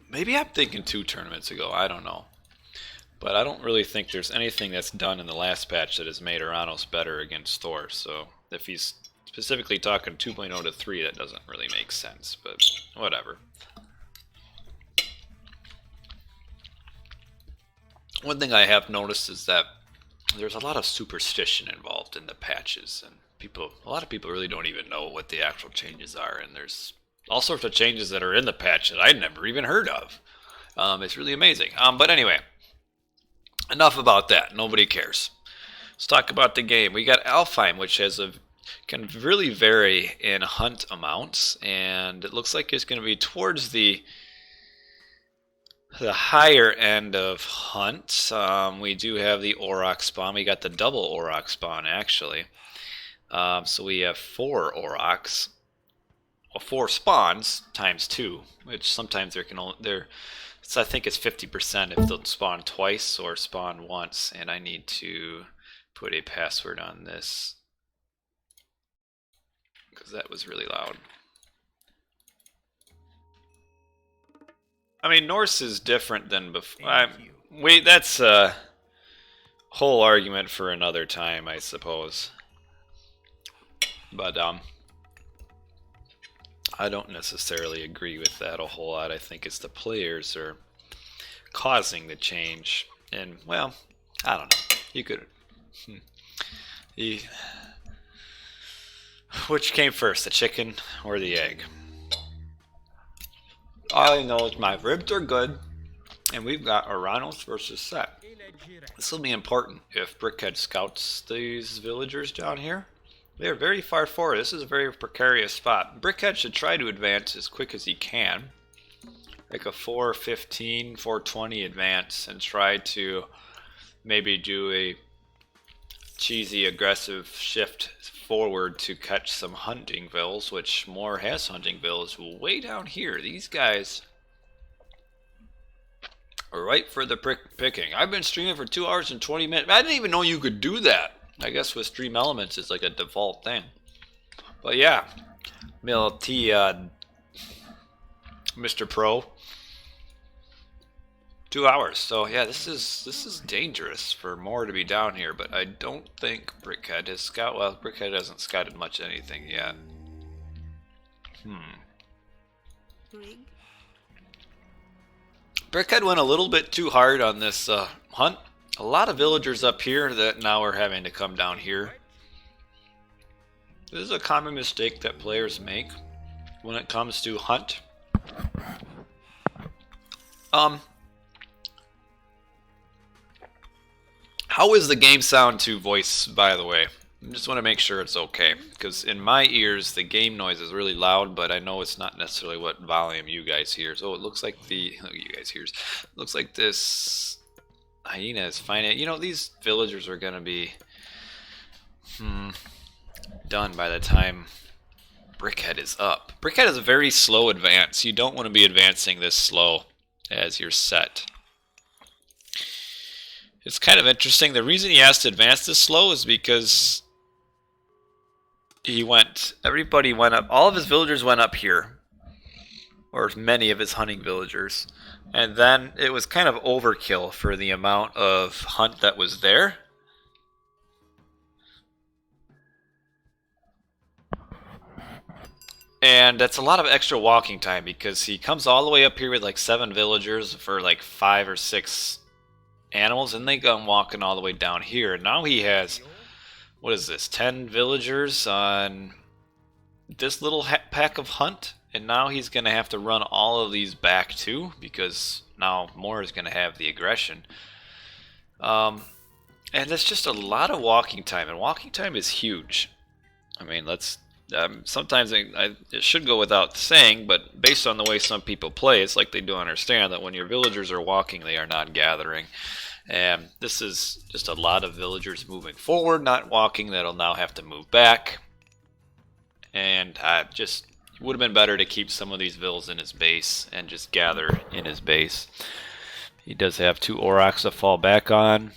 maybe I'm thinking 2 tournaments ago, I don't know. But I don't really think there's anything that's done in the last patch that has made Oranos better against Thor. So if he's specifically talking 2.0 to 3, that doesn't really make sense, but whatever. One thing I have noticed is that there's a lot of superstition involved in the patches, and a lot of people really don't even know what the actual changes are, and there's all sorts of changes that are in the patch that I'd never even heard of. It's really amazing. But anyway, enough about that. Nobody cares. Let's talk about the game. We got Alfheim, which has a can really vary in hunt amounts, and it looks like it's going to be towards the higher end of hunt. We do have the Auroch spawn. We got the double Auroch spawn actually. So we have 4 Aurochs, well, 4 spawns times 2, which sometimes so I think it's 50% if they'll spawn twice or spawn once. And I need to put a password on this because that was really loud. I mean, Norse is different than before. Wait, that's a whole argument for another time, I suppose. But I don't necessarily agree with that a whole lot. I think it's the players are causing the change. And, well, I don't know. You could... Which came first, the chicken or the egg? All I know is my ribs are good, and we've got Oranos versus Set. This will be important if Brickhead scouts these villagers down here. They are very far forward. This is a very precarious spot. Brickhead should try to advance as quick as he can. Like a 4:15, 4:20 advance, and try to maybe do a cheesy aggressive shift forward to catch some hunting vills, which Moore has hunting vills way down here. These guys are right for the picking. I've been streaming for 2 hours and 20 minutes. I didn't even know you could do that. I guess with Stream Elements it's like a default thing. But yeah, Mr. Pro, 2 hours. So yeah, this is dangerous for Moore to be down here, but I don't think Brickhead has scouted. Well, Brickhead hasn't scouted much anything yet. Brickhead went a little bit too hard on this hunt. A lot of villagers up here that now are having to come down here. This is a common mistake that players make when it comes to hunt. How is the game sound to voice, by the way? I just want to make sure it's okay, because in my ears the game noise is really loud, but I know it's not necessarily what volume you guys hear. So it looks like looks like this hyena is fine. You know, these villagers are gonna be done by the time Brickhead is up. Brickhead is a very slow advance. You don't want to be advancing this slow as you're set. It's kind of interesting. The reason he has to advance this slow is because everybody went up, all of his villagers went up here, or many of his hunting villagers, and then it was kind of overkill for the amount of hunt that was there. And that's a lot of extra walking time because he comes all the way up here with like 7 villagers for like 5 or 6 animals, and they come walking all the way down here. Now he has, what is this, 10 villagers on this little pack of hunt, and now he's going to have to run all of these back too because now Moore is going to have the aggression. And it's just a lot of walking time, and walking time is huge. I mean, sometimes it should go without saying, but based on the way some people play, it's like they do understand that when your villagers are walking, they are not gathering. And this is just a lot of villagers moving forward, not walking, that'll now have to move back. And it would have been better to keep some of these vills in his base and just gather in his base. He does have 2 Aurochs to fall back on.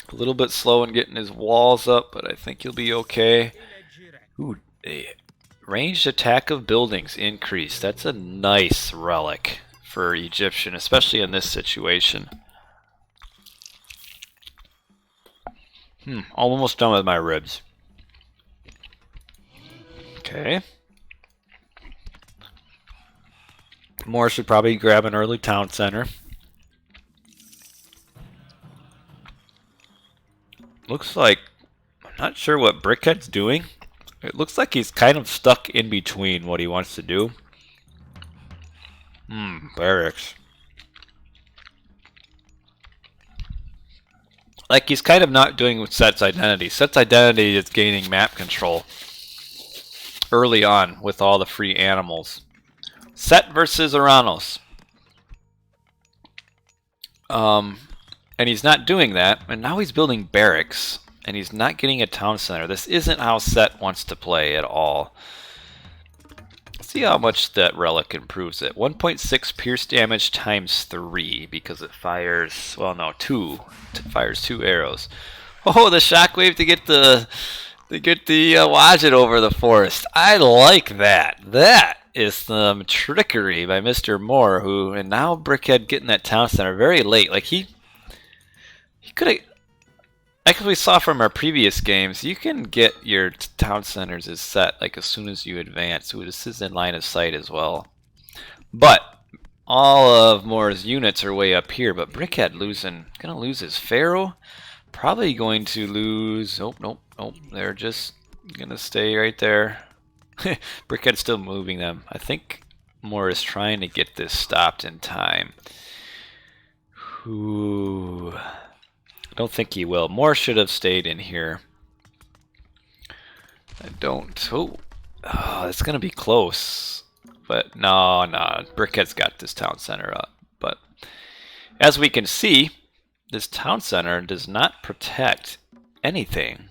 A little bit slow in getting his walls up, but I think he'll be okay. Ooh, a ranged attack of buildings increased. That's a nice relic for Egyptian, especially in this situation. Almost done with my ribs. Okay. Moore should probably grab an early town center. Looks like, I'm not sure what Brickhead's doing. It looks like he's kind of stuck in between what he wants to do. Barracks. like he's kind of not doing with Set's identity. Set's identity is gaining map control early on with all the free animals. Set versus Oranos. And he's not doing that, and now he's building barracks, and he's not getting a town center. This isn't how Set wants to play at all. Let's see how much that relic improves it. 1.6 pierce damage times 3 because it fires, well, no, 2. It fires 2 arrows. Oh, the shockwave to get the Wadjet over the forest. I like that. That is some trickery by Mr. Moore, who, and now Brickhead getting that town center very late. Like he could have, like we saw from our previous games, you can get your town centers as set like as soon as you advance. Ooh, this is in line of sight as well. But all of Moore's units are way up here, but Brickhead gonna lose his Pharaoh. Probably going to lose, oh, nope, they're just gonna stay right there. Brickhead's still moving them. I think Moore is trying to get this stopped in time. Ooh. I don't think he will. Moore should have stayed in here. I don't. Oh, it's going to be close. But no. Brickhead's got this town center up. But as we can see, this town center does not protect anything.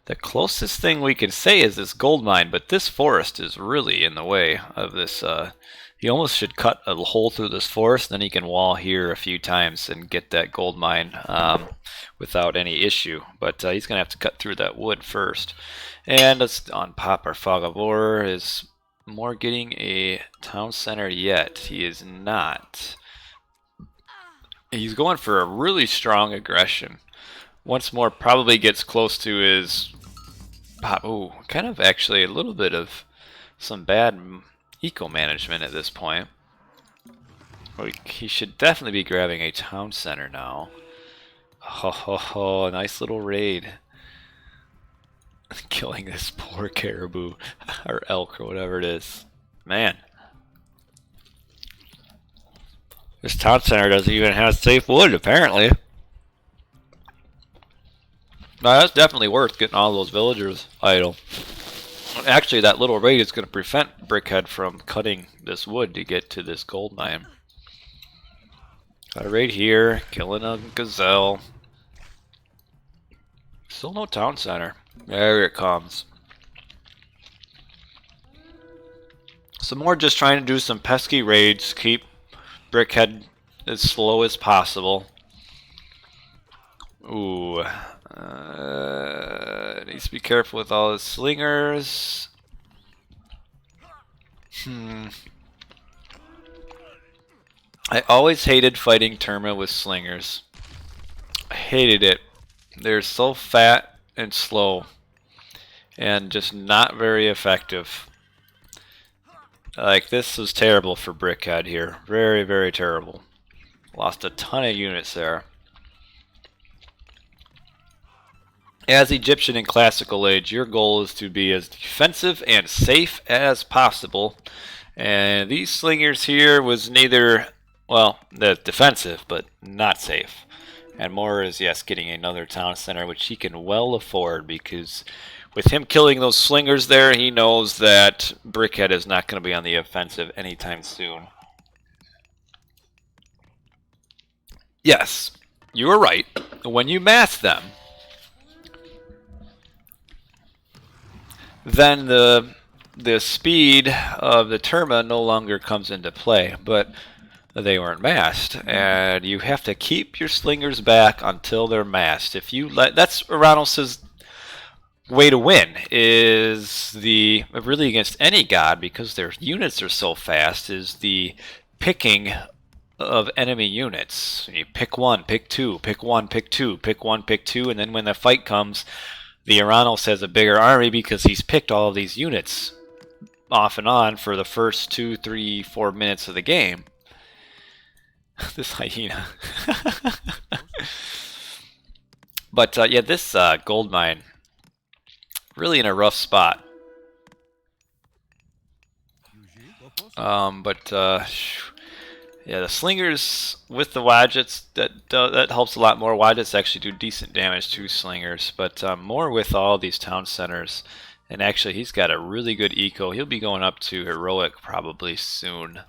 The closest thing we can say is this gold mine, but this forest is really in the way of this. He almost should cut a hole through this forest, then he can wall here a few times and get that gold mine without any issue. But he's going to have to cut through that wood first. And let's on pop our Fog of War. Is Moore getting a town center yet? He is not. He's going for a really strong aggression. Once Moore probably gets close to his pop. Ooh, kind of actually a little bit of some bad eco-management at this point. He should definitely be grabbing a town center now. Nice little raid. Killing this poor caribou, or elk, or whatever it is. Man. This town center doesn't even have safe wood, apparently. No, that's definitely worth getting all those villagers idle. Actually, that little raid is going to prevent Brickhead from cutting this wood to get to this gold mine. Got a raid here, killing a gazelle. Still no town center. There it comes. Some more just trying to do some pesky raids, keep Brickhead as slow as possible. Ooh. Needs to be careful with all his slingers. I always hated fighting Terma with slingers. I hated it. They're so fat and slow and just not very effective. Like, this was terrible for Brickhead here. Very, very terrible. Lost a ton of units there. As Egyptian in Classical Age, your goal is to be as defensive and safe as possible. And these slingers here was neither, well, defensive, but not safe. And Moore is, yes, getting another town center, which he can well afford, because with him killing those slingers there, he knows that Brickhead is not going to be on the offensive anytime soon. Yes, you were right. When you mass them, then the speed of the Terma no longer comes into play, but they weren't massed, and you have to keep your slingers back until they're massed. If you that's Oranos' way to win, is the really against any god, because their units are so fast, is the picking of enemy units. You pick one, pick two, pick one, pick two, pick one, pick two, and then when the fight comes, the Oranos has a bigger army because he's picked all of these units off and on for the first 2, 3, 4 minutes of the game. This hyena. But yeah, this gold mine, really in a rough spot. Yeah, the slingers with the wadgets, that helps a lot more. Wadgets actually do decent damage to slingers, but more with all these town centers. And actually, he's got a really good eco. He'll be going up to heroic probably soon.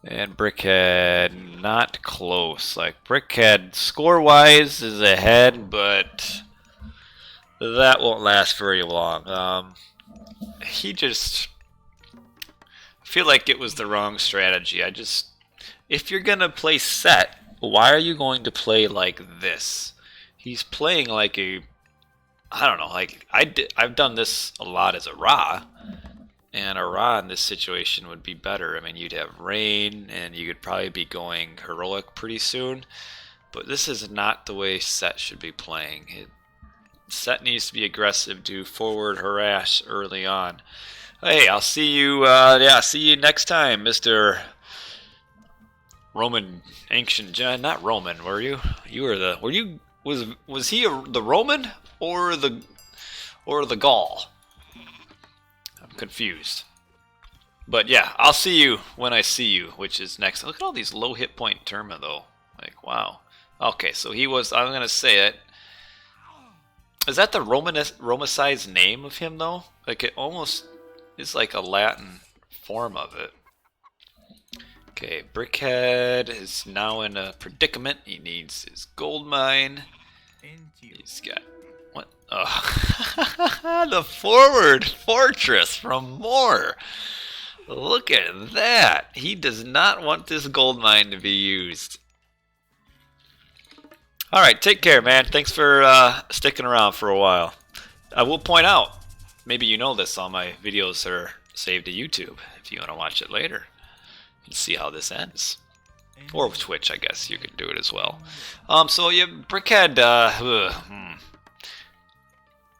And Brickhead, not close. Like, Brickhead, score-wise, is ahead, but that won't last very long. He just... I feel like it was the wrong strategy. If you're gonna play set, why are you going to play like this? He's playing like I don't know, like I've done this a lot as a Ra, and a Ra in this situation would be better. I mean, you'd have rain, and you could probably be going heroic pretty soon. But this is not the way set should be playing. Set needs to be aggressive, do forward harass early on. Hey, I'll see you. See you next time, Mr. Roman ancient John, not Roman, were you? Was he the Roman or the Gaul? I'm confused. But yeah, I'll see you when I see you, which is next. Look at all these low hit point Terma though. Like, wow. Okay, so he was, I'm gonna say it. Is that the Romanicized name of him though? Like, it almost is like a Latin form of it. Okay, Brickhead is now in a predicament. He needs his gold mine. He's got... What? Oh. The forward fortress from Moore. Look at that. He does not want this gold mine to be used. Alright, take care, man. Thanks for sticking around for a while. I will point out, maybe you know this, all my videos are saved to YouTube if you want to watch it later. And see how this ends. Or with Twitch, I guess you can do it as well. So yeah, Brickhead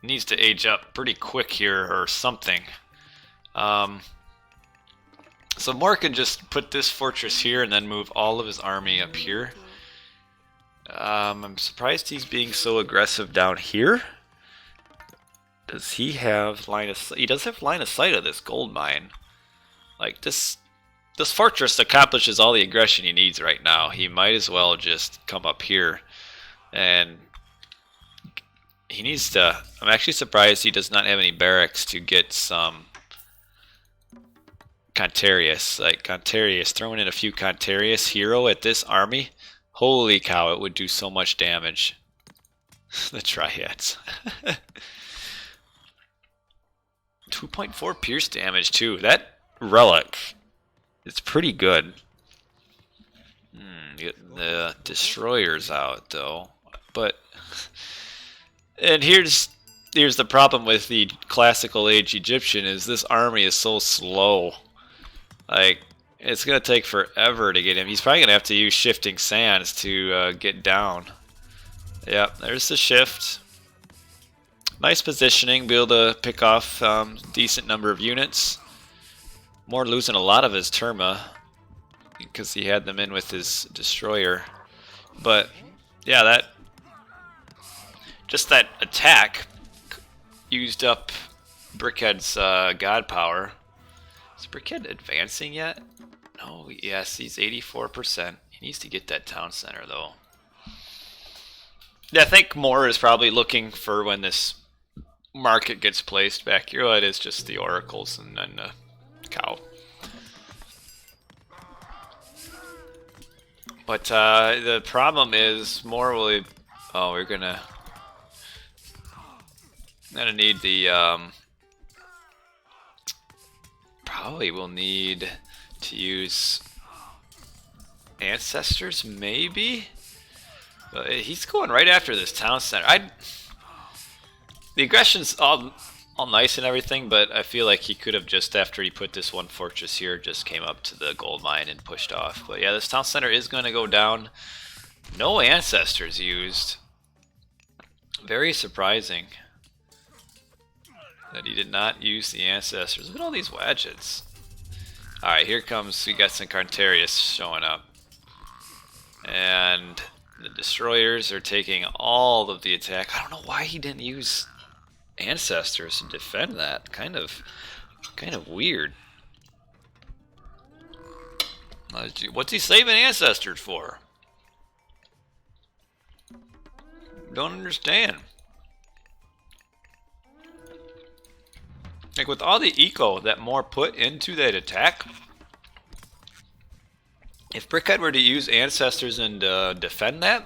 needs to age up pretty quick here or something. So Moore can just put this fortress here and then move all of his army up here. I'm surprised he's being so aggressive down here. Does he have line of sight? He does have line of sight of this gold mine. Like this fortress accomplishes all the aggression he needs right now. He might as well just come up here. And he needs to... I'm actually surprised he does not have any barracks to get some Contarius. Like, Contarius, throwing in a few Contarius hero at this army. Holy cow, it would do so much damage. The Triads. 2.4 pierce damage, too. That relic... It's pretty good. Getting the destroyers out though, but and here's the problem with the classical age Egyptian is this army is so slow. Like, it's gonna take forever to get him. He's probably gonna have to use shifting sands to get down. Yep, there's the shift. Nice positioning, be able to pick off decent number of units. Moore losing a lot of his Terma because he had them in with his destroyer, but yeah, that attack used up Brickhead's god power. Is Brickhead advancing yet? No, yes, he's 84%. He needs to get that town center though. Yeah, I think Moore is probably looking for when this market gets placed back here. Well, it is just the oracles and then cow. But the problem is more will... Oh, we're gonna need the probably will need to use ancestors maybe. But he's going right after this town center. The aggression's all nice and everything, but I feel like he could have just, after he put this one fortress here, just came up to the gold mine and pushed off. But yeah, this town center is going to go down. No ancestors used. Very surprising that he did not use the ancestors. Look at all these wadgets. Alright, here comes, we got some Carntarius showing up. And the destroyers are taking all of the attack. I don't know why he didn't use ancestors to defend that. Kind of weird. What's he saving ancestors for? Don't understand. Like with all the eco that Moore put into that attack, if Brickhead were to use ancestors and defend that,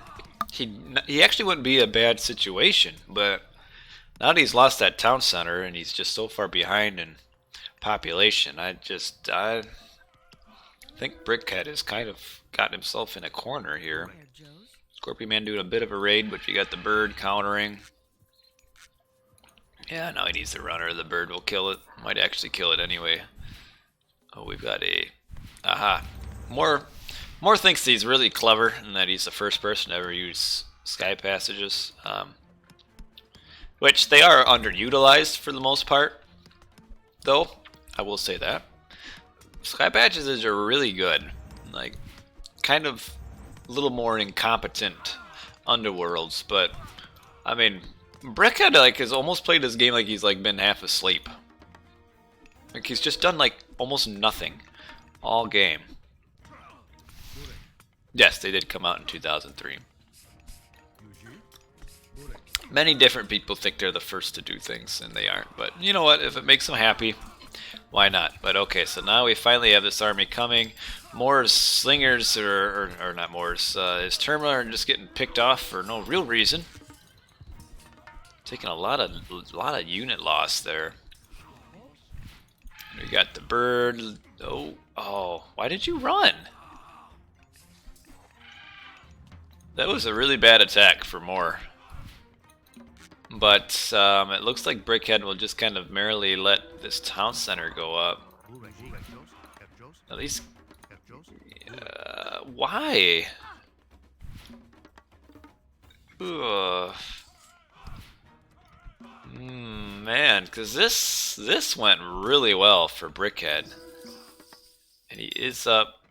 he actually wouldn't be a bad situation. But now that he's lost that town center and he's just so far behind in population, I think Brickhead has kind of got himself in a corner here. Scorpion Man doing a bit of a raid, but you got the bird countering. Yeah, now he needs the runner. The bird will kill it. Might actually kill it anyway. Oh, we've got a... Aha. Moore thinks he's really clever and that he's the first person to ever use sky passages. Which they are underutilized for the most part, though. I will say that. Sky passages are really good. Like, kind of a little more incompetent underworlds, but I mean... Brickhead has almost played this game like he's been half asleep. Like he's just done almost nothing all game. Yes, they did come out in 2003. Many different people think they're the first to do things, and they aren't. But you know what? If it makes them happy, why not? But okay, so now we finally have this army coming. Moore's slingers, or not Moore's, his terminal are just getting picked off for no real reason. Taking a lot of unit loss there. We got the bird. Oh! Why did you run? That was a really bad attack for Moore. But it looks like Brickhead will just kind of merrily let this town center go up. At least, why? Ugh. Man, because this went really well for Brickhead. And he is up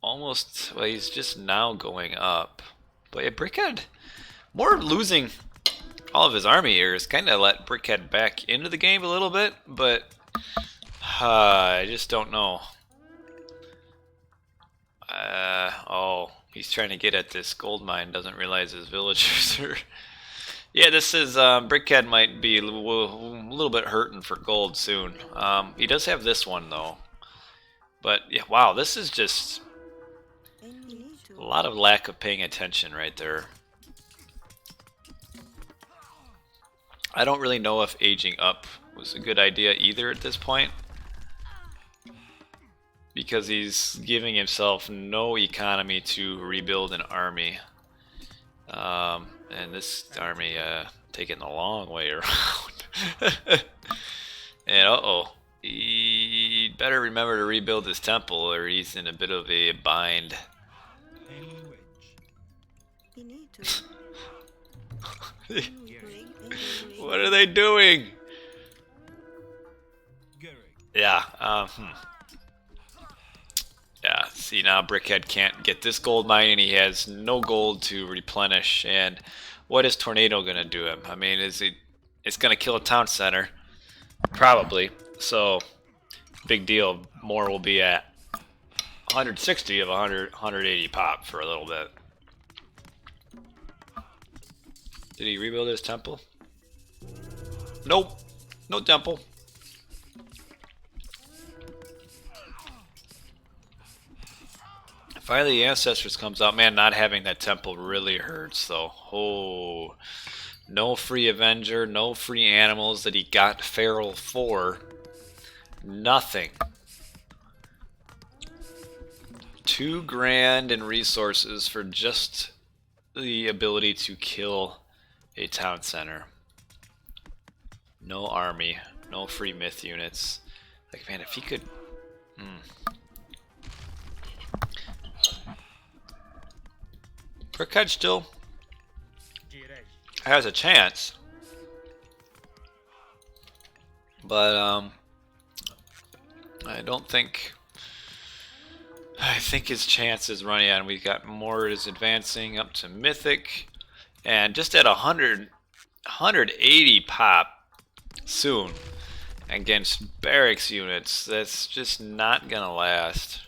almost, well, he's just now going up. But yeah, Brickhead, Moore losing all of his army here has kind of let Brickhead back into the game a little bit, but I just don't know. Oh, he's trying to get at this gold mine, doesn't realize his villagers are... Yeah, this is, Brickhead might be a little bit hurting for gold soon. He does have this one, though. But, yeah, wow, this is just a lot of lack of paying attention right there. I don't really know if aging up was a good idea either at this point. Because he's giving himself no economy to rebuild an army. And this army taking the long way around. And he better remember to rebuild his temple or he's in a bit of a bind. What are they doing? Yeah, yeah, see now Brickhead can't get this gold mine and he has no gold to replenish. And what is Tornado gonna do him? I mean, it's gonna kill a town center. Probably. So, big deal. Moore will be at 160 of 180 pop for a little bit. Did he rebuild his temple? Nope. No temple. Finally, the Ancestors comes out. Man, not having that temple really hurts, though. Oh, no free Avenger, no free animals that he got Feral for. Nothing. 2 grand in resources for just the ability to kill a town center. No army, no free myth units. Like, man, if he could... Brickhead still has a chance, but I don't think. I think his chance is running out. We've got Moore is advancing up to Mythic, and just at 180 pop soon against barracks units. That's just not gonna last.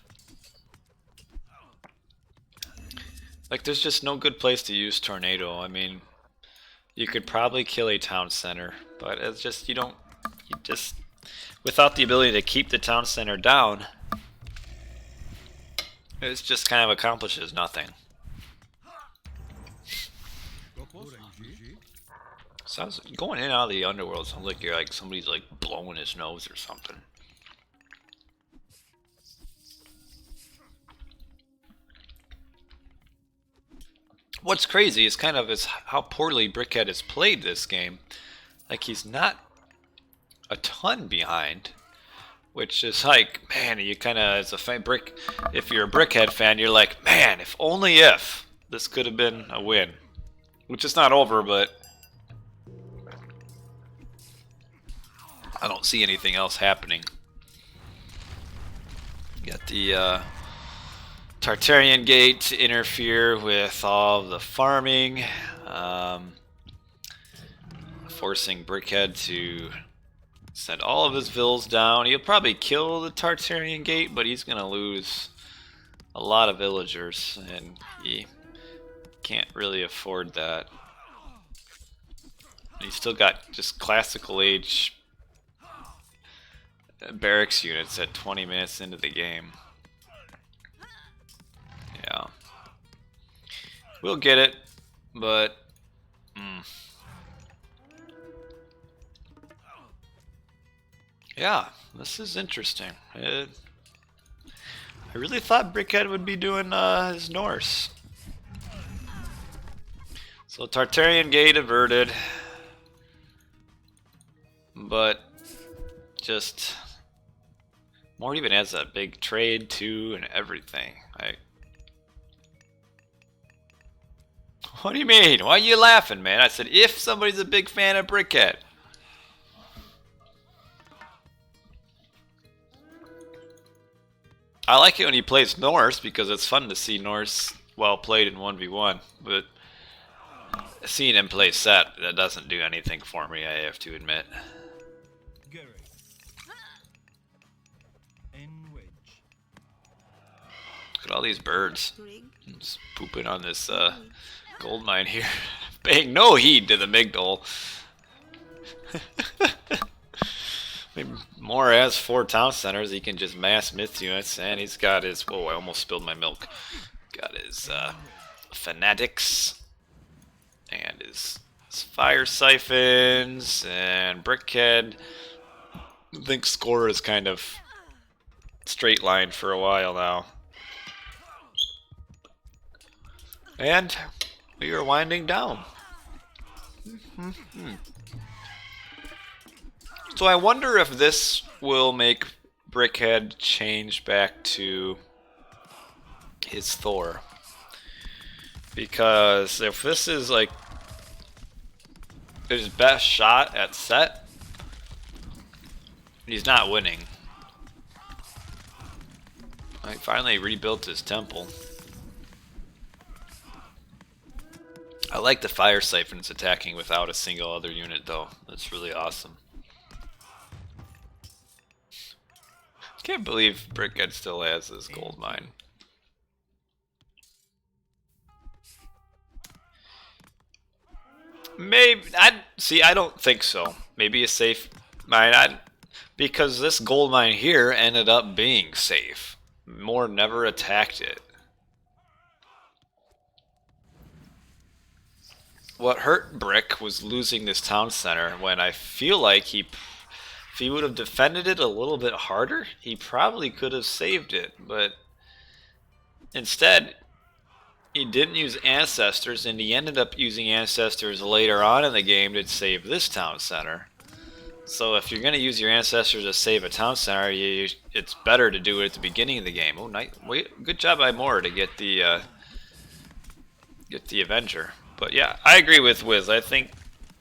Like, there's just no good place to use Tornado. I mean, you could probably kill a town center, but it's just, you just, without the ability to keep the town center down, it just kind of accomplishes nothing. Sounds going in and out of the underworld sounds like you're like somebody's like blowing his nose or something. What's crazy is how poorly Brickhead has played this game. Like, he's not a ton behind, which is like, man, you kind of, as a fan, if you're a Brickhead fan, you're like, man, if this could have been a win, which is not over, but I don't see anything else happening. You got the Tartarian Gate to interfere with all of the farming, forcing Brickhead to send all of his vills down. He'll probably kill the Tartarian Gate, but he's going to lose a lot of villagers, and he can't really afford that. He's still got just classical age barracks units at 20 minutes into the game. Yeah. We'll get it, but yeah, this is interesting. I really thought Brickhead would be doing his Norse. So Tartarian Gate averted, but just Mort even has that big trade too and everything. What do you mean? Why are you laughing, man? I said if somebody's a big fan of Brickhead. I like it when he plays Norse because it's fun to see Norse well played in 1v1, but seeing him play set, that doesn't do anything for me, I have to admit. Look at all these birds. Just pooping on this gold mine here. Paying no heed to the Migdol. More has 4 town centers. He can just mass myth units, and he's got his. Oh, I almost spilled my milk. Got his fanatics and his fire siphons and Brickhead. I think score is kind of straight line for a while now. And we are winding down. So I wonder if this will make Brickhead change back to his Thor. Because if this is like his best shot at set, he's not winning. I finally rebuilt his temple. I like the fire siphons attacking without a single other unit though. That's really awesome. I can't believe Brickhead still has this gold mine. Maybe I don't think so. Maybe a safe mine. Because this gold mine here ended up being safe. Moore never attacked it. What hurt Brick was losing this town center when I feel like if he would have defended it a little bit harder, he probably could have saved it, but instead he didn't use ancestors, and he ended up using ancestors later on in the game to save this town center. So if you're going to use your ancestors to save a town center, it's better to do it at the beginning of the game. Oh, nice. Good job by Moore to get the Avenger. But yeah, I agree with Wiz. I think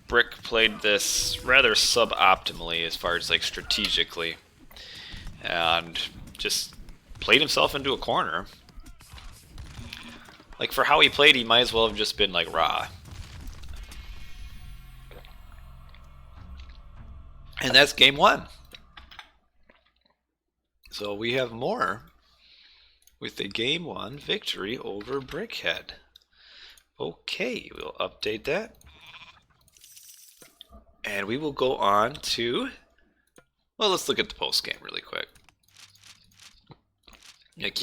Brick played this rather suboptimally as far as like strategically, and just played himself into a corner. Like for how he played, he might as well have just been like Ra. And that's game 1. So we have more with the game 1 victory over Brickhead. Okay, we'll update that. And we will go on to, well, let's look at the post game really quick. Like,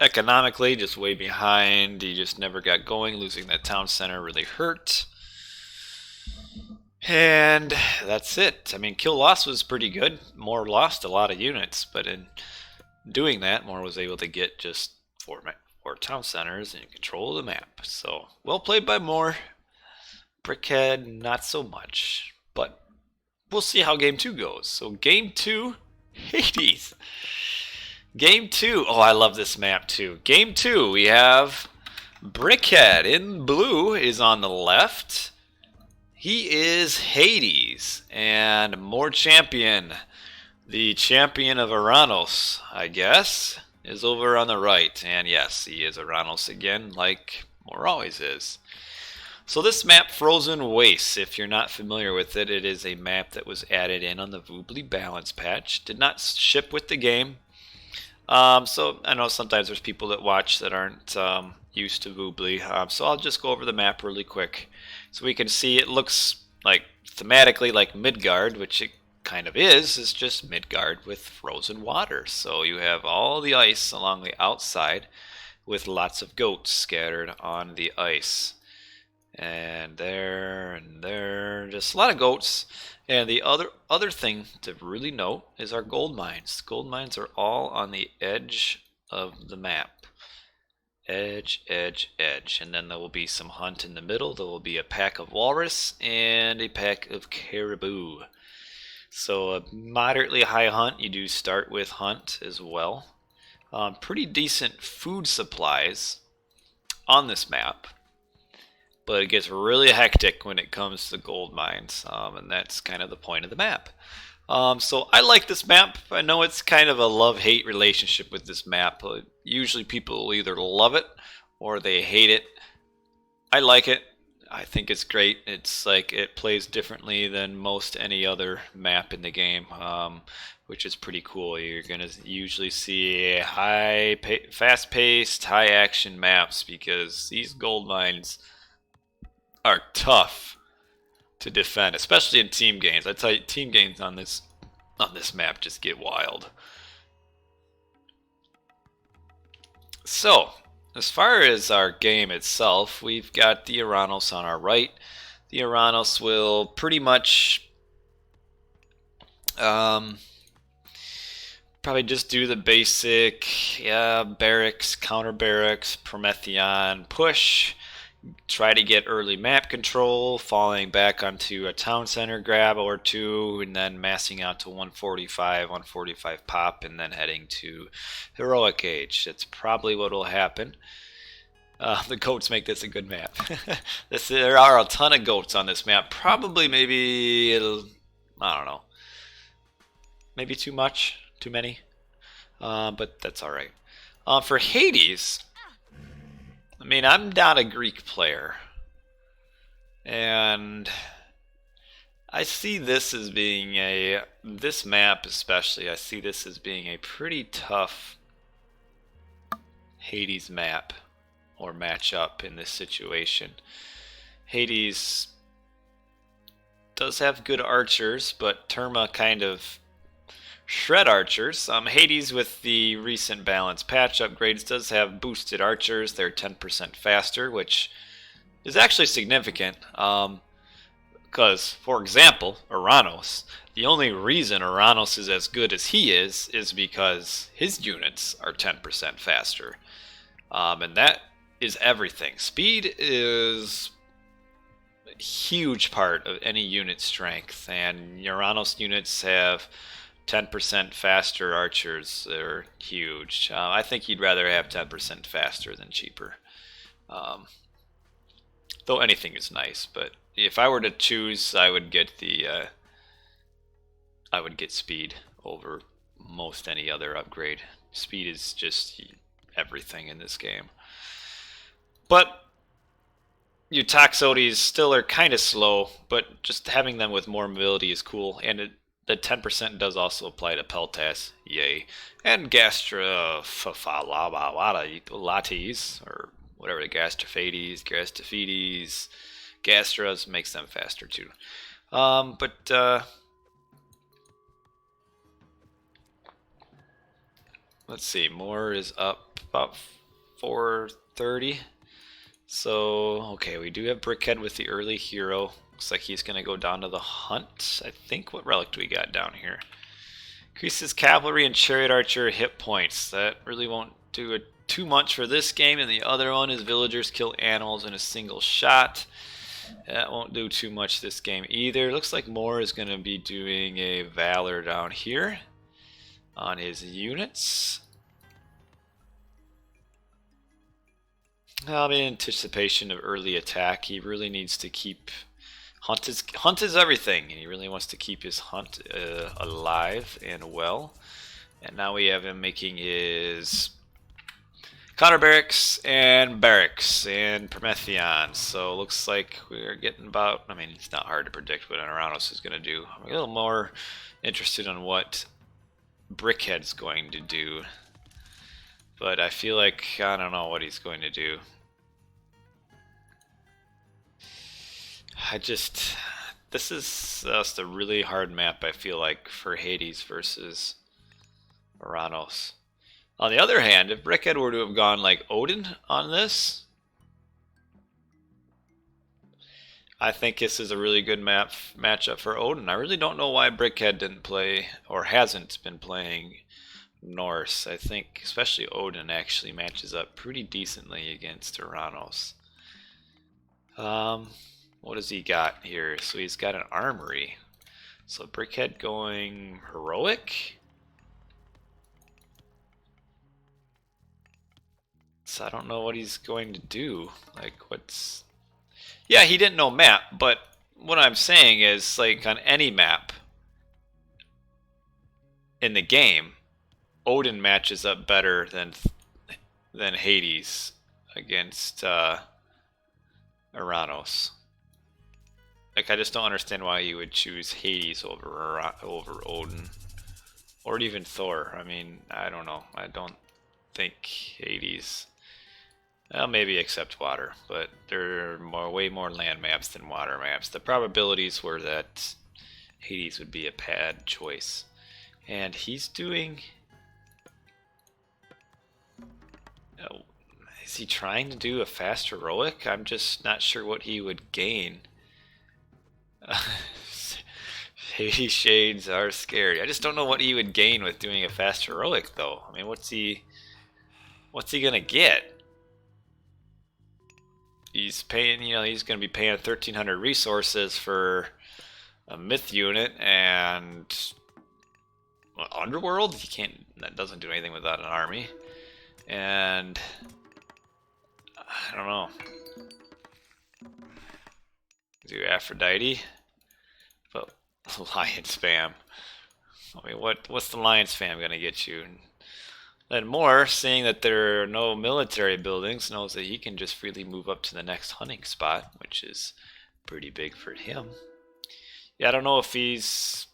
economically, just way behind. He just never got going. Losing that town center really hurt. And that's it. I mean, kill loss was pretty good. Moore lost a lot of units, but in doing that, Moore was able to get just four town centers and control the map. So, well played by Moore. Brickhead, not so much. But we'll see how game 2 goes. So, game 2, Hades. Game 2, oh, I love this map too. Game 2, we have Brickhead in blue is on the left. He is Hades, and more champion, the champion of Oranos, I guess, is over on the right. And yes, he is Oranos again, like Moore always is. So this map, Frozen Wastes, if you're not familiar with it, it is a map that was added in on the Voobly balance patch. Did not ship with the game. So I know sometimes there's people that watch that aren't used to Voobly, so I'll just go over the map really quick. So we can see it looks like thematically like Midgard, which it kind of is just Midgard with frozen water. So you have all the ice along the outside with lots of goats scattered on the ice. And there, just a lot of goats. And the other thing to really note is our gold mines. Gold mines are all on the edge of the map. Edge, edge, edge. And then there will be some hunt in the middle. There will be a pack of walrus and a pack of caribou. So a moderately high hunt. You do start with hunt as well. Pretty decent food supplies on this map. But it gets really hectic when it comes to gold mines, and that's kind of the point of the map. So I like this map. I know it's kind of a love-hate relationship with this map. Usually people will either love it or they hate it. I like it. I think it's great. It's like it plays differently than most any other map in the game, which is pretty cool. You're going to usually see fast-paced, high-action maps because these gold mines are tough to defend, especially in team games. I tell you, team games on this map just get wild. So, as far as our game itself, we've got the Oranos on our right. The Oranos will pretty much probably just do the basic barracks, counter barracks, Promethean, push. Try to get early map control, falling back onto a town center grab or two, and then massing out to 145 pop, and then heading to Heroic Age. That's probably what will happen. The goats make this a good map. There are a ton of goats on this map. Probably maybe, I don't know, maybe too much, too many, but that's alright. For Hades, I mean, I'm not a Greek player, and I see this as being this map especially, I see this as being a pretty tough Hades map or matchup in this situation. Hades does have good archers, but Terma kind of shred archers. Hades, with the recent balance patch upgrades, does have boosted archers. They're 10% faster, which is actually significant. Because, for example, Oranos, the only reason Oranos is as good as he is because his units are 10% faster. And that is everything. Speed is a huge part of any unit strength, and Oranos units have 10% faster archers. They're huge. I think you'd rather have 10% faster than cheaper. Though anything is nice, but if I were to choose, I would get speed over most any other upgrade. Speed is just everything in this game. But your Toxotes still are kind of slow, but just having them with more mobility is cool, and the 10% does also apply to Peltas, yay, and Gastrofalates, or whatever the Gastrophides, Gastras makes them faster too. Let's see, Moore is up about 430. So, okay, we do have Brickhead with the early hero. Looks like he's going to go down to the hunt. I think, what relic do we got down here? Increases cavalry and chariot archer hit points. That really won't do too much for this game. And the other one is villagers kill animals in a single shot. That won't do too much this game either. Looks like Moore is going to be doing a valor down here on his units. In anticipation of early attack, he really needs to keep hunt is everything, and he really wants to keep his hunt alive and well. And now we have him making his counter barracks and Prometheon. So it looks like we're getting about, it's not hard to predict what Oranos is going to do. I'm a little more interested in what Brickhead's going to do, but I feel like I don't know what he's going to do. This is just a really hard map, I feel like, for Hades versus Oranos. On the other hand, if Brickhead were to have gone like Odin on this, I think this is a really good matchup for Odin. I really don't know why Brickhead didn't play, or hasn't been playing, Norse. I think especially Odin actually matches up pretty decently against Oranos. What does he got here? So he's got an armory. So Brickhead going heroic. So I don't know what he's going to do. Yeah, he didn't know map, but what I'm saying is, like, on any map in the game, Odin matches up better than Hades against Oranos. Like, I just don't understand why you would choose Hades over Odin, or even Thor. I don't know. I don't think Hades. Well, maybe except water, but there are way more land maps than water maps. The probabilities were that Hades would be a bad choice, and he's doing. Oh, is he trying to do a fast heroic? I'm just not sure what he would gain. Hades shades are scary. I just don't know what he would gain with doing a fast heroic, though. What's he gonna get? He's paying, he's gonna be paying 1,300 resources for a myth unit and Underworld. That doesn't do anything without an army. And I don't know. Do Aphrodite, but lion spam. What's the lion spam gonna get you? Then Moore, seeing that there are no military buildings, knows that he can just freely move up to the next hunting spot, which is pretty big for him. Yeah, I don't know if he's.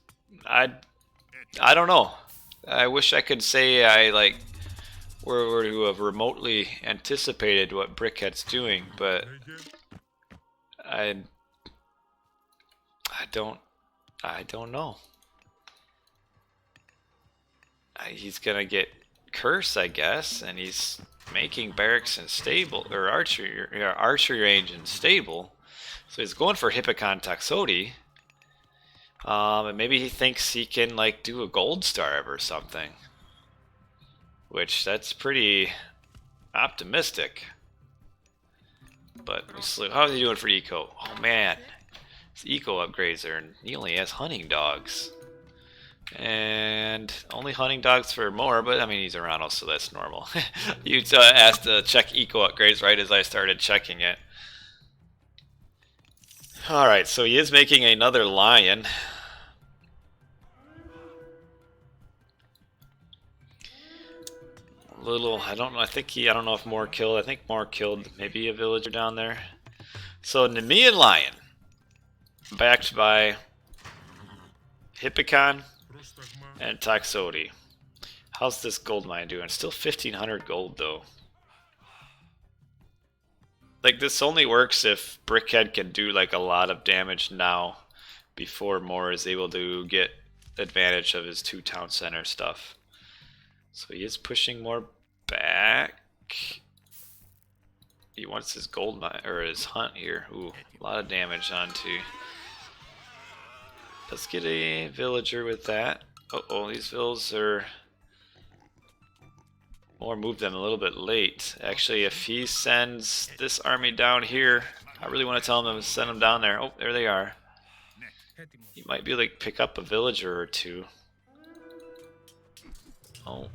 I don't know. I wish I could say I were to have remotely anticipated what Brickhead's doing, but I don't know. He's gonna get curse, I guess, and he's making barracks and stable, or archery range and stable. So he's going for Hippocon Toxote. And maybe he thinks he can do a gold star or something, which that's pretty optimistic. But how's he doing for eco? Oh man, his eco upgrades are, and he only has hunting dogs. And only hunting dogs for Moore, but he's Oranos, so that's normal. You asked to check eco upgrades right as I started checking it. Alright, so he is making another lion. I don't know, I don't know if Moore killed. I think Moore killed maybe a villager down there. So Nemean lion, backed by Hippocon and Toxote. How's this gold mine doing? Still 1,500 gold though. like this only works if Brickhead can do like a lot of damage now before Moore is able to get advantage of his 2 town center stuff. So he is pushing Moore back. He wants his gold mine or his hunt here. Ooh, a lot of damage onto. Let's get a villager with that. Oh, these vills are. Moore moved them a little bit late. Actually, if he sends this army down here, I really want to tell him to send them down there. Oh, there they are. He might be able to pick up a villager or 2. Oh.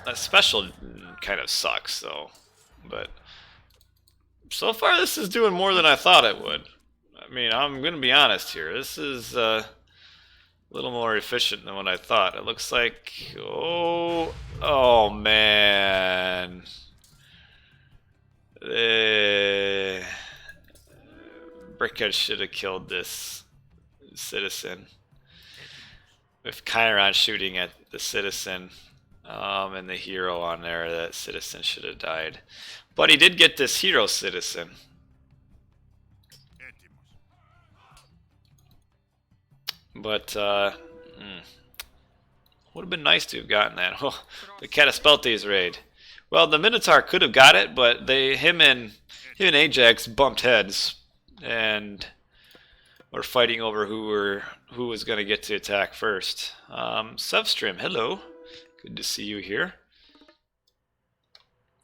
That special kind of sucks, though. But so far, this is doing more than I thought it would. I mean, I'm going to be honest here. This is a little more efficient than what I thought. It looks like... Oh man. Brickhead should have killed this citizen. With Chiron shooting at the citizen and the hero on there, that citizen should have died. But he did get this hero citizen. But would have been nice to have gotten that. Oh, the Cataspeltes raid. Well, the Minotaur could have got it, but him and Ajax bumped heads and were fighting over who was going to get to attack first. Sevstream, hello. Good to see you here.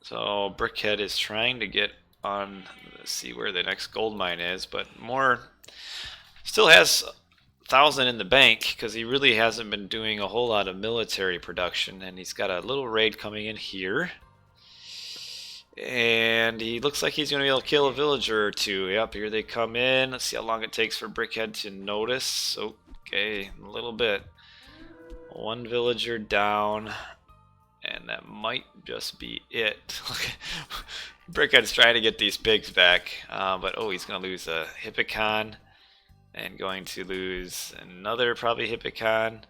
So Brickhead is trying to get on, let's see where the next gold mine is, but Moore still has 1,000 in the bank because he really hasn't been doing a whole lot of military production, and he's got a little raid coming in here. And he looks like he's going to be able to kill a villager or 2. Yep, here they come in. Let's see how long it takes for Brickhead to notice. Okay, a little bit. 1 villager down. And that might just be it. Brickhead's trying to get these pigs back. But he's going to lose a Hippicon. And going to lose another probably Hippicon.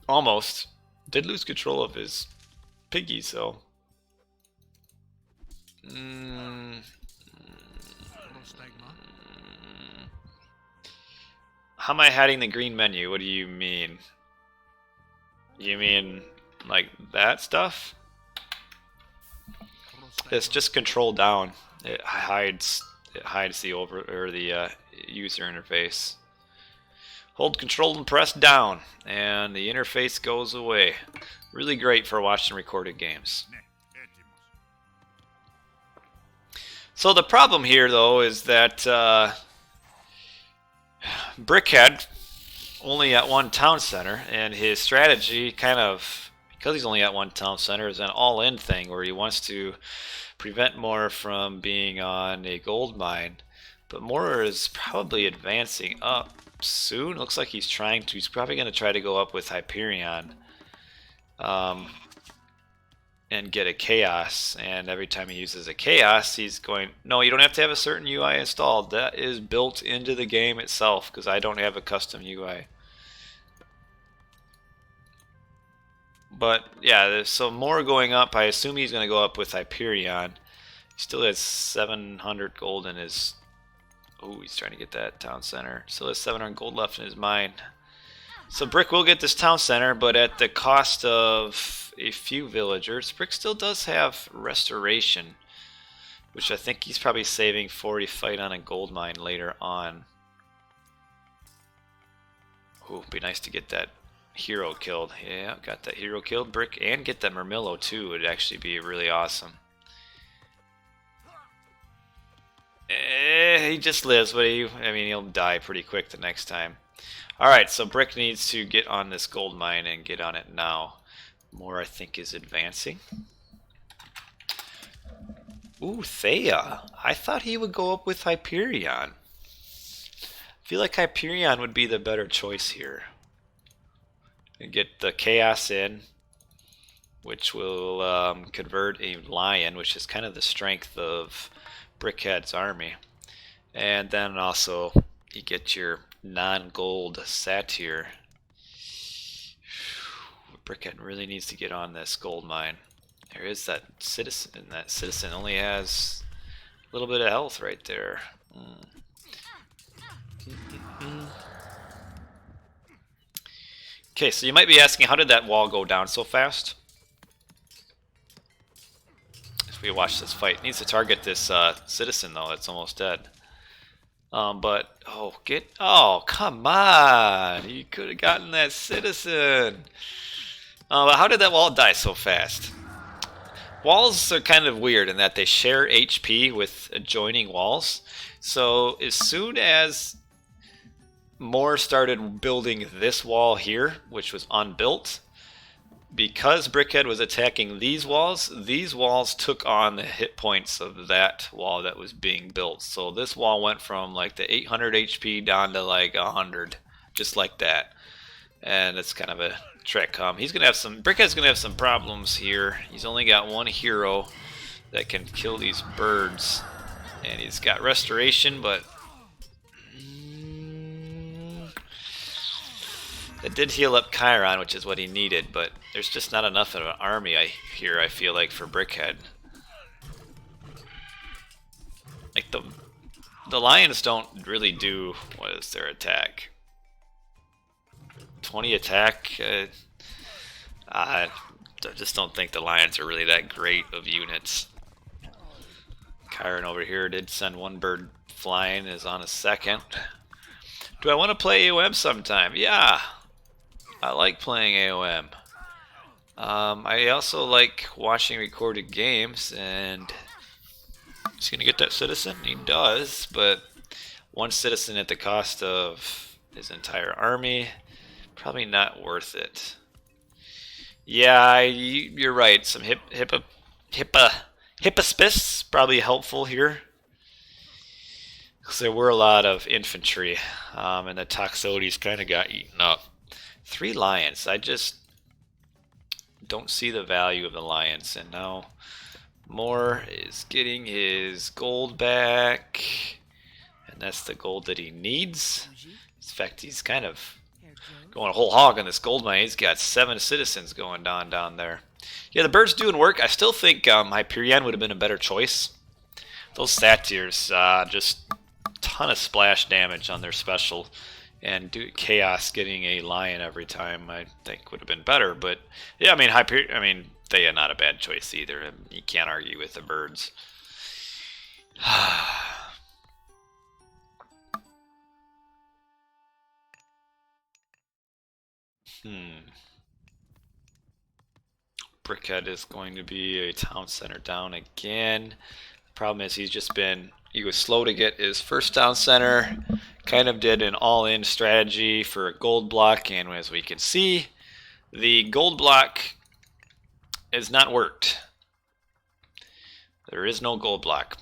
Almost. Did lose control of his piggies though. How am I hiding the green menu? What do you mean? You mean like that stuff? It's just control down. It hides the user interface. Hold control and press down, and the interface goes away. Really great for watching recorded games. So the problem here, though, is that Brickhead only at 1 town center, and his strategy kind of, because he's only at 1 town center, is an all-in thing where he wants to prevent Moore from being on a gold mine. But Moore is probably advancing up soon. Looks like he's probably going to try to go up with Hyperion. And get a chaos, and every time he uses a chaos he's going, no, you don't have to have a certain UI installed. That is built into the game itself because I don't have a custom UI. But yeah, so more going up. I assume he's going to go up with Hyperion. He still has 700 gold in his, he's trying to get that town center. Still has 700 gold left in his mine. So Brick will get this town center, but at the cost of a few villagers. Brick still does have restoration, which I think he's probably saving for a fight on a gold mine later on. It'd be nice to get that hero killed. Yeah, got that hero killed, Brick, and get that Murmillo too. Would actually be really awesome. He just lives, but he'll die pretty quick the next time. Alright, so Brick needs to get on this gold mine and get on it now. Moore, I think, is advancing. Ooh, Thea. I thought he would go up with Hyperion. I feel like Hyperion would be the better choice here. And get the Chaos in, which will convert a Lion, which is kind of the strength of Brickhead's army. And then also, you get your non-gold Satyr. Brickhead really needs to get on this gold mine. There is that citizen. That citizen only has a little bit of health right there. Okay, so you might be asking, how did that wall go down so fast? As we watch this fight, it needs to target this citizen though. That's almost dead. Oh, come on! You could have gotten that citizen. But how did that wall die so fast? Walls are kind of weird in that they share HP with adjoining walls. So as soon as more started building this wall here, which was unbuilt, because Brickhead was attacking these walls took on the hit points of that wall that was being built. So this wall went from like the 800 HP down to like 100, just like that. And it's kind of a trick. Brickhead's gonna have some problems here. He's only got one hero that can kill these birds, and he's got restoration, but it did heal up Chiron, which is what he needed, but there's just not enough of an army I feel like, for Brickhead. Like, the lions don't really do, what is their attack? 20 attack? I just don't think the lions are really that great of units. Chiron over here did send one bird flying, is on a second. Do I want to play AOM sometime? Yeah! I like playing AOM. I also like watching recorded games, and he's gonna get that citizen? He does, but one citizen at the cost of his entire army, probably not worth it. Yeah, you're right. Some hippospice probably helpful here, because there were a lot of infantry, and the Toxotes kind of got eaten up. 3 lions. I just don't see the value of the lions, and now Moore is getting his gold back, and that's the gold that he needs. In fact, he's kind of going a whole hog on this gold mine. He's got 7 citizens going down there. Yeah, the bird's doing work. I still think Hyperion would have been a better choice. Those satyrs, just a ton of splash damage on their special, and Chaos getting a lion every time I think would have been better. But yeah, I mean they are not a bad choice either. You can't argue with the birds. Brickhead is going to be a town center down again. The problem is he was slow to get his first town center. Kind of did an all-in strategy for a gold block, and as we can see, the gold block has not worked. There is no gold block,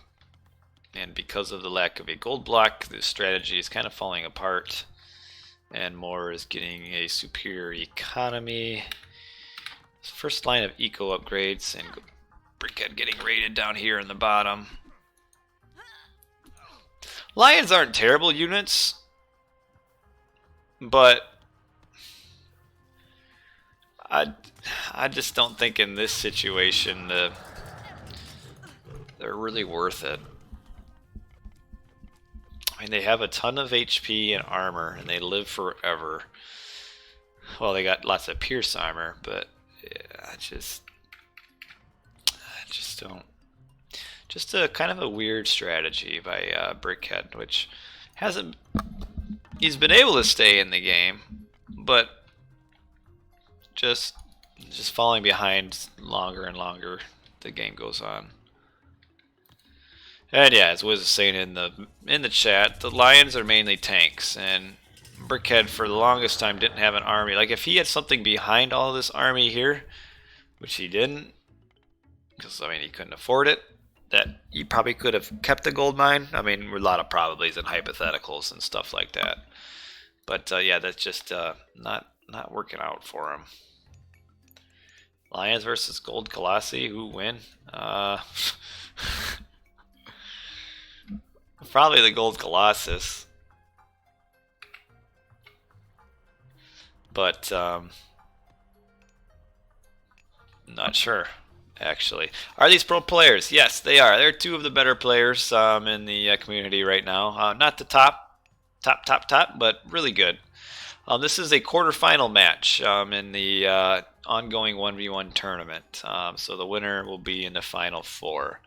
and because of the lack of a gold block, the strategy is kind of falling apart, and Moore is getting a superior economy. First line of eco upgrades, and Brickhead getting raided down here in the bottom. Lions aren't terrible units, but I just don't think in this situation they're really worth it. I mean, they have a ton of HP and armor, and they live forever. Well, they got lots of pierce armor, but yeah, I just don't. Just a kind of a weird strategy by Brickhead, which hasn't. He's been able to stay in the game, but just falling behind longer and longer the game goes on. And yeah, as Wiz was saying in the chat, the lions are mainly tanks, and Brickhead for the longest time didn't have an army. Like, if he had something behind all this army here, which he didn't, because I mean he couldn't afford it, that he probably could have kept the gold mine. I mean, a lot of probablys and hypotheticals and stuff like that. But yeah, that's just not working out for him. Lions versus Gold Colossi, who win? Probably the Gold Colossus. But not sure. actually. Are these pro players? Yes, they are. They're two of the better players in the community right now. Not the top, but really good. This is a quarterfinal match in the ongoing 1v1 tournament. So the winner will be in the final four.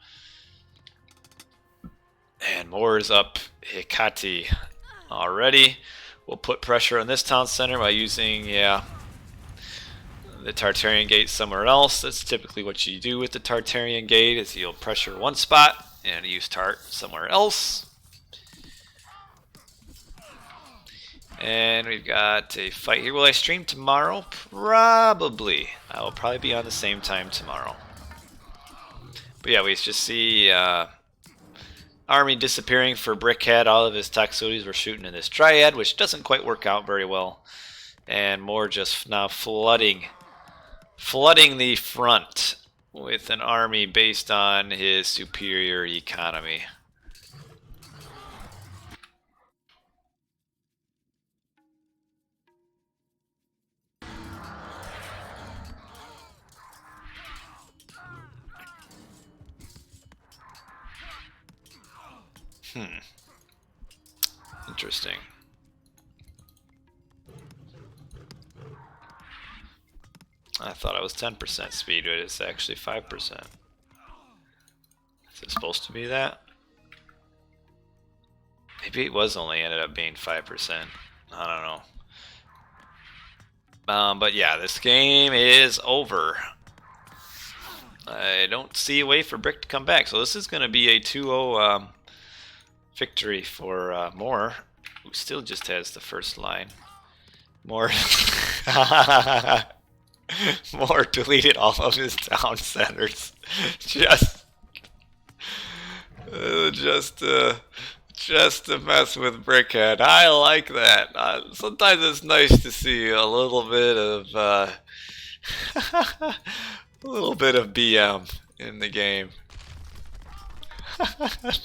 And Moore is up Hikati already. We'll put pressure on this town center by using, the Tartarian Gate somewhere else. That's typically what you do with the Tartarian Gate, is you'll pressure one spot and use Tart somewhere else. And we've got a fight here. Will I stream tomorrow? Probably. I will probably be on the same time tomorrow. But yeah, we just see army disappearing for Brickhead. All of his Toxotes were shooting in this Triad, which doesn't quite work out very well. And more just now flooding the front with an army based on his superior economy. Interesting. I thought it was 10% speed, but it's actually 5%. Is it supposed to be that? Maybe it was only ended up being 5%. I don't know. But yeah, this game is over. I don't see a way for Brick to come back. So this is going to be a 2-0 victory for Moore, who still just has the first line. Moore Moore deleted all of his town centers. just to mess with Brickhead. I like that. Sometimes it's nice to see a little bit of BM in the game.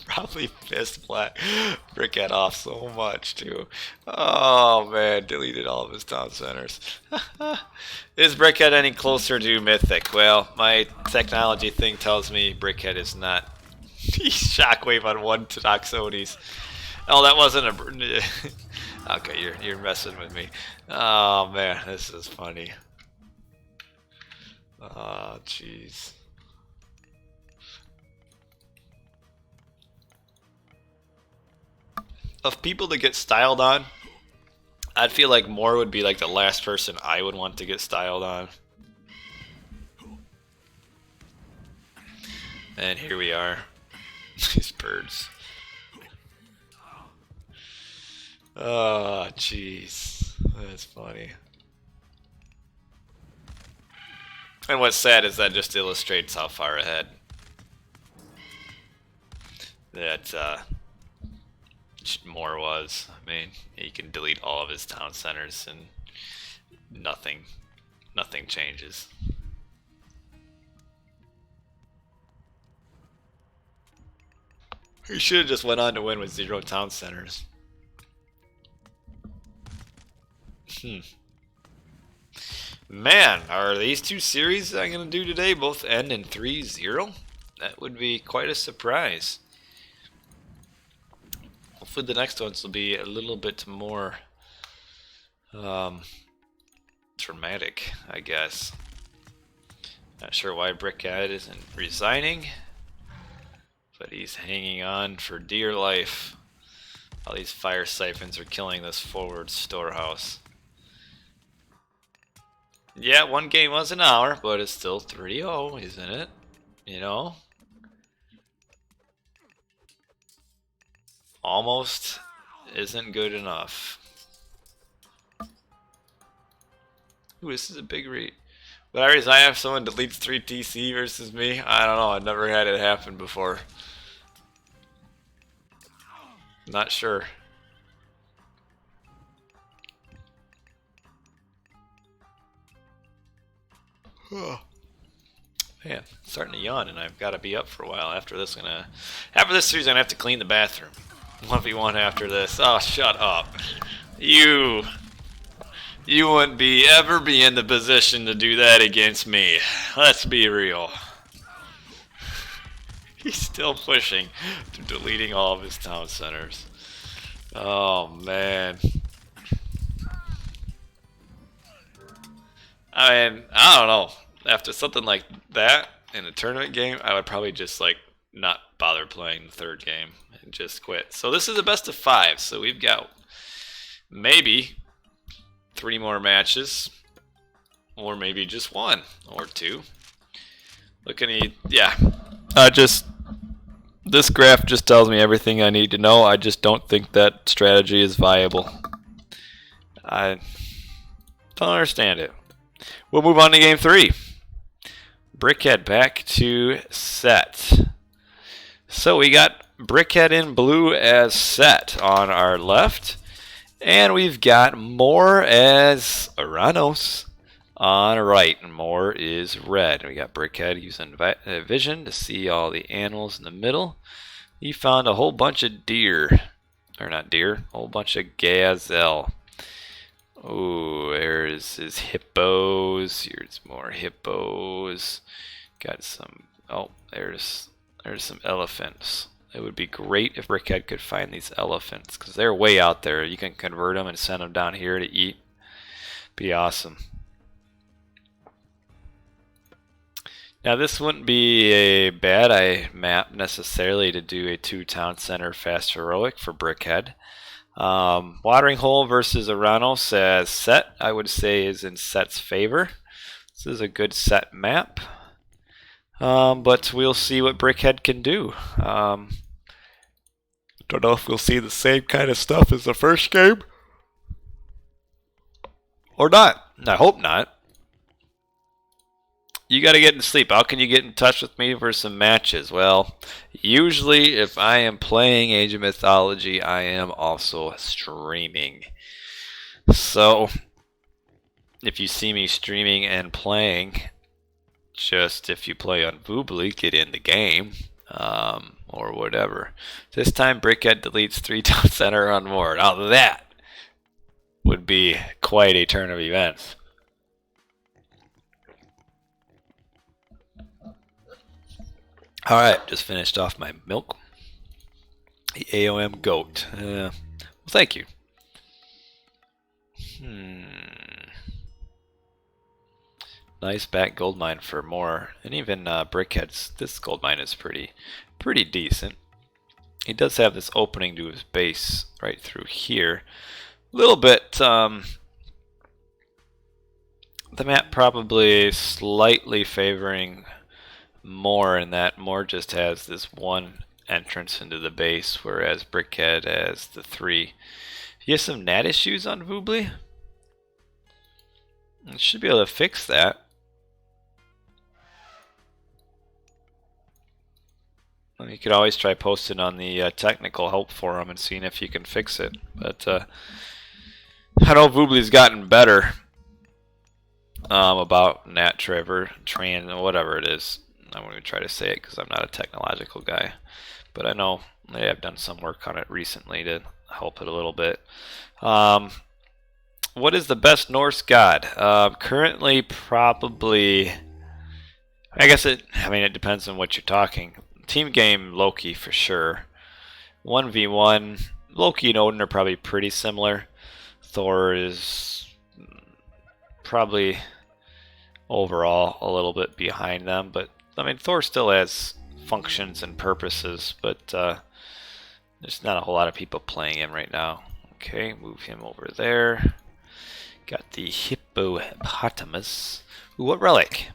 Probably pissed Brickhead off so much too. Oh man, deleted all of his town centers. Is Brickhead any closer to Mythic? Well, my technology thing tells me Brickhead is not. He's Shockwave on one Toxotes. Oh, that wasn't a. Okay, you're messing with me. Oh man, this is funny. Oh jeez. Of people to get styled on, I'd feel like Moore would be like the last person I would want to get styled on. And here we are. These birds. Oh, jeez. That's funny. And what's sad is that just illustrates how far ahead that Moore was. I mean, he can delete all of his town centers and nothing changes. He should have just went on to win with 0 town centers. Man, are these two series I'm going to do today both end in 3-0? That would be quite a surprise. Hopefully the next ones will be a little bit more dramatic, I guess. Not sure why Brickhead isn't resigning, but he's hanging on for dear life. All these fire siphons are killing this forward storehouse. Yeah, one game was an hour, but it's still 3-0, isn't it? You know? Almost isn't good enough. Ooh, this is a big read. But I reason I have someone deletes 3 TC versus me. I don't know, I've never had it happen before. Not sure. Man, starting to yawn, and I've got to be up for a while. After this series, I'm gonna have to clean the bathroom. 1v1 after this. Oh, shut up! You wouldn't ever be in the position to do that against me. Let's be real. He's still pushing to deleting all of his town centers. Oh man. I mean, I don't know. After something like that in a tournament game, I would probably just like not bother playing the third game and just quit. So this is a best of 5. So we've got maybe 3 more matches, or maybe just 1 or 2. Looking at yeah. Just this graph just tells me everything I need to know. I just don't think that strategy is viable. I don't understand it. We'll move on to game 3. Brickhead back to set. So we got Brickhead in blue as set on our left. And we've got Moore as Oranos on right. And Moore is red. We got Brickhead using vision to see all the animals in the middle. He found a whole bunch of deer. Or not deer, a whole bunch of gazelle. Oh, there's his hippos. Here's more hippos. Got some. Oh, there's some elephants. It would be great if Brickhead could find these elephants because they're way out there. You can convert them and send them down here to eat. Be awesome. Now this wouldn't be a bad map necessarily to do a 2-town center fast heroic for Brickhead. Watering Hole versus Oranos as set, I would say, is in set's favor. This is a good set map. But we'll see what Brickhead can do. Don't know if we'll see the same kind of stuff as the first game. Or not. I hope not. You gotta get to sleep. How can you get in touch with me for some matches? Well, usually if I am playing Age of Mythology, I am also streaming. So, if you see me streaming and playing, just if you play on Voobly, get in the game, or whatever. This time, Brickhead deletes 3-town center on Moore. Now that would be quite a turn of events. Alright, just finished off my milk. The AOM goat. Well, thank you. Nice back gold mine for more. And even Brickhead's, this gold mine is pretty decent. He does have this opening to his base right through here. A little bit, the map probably slightly favoring Moore in that Moore just has this one entrance into the base, whereas Brickhead has the 3. He has some NAT issues on Voobly. I should be able to fix that. Well, you could always try posting on the technical help forum and seeing if you can fix it. But I know Voobly's gotten better about NAT whatever it is. I won't even try to say it because I'm not a technological guy. But I know they have done some work on it recently to help it a little bit. What is the best Norse god? Currently, probably. I mean, it depends on what you're talking. Team game, Loki for sure. 1v1, Loki and Odin are probably pretty similar. Thor is probably overall a little bit behind them, but I mean, Thor still has functions and purposes, but there's not a whole lot of people playing him right now. Okay, move him over there. Got the hippopotamus. Ooh, what relic?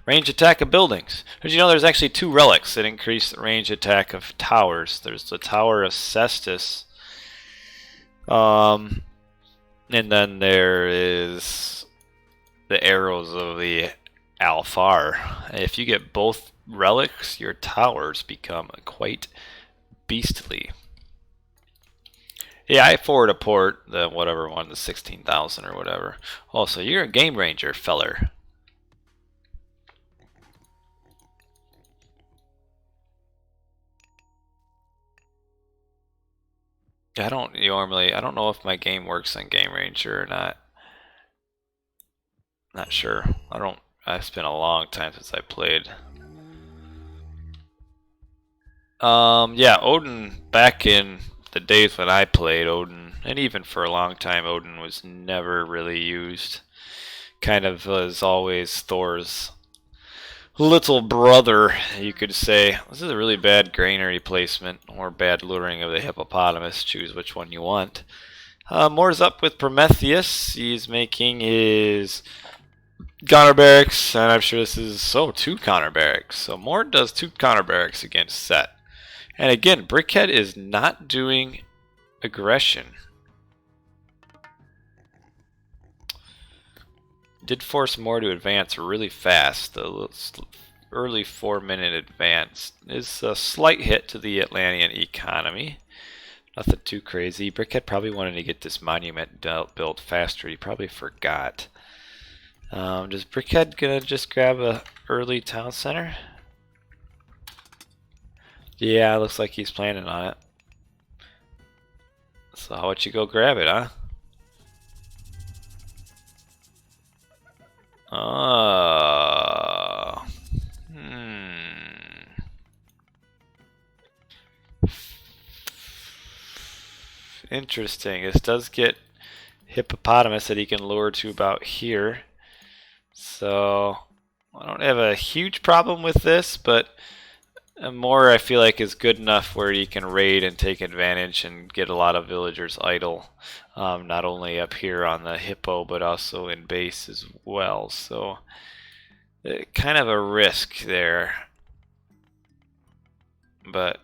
Range attack of buildings. Did you know there's actually 2 relics that increase the range attack of towers? There's the Tower of Cestus. And then there is the arrows of the Alfheim. If you get both relics, your towers become quite beastly. Yeah, I forward a port, the whatever one, the 16,000 or whatever. Oh, so you're a game ranger, feller. I don't know if my game works on Game Ranger or not. Not sure. It's been a long time since I played. Yeah, Odin, back in the days when I played Odin, and even for a long time, Odin was never really used. Kind of was always Thor's little brother, you could say. This is a really bad granary placement, or bad luring of the hippopotamus. Choose which one you want. Moore's up with Prometheus. He's making his counter barracks, and I'm sure this is two counter barracks. So Moore does 2 counter barracks against Set. And again, Brickhead is not doing aggression. Did force Moore to advance really fast. The early 4-minute advance is a slight hit to the Atlantean economy. Nothing too crazy. Brickhead probably wanted to get this monument built faster. He probably forgot. Does Brickhead gonna just grab a early town center? Yeah, looks like he's planning on it. So how about you go grab it, huh? Interesting. This does get hippopotamus that he can lure to about here. So I don't have a huge problem with this, but more I feel like is good enough where you can raid and take advantage and get a lot of villagers idle, not only up here on the hippo but also in base as well. So kind of a risk there, but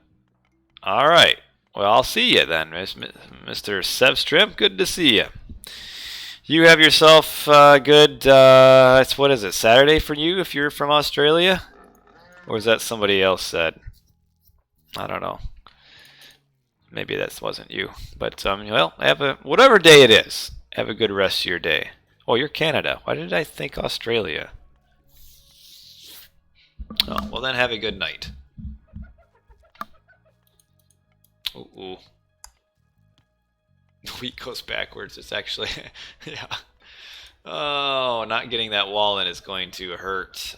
all right. Well, I'll see you then, Mr. Sevstrim. Good to see you. You have yourself good. It's what is it? Saturday for you if you're from Australia, or is that somebody else said? I don't know. Maybe that wasn't you. But well, have a whatever day it is. Have a good rest of your day. Oh, you're Canada. Why did I think Australia? Oh, well then have a good night. Ooh. The week goes backwards. It's actually, yeah. Oh, not getting that wall in is going to hurt.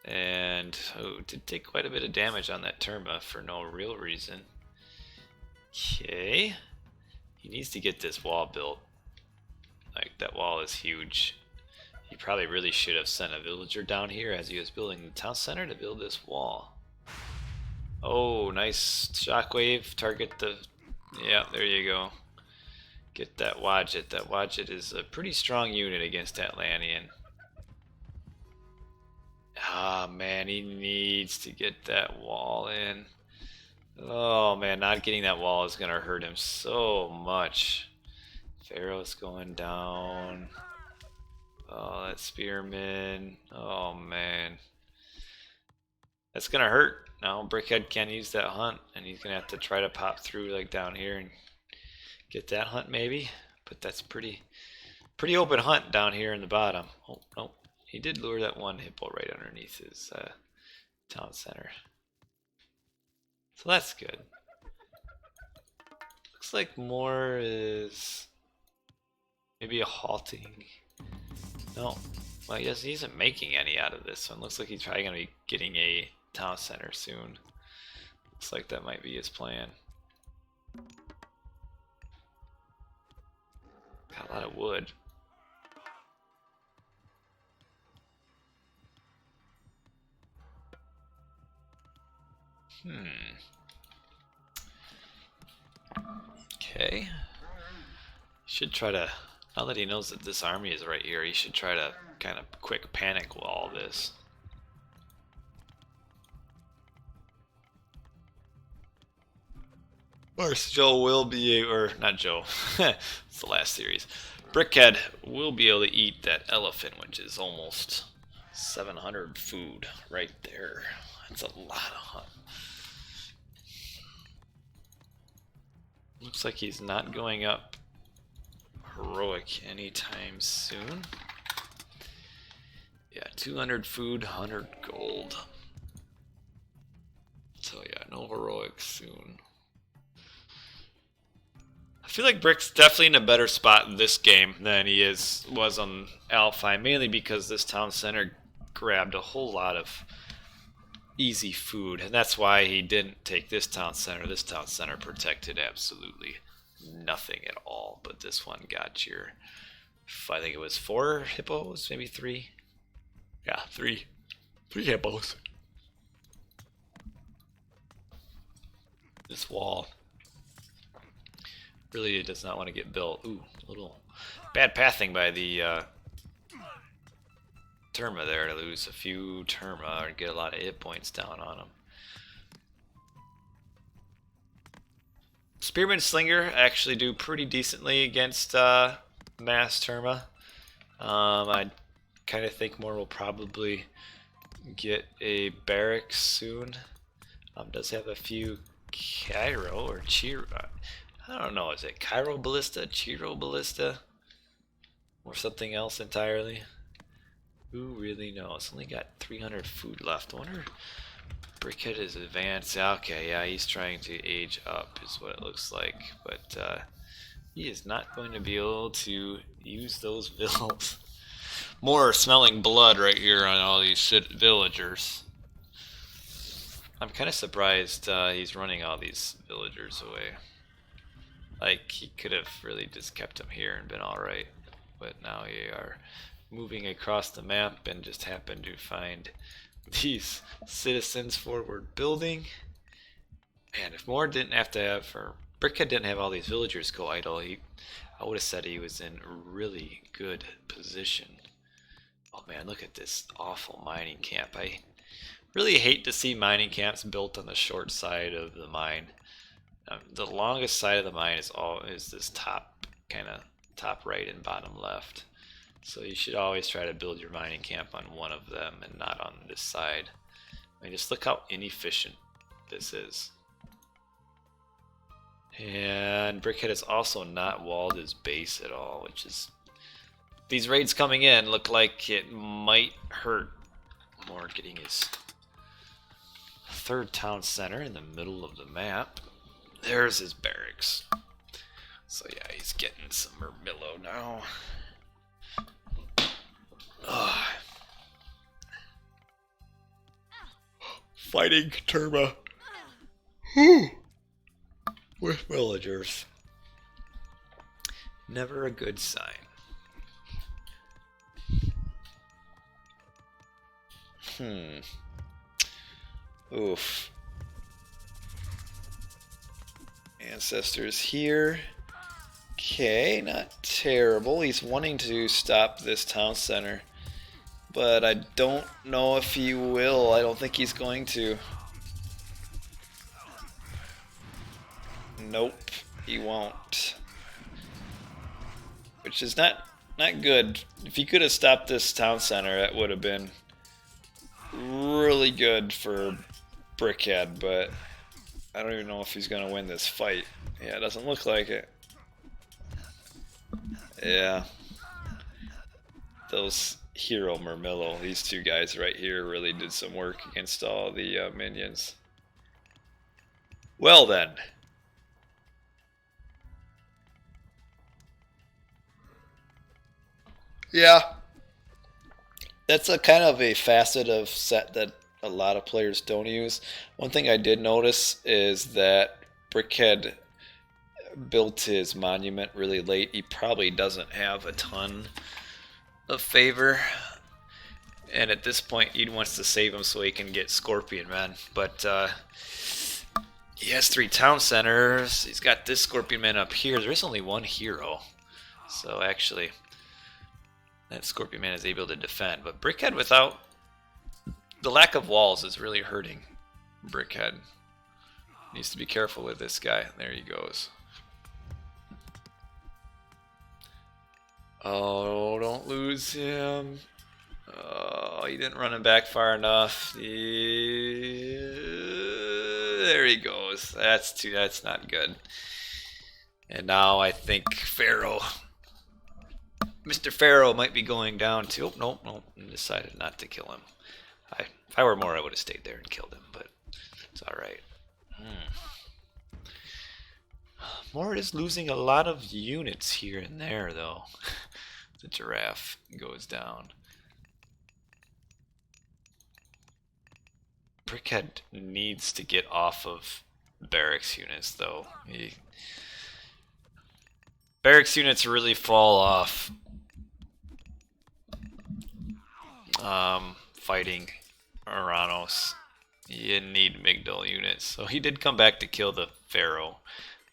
And did take quite a bit of damage on that Terma for no real reason. Okay. He needs to get this wall built. Like, that wall is huge. He probably really should have sent a villager down here as he was building the town center to build this wall. Oh, nice shockwave. Target the... Yeah, there you go. Get that Wadjet. That Wadjet is a pretty strong unit against Atlantean. Ah, man, he needs to get that wall in. Oh, man, not getting that wall is going to hurt him so much. Pharaoh's going down. Oh, that spearman. Oh, man. That's going to hurt. Now Brickhead can't use that hunt, and he's gonna have to try to pop through like down here and get that hunt maybe. But that's pretty open hunt down here in the bottom. Oh no, he did lure that one hippo right underneath his town center. So that's good. Looks like more is maybe a halting. No, well he isn't making any out of this one. Looks like he's probably gonna be getting a town center soon. Looks like that might be his plan. Got a lot of wood. Okay. Should try to, now that he knows that this army is right here, he should try to kind of quick panic wall this. Or Joe will be, or not Joe, it's the last series. Brickhead will be able to eat that elephant, which is almost 700 food right there. That's a lot of hunt. Looks like he's not going up heroic anytime soon. Yeah, 200 food, 100 gold. So yeah, no heroic soon. I feel like Brick's definitely in a better spot in this game than he was on Alfheim, mainly because this town center grabbed a whole lot of easy food, and that's why he didn't take this town center. This town center protected absolutely nothing at all, but this one got your, I think it was 4 hippos, maybe 3. Yeah, 3 hippos. This wall really does not want to get built. Ooh, a little bad pathing by the Terma there to lose a few Terma and get a lot of hit points down on them. Spearman Slinger actually do pretty decently against mass Terma. I kind of think more will probably get a barracks soon. Does have a few Cairo or Chiro. I don't know, is it Cairo Ballista, Chiro Ballista, or something else entirely? Who really knows? Only got 300 food left. I wonder if Brickhead is advanced. Okay, yeah, he's trying to age up is what it looks like. But he is not going to be able to use those vills. More smelling blood right here on all these villagers. I'm kind of surprised he's running all these villagers away. Like, he could have really just kept them here and been alright. But now they are moving across the map and just happen to find these citizens forward building. And if Moore didn't have to have, or Brickhead didn't have all these villagers go idle, I would have said he was in really good position. Oh man, look at this awful mining camp. I really hate to see mining camps built on the short side of the mine. The longest side of the mine is this top, kind of top right and bottom left. So you should always try to build your mining camp on one of them and not on this side. I mean, just look how inefficient this is. And Brickhead has also not walled his base at all, which is... These raids coming in look like it might hurt more getting his 3rd town center in the middle of the map. There's his barracks. So yeah, he's getting some Murmillo now. Fighting Terma with villagers. Never a good sign. Oof. Ancestors here. Okay, not terrible. He's wanting to stop this town center, but I don't know if he will. I don't think he's going to. Nope, he won't. Which is not good. If he could have stopped this town center, that would have been really good for Brickhead, but I don't even know if he's going to win this fight. Yeah, it doesn't look like it. Yeah. Those Hero Murmillo, these two guys right here really did some work against all the minions. Well then. Yeah. That's a kind of a facet of set that a lot of players don't use. One thing I did notice is that Brickhead built his monument really late. He probably doesn't have a ton of favor, and at this point he wants to save him so he can get Scorpion Man. But he has 3 town centers. He's got this Scorpion Man up here. There is only one hero, so actually that Scorpion Man is able to defend. But Brickhead, without the lack of walls, is really hurting Brickhead. Needs to be careful with this guy. There he goes. Oh, don't lose him. Oh, he didn't run him back far enough. There he goes. That's not good. And now I think Pharaoh, Mr. Pharaoh might be going down too. Oh, nope. I decided not to kill him. If I were more, I would have stayed there and killed him, but it's alright. Moore is losing a lot of units here and there, though. The giraffe goes down. Brickhead needs to get off of barracks units, though. Barracks units really fall off fighting Oranos. You need Migdal units. So he did come back to kill the Pharaoh.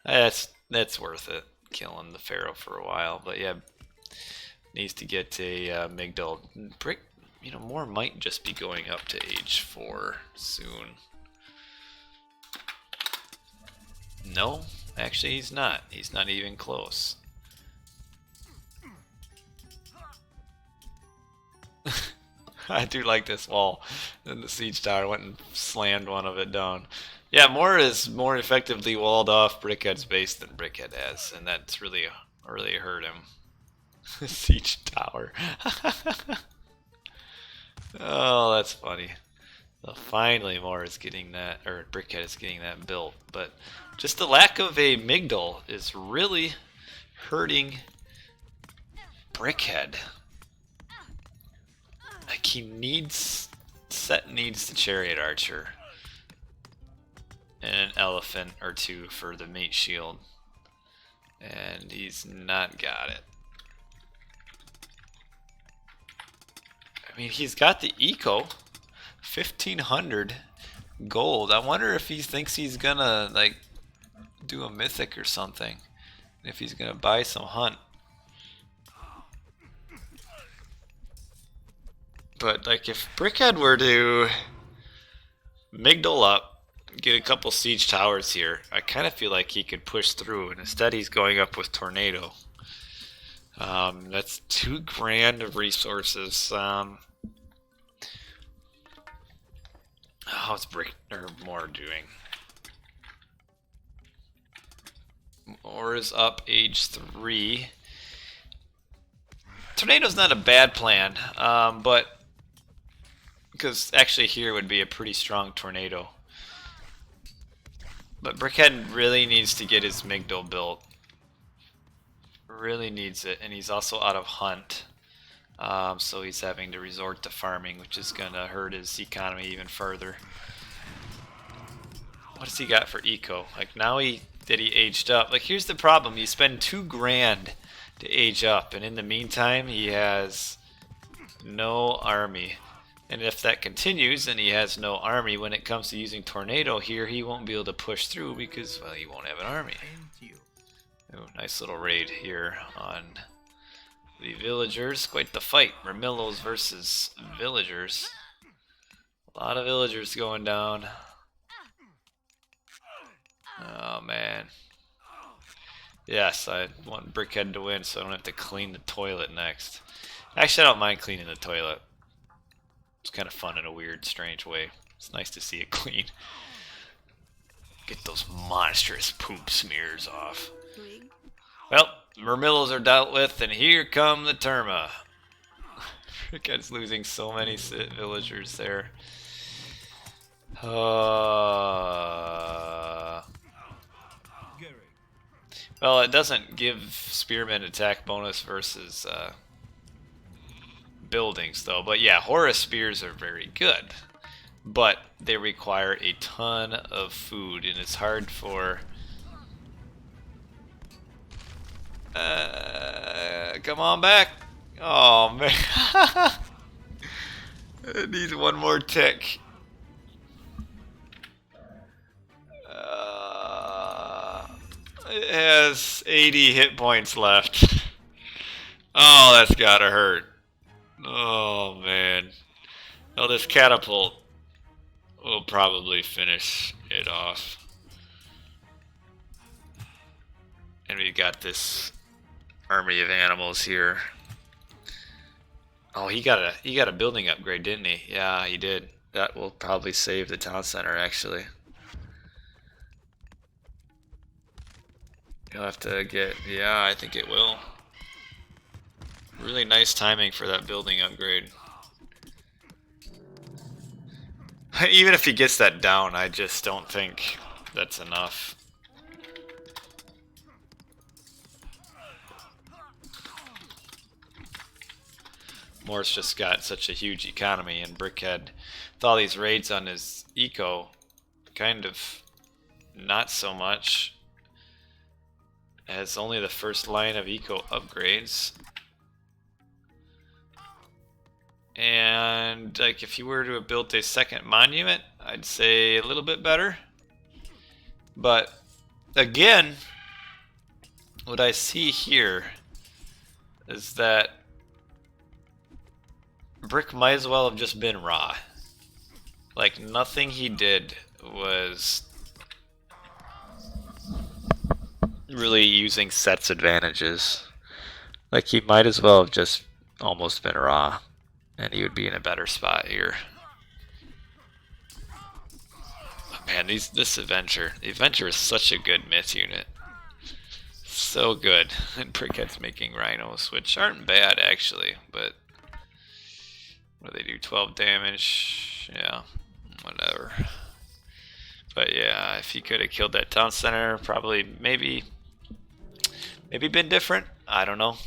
That's worth it, killing the Pharaoh for a while. But yeah, needs to get a Migdal. More might just be going up to age 4 soon. No, actually he's not. He's not even close. I do like this wall. Then the siege tower went and slammed one of it down. Yeah, Moore is more effectively walled off Brickhead's base than Brickhead has, and that's really hurt him. Siege tower. Oh, that's funny. So finally Moore is getting that, or Brickhead is getting that built, but just the lack of a Migdal is really hurting Brickhead. Like Set needs the Chariot Archer and an elephant or two for the mate shield, and he's not got it. I mean, he's got the eco, 1,500 gold. I wonder if he thinks he's gonna like do a mythic or something, if he's gonna buy some hunt. But like if Brickhead were to Migdal up, get a couple siege towers here, I kind of feel like he could push through, and instead he's going up with Tornado. That's 2 grand of resources. How's Moore doing? Moore is up age 3. Tornado's not a bad plan, but because actually here would be a pretty strong Tornado. But Brickhead really needs to get his Migdal built. Really needs it, and he's also out of hunt. So he's having to resort to farming, which is gonna hurt his economy even further. What does he got for eco? Like now he aged up. Like here's the problem: you spend 2 grand to age up, and in the meantime he has no army. And if that continues and he has no army, when it comes to using Tornado here, he won't be able to push through because, well, he won't have an army. Oh, nice little raid here on the villagers. Quite the fight. Mermillos versus villagers. A lot of villagers going down. Oh, man. Yes, I want Brickhead to win so I don't have to clean the toilet next. Actually, I don't mind cleaning the toilet. It's kind of fun in a weird, strange way. It's nice to see it clean. Get those monstrous poop smears off. Well, Mermillos are dealt with, and here come the Terma. Brickhead's losing so many villagers there. Well, it doesn't give Spearman attack bonus versus buildings, though. But yeah, Horus Spears are very good. But they require a ton of food, and it's hard for... come on back. Oh, man. It needs one more tick. It has 80 hit points left. Oh, that's gotta hurt. Oh, man. Well, this catapult will probably finish it off. And we got this army of animals here. Oh, he got a building upgrade, didn't he? Yeah, he did. That will probably save the town center, actually. You'll have to get... Yeah, I think it will. Really nice timing for that building upgrade. Even if he gets that down, I just don't think that's enough. Morse just got such a huge economy, and Brickhead, with all these raids on his eco, kind of not so much. Has only the first line of eco upgrades. And like if you were to have built a second monument, I'd say a little bit better. But again, what I see here is that Brick might as well have just been raw. Like nothing he did was really using sets advantages. Like he might as well have just almost been raw, and he would be in a better spot here. But man, the Avenger is such a good myth unit. So good. And Brickhead's making rhinos, which aren't bad actually, but what do they do? 12 damage? Yeah, whatever. But yeah, if he could have killed that town center, probably maybe been different. I don't know.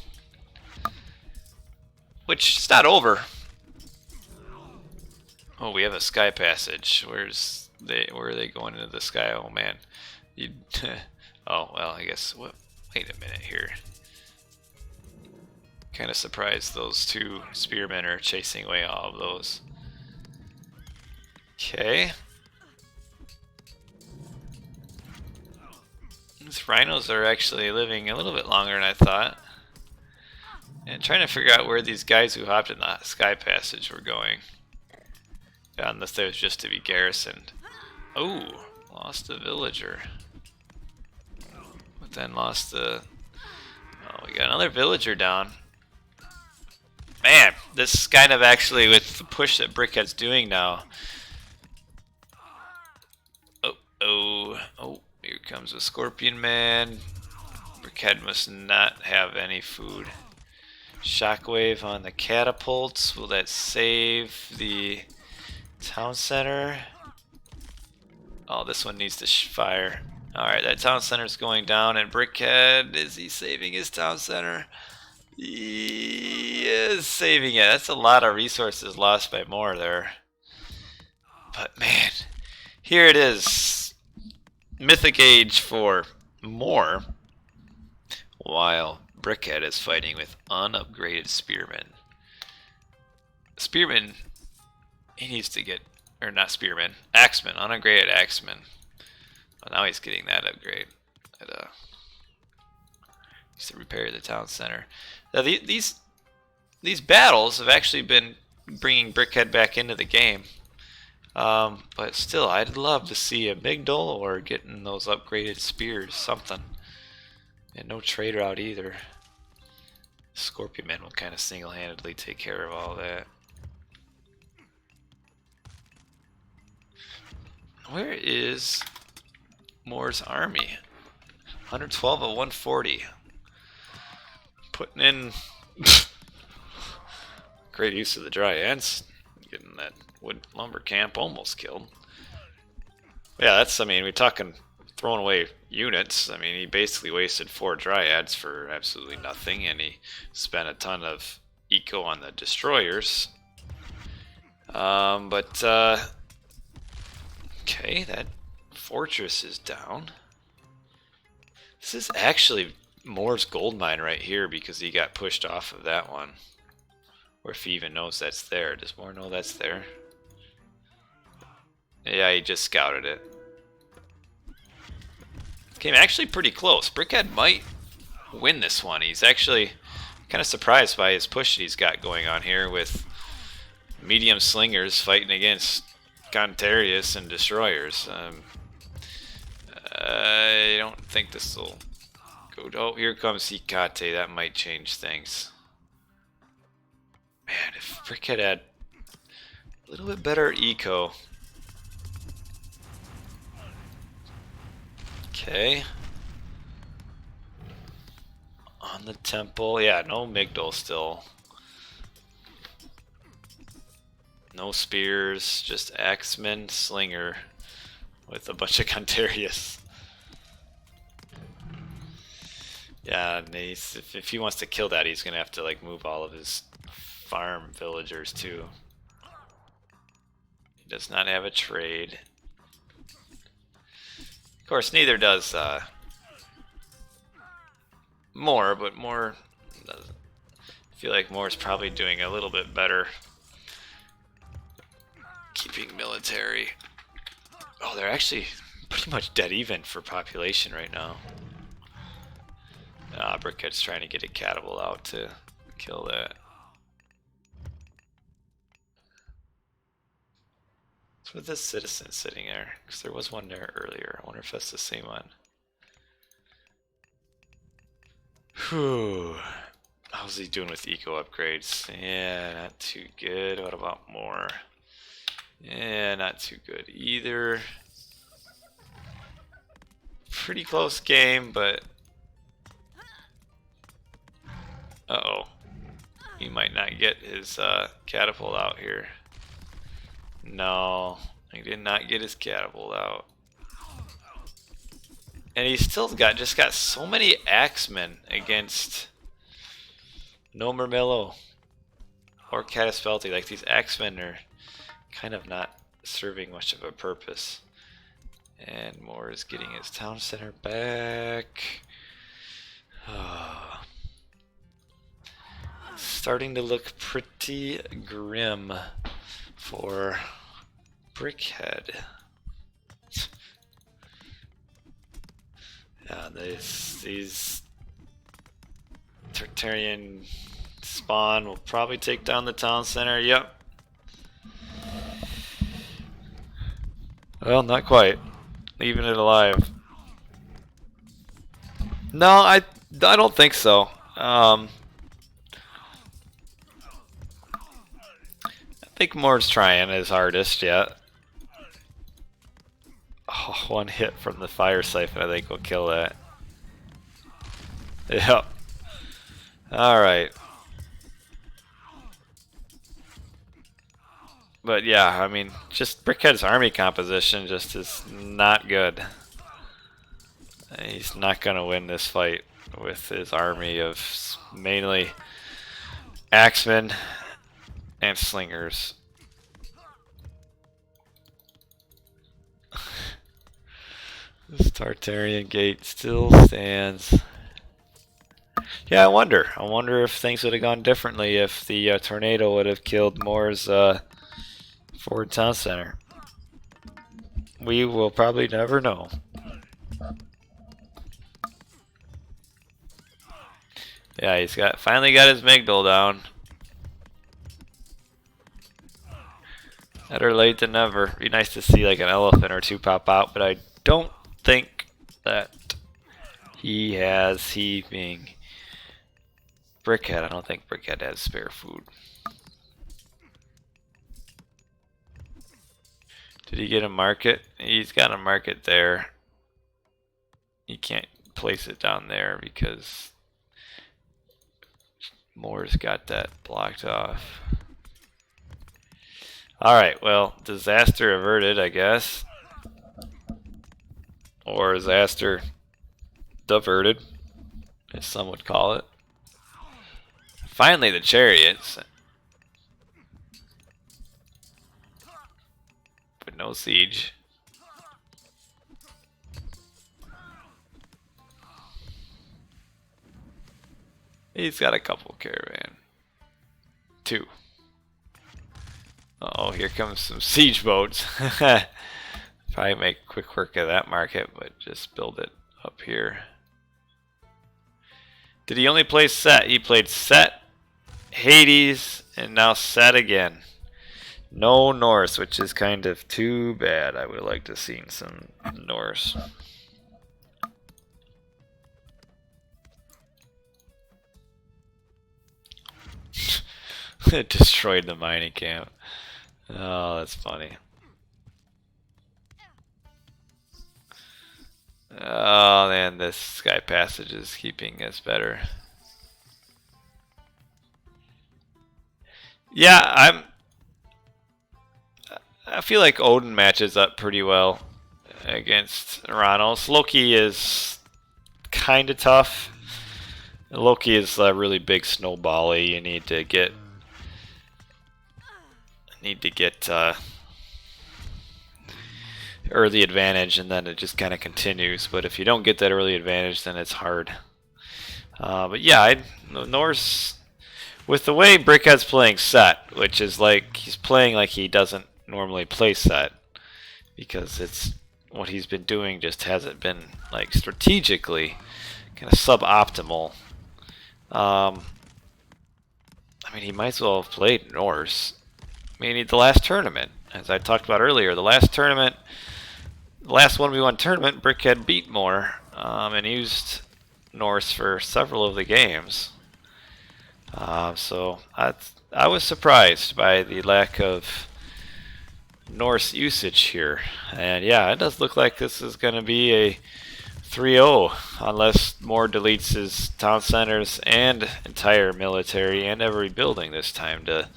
Which it's not over. Oh, we have a sky passage. Where are they going into the sky? Oh man. Oh well, I guess. Wait a minute here. Kind of surprised those two spearmen are chasing away all of those. Okay. These rhinos are actually living a little bit longer than I thought. And trying to figure out where these guys who hopped in the sky passage were going. Yeah, unless they was just to be garrisoned. Oh, lost a villager. But then lost the... Oh, we got another villager down. Man, this is kind of actually with the push that Brickhead's doing now. Oh, here comes a Scorpion Man. Brickhead must not have any food. Shockwave on the catapults. Will that save the town center? Oh, this one needs to fire. Alright, that town center's going down, and Brickhead, is he saving his town center? He is saving it. That's a lot of resources lost by Moore there. But man, here it is. Mythic Age for Moore, while Brickhead is fighting with unupgraded Spearmen. Spearmen, he needs to get, or not Spearmen, Axemen, unupgraded Axemen. Well, now he's getting that upgrade. Needs to repair the town center. Now these battles have actually been bringing Brickhead back into the game. But still, I'd love to see a Migdol or getting those upgraded spears, something. And no trader out either. Scorpion Man will kind of single-handedly take care of all that. Where is Moore's army? 112 of 140. Putting in great use of the dry ants. Getting that wood lumber camp almost killed. Yeah, that's, I mean, we're talking throwing away units. I mean, he basically wasted 4 dryads for absolutely nothing, and he spent a ton of eco on the destroyers. Okay, that fortress is down. This is actually Moore's gold mine right here because he got pushed off of that one. Or if he even knows that's there. Does Moore know that's there? Yeah, he just scouted it. Came actually pretty close. Brickhead might win this one. He's actually kind of surprised by his push that he's got going on here with medium slingers fighting against Contarius and destroyers. I don't think this will go. Oh, here comes Hikate. That might change things. Man, if Brickhead had a little bit better eco. Okay. On the temple. Yeah, no Migdol still. No spears, just Axeman Slinger with a bunch of Contarius. Yeah, and if he wants to kill that, he's gonna have to like move all of his farm villagers too. He does not have a trade. Of course, neither does Moore, but Moore doesn't. I feel like Moore's probably doing a little bit better keeping military. Oh, they're actually pretty much dead even for population right now. Brickhead's trying to get a catapult out to kill that. What's with this citizen sitting there? Because there was one there earlier. I wonder if that's the same one. Whew. How's he doing with eco upgrades? Yeah, not too good. What about more? Yeah, not too good either. Pretty close game, but... Uh-oh. He might not get his catapult out here. No, he did not get his catapult out. And he's still just got so many axemen against no Mermillo or Cataspelti. Like, these axemen are kind of not serving much of a purpose. And Moore is getting his town center back. Starting to look pretty grim for Brickhead. Yeah, these Tartarian spawn will probably take down the town center. Yep. Well, not quite. Leaving it alive. No, I don't think so. I think Moore's trying his hardest yet. Oh, one hit from the fire siphon I think will kill that. Yep. Alright. But yeah, I mean, just Brickhead's army composition just is not good. He's not going to win this fight with his army of mainly axemen and slingers. This Tartarian gate still stands. Yeah, I wonder if things would have gone differently if the tornado would have killed Moore's forward town center. We will probably never know. Yeah, he's finally got his Migdal down. Better late than never. Be nice to see like an elephant or two pop out, but I don't think that he has being Brickhead. I don't think Brickhead has spare food. Did he get a market? He's got a market there. He can't place it down there because Moore's got that blocked off. Alright, well, disaster averted, I guess. Or disaster diverted, as some would call it. Finally, the chariots. But no siege. He's got a couple caravan. 2. Uh-oh, here comes some siege boats. Probably make quick work of that market, but just build it up here. Did he only play Set? He played Set, Hades, and now Set again. No Norse, which is kind of too bad. I would like to have seen some Norse. It destroyed the mining camp. Oh, that's funny. Oh man, this Sky Passage is keeping us better. Yeah, I feel like Odin matches up pretty well against Oranos. Loki is kind of tough. Loki is a really big snowbally. You need to get need to get early advantage, and then it just kind of continues. But if you don't get that early advantage, then it's hard. But yeah, Norse, with the way Brickhead's playing set, which is like he's playing like he doesn't normally play set, because it's what he's been doing just hasn't been like strategically kind of suboptimal. I mean, he might as well have played Norse. I mean, the last tournament, as I talked about earlier, the last 1v1 tournament, Brickhead beat more and used Norse for several of the games. So I was surprised by the lack of Norse usage here. And yeah, it does look like this is going to be a 3-0 unless Moore deletes his town centers and entire military and every building this time to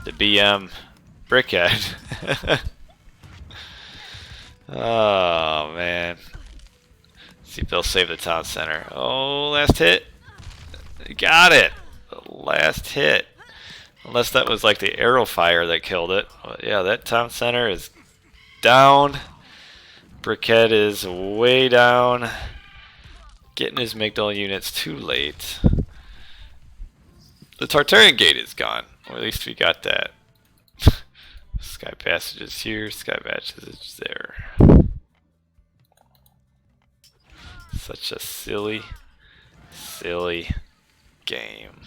BM Brickhead. Oh man. See if they'll save the town center. Oh, last hit. Got it. Last hit. Unless that was like the arrow fire that killed it. But yeah, that town center is down. Brickhead is way down. Getting his Migdal units too late. The Tartarian gate is gone. Or at least we got that. Sky passage is here. Sky passage is there. Such a silly game.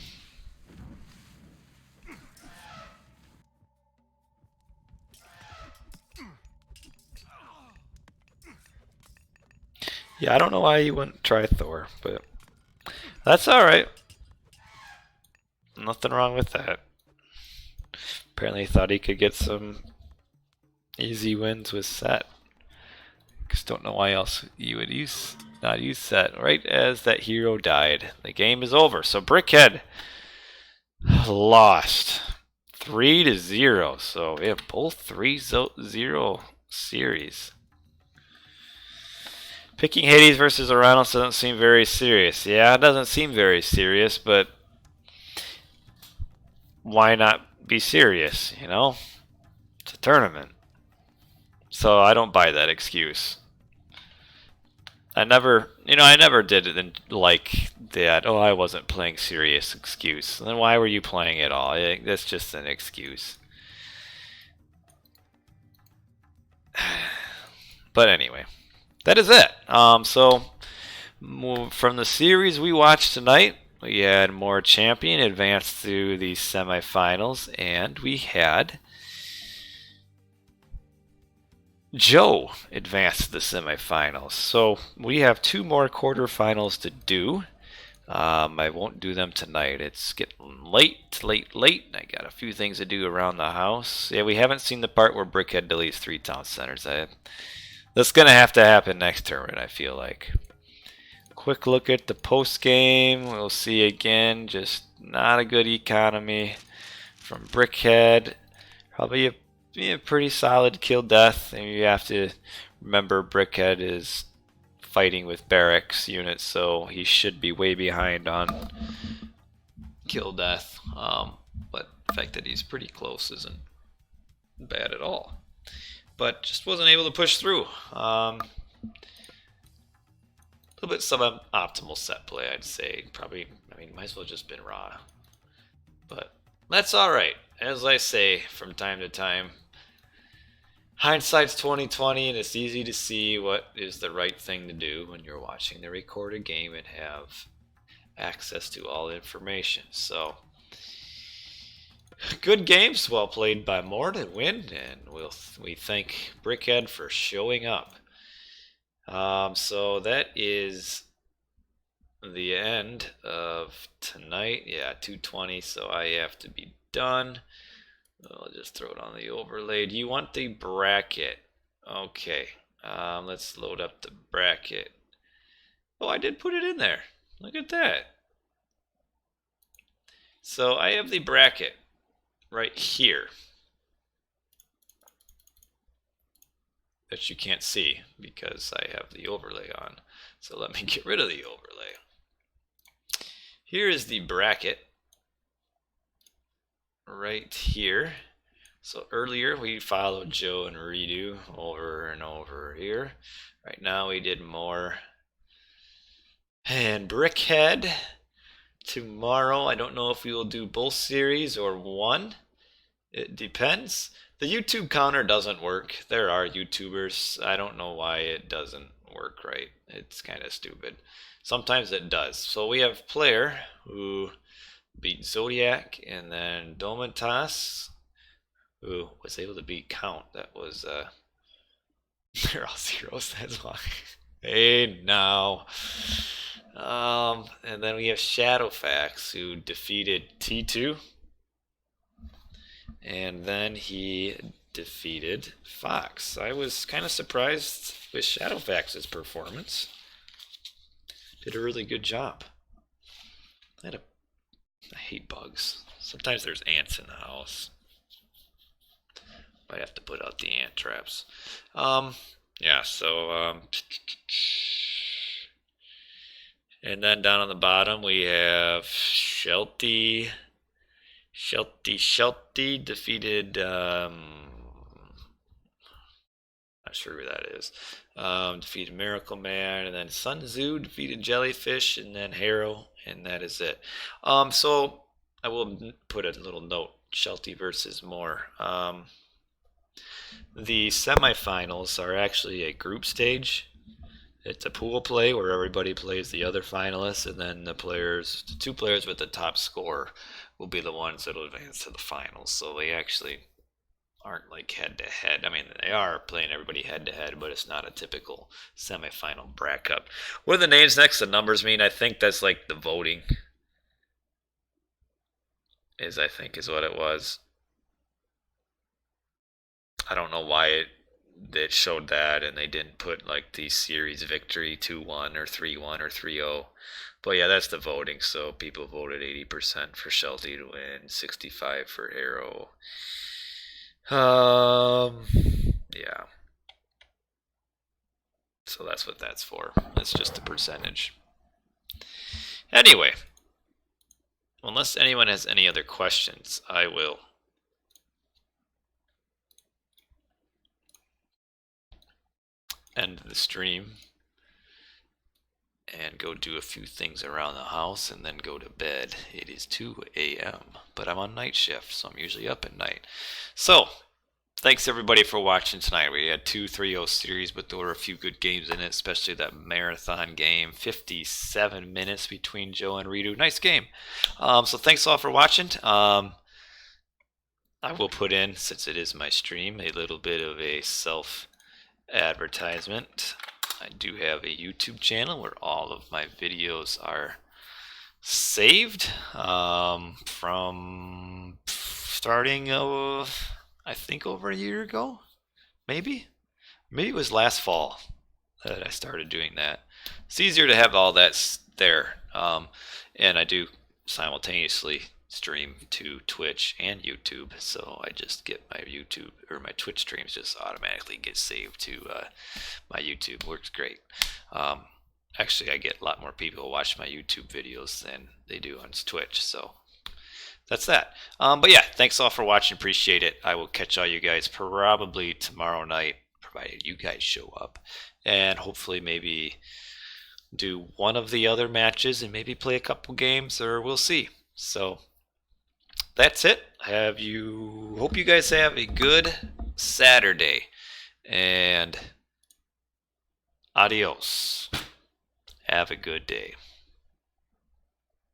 Yeah, I don't know why you wouldn't try Thor, but that's alright. Nothing wrong with that. Apparently he thought he could get some easy wins with set. Just don't know why else you would not use set. Right as that hero died, the game is over. So Brickhead lost 3-0. So we have both 3-0 series. Picking Hades versus Oranos doesn't seem very serious. Yeah, it doesn't seem very serious, but why not be serious, you know? It's a tournament. So I don't buy that excuse. I never did it in like that, oh, I wasn't playing serious excuse. Then why were you playing at all? That's just an excuse. But anyway, that is it. So from the series we watched tonight, we had Moore Champion advance through the semifinals, and we had Joe advanced to the semifinals. So we have 2 more quarterfinals to do. I won't do them tonight. It's getting late. I got a few things to do around the house. Yeah, we haven't seen the part where Brickhead deletes 3 town centers. That's going to have to happen next tournament, I feel like. Quick look at the post game. We'll see again, just not a good economy from Brickhead. Probably a pretty solid kill death. And you have to remember Brickhead is fighting with barracks units, so he should be way behind on kill death. But the fact that he's pretty close isn't bad at all. But just wasn't able to push through. A little bit suboptimal set play, I'd say. Probably, might as well just been raw. But that's alright. As I say from time to time, hindsight's 20/20, and it's easy to see what is the right thing to do when you're watching the recorded game and have access to all information. So, good games, well played by Moore to win, and we thank Brickhead for showing up. So that is the end of tonight. Yeah, 2:20, so I have to be done. I'll just throw it on the overlay. Do you want the bracket? Okay, let's load up the bracket. Oh, I did put it in there. Look at that. So I have the bracket right here that you can't see because I have the overlay on. So let me get rid of the overlay. Here is the bracket right here. So earlier we followed Joe and reDo over and over here. Right now we did more. And Brickhead. Tomorrow, I don't know if we will do both series or one. It depends. The YouTube counter doesn't work. There are YouTubers. I don't know why it doesn't work right. It's kind of stupid. Sometimes it does. So we have Player who beat Zodiac, and then Domitas who was able to beat Count. That was they're all zeros. That's why. Hey now. And then we have Shadowfax who defeated T2. And then he defeated Fox. I was kind of surprised with Shadowfax's performance. Did a really good job. I hate bugs. Sometimes there's ants in the house. Might have to put out the ant traps. Yeah, so and then down on the bottom we have Shelty defeated not sure who that is. Defeated Miracle Man, and then Sun Tzu defeated Jellyfish, and then Harrow, and that is it. So I will put a little note: Shelty versus Moore. The semifinals are actually a group stage. It's a pool play where everybody plays the other finalists, and then the two players with the top score will be the ones that will advance to the finals. So they actually aren't like head to head. I mean, they are playing everybody head to head, but it's not a typical semifinal bracket. What are the names next to numbers mean? I think that's like the voting. Is what it was. I don't know why it showed that and they didn't put like the series victory 2-1 or 3-1 or 3-0. But yeah, that's the voting. So people voted 80% for Shelty to win, 65 for Harrow. Yeah. So that's what that's for. That's just a percentage. Anyway, unless anyone has any other questions, I will end the stream and go do a few things around the house and then go to bed. It is 2 a.m., but I'm on night shift, so I'm usually up at night. So, thanks everybody for watching tonight. We had 2 3-0 series, but there were a few good games in it, especially that marathon game. 57 minutes between Joe and reDo. Nice game. So thanks all for watching. I will put in, since it is my stream, a little bit of a self-advertisement. I do have a YouTube channel where all of my videos are saved from starting I think over a year ago, maybe it was last fall that I started doing that. It's easier to have all that there, and I do simultaneously stream to Twitch and YouTube, so I just get my YouTube or my Twitch streams just automatically get saved to my YouTube. Works great. Actually, I get a lot more people who watch my YouTube videos than they do on Twitch, so that's that. But yeah, thanks all for watching. Appreciate it. I will catch all you guys probably tomorrow night, provided you guys show up, and hopefully maybe do one of the other matches and maybe play a couple games, or we'll see. So that's it. Hope you guys have a good Saturday, and adios. Have a good day.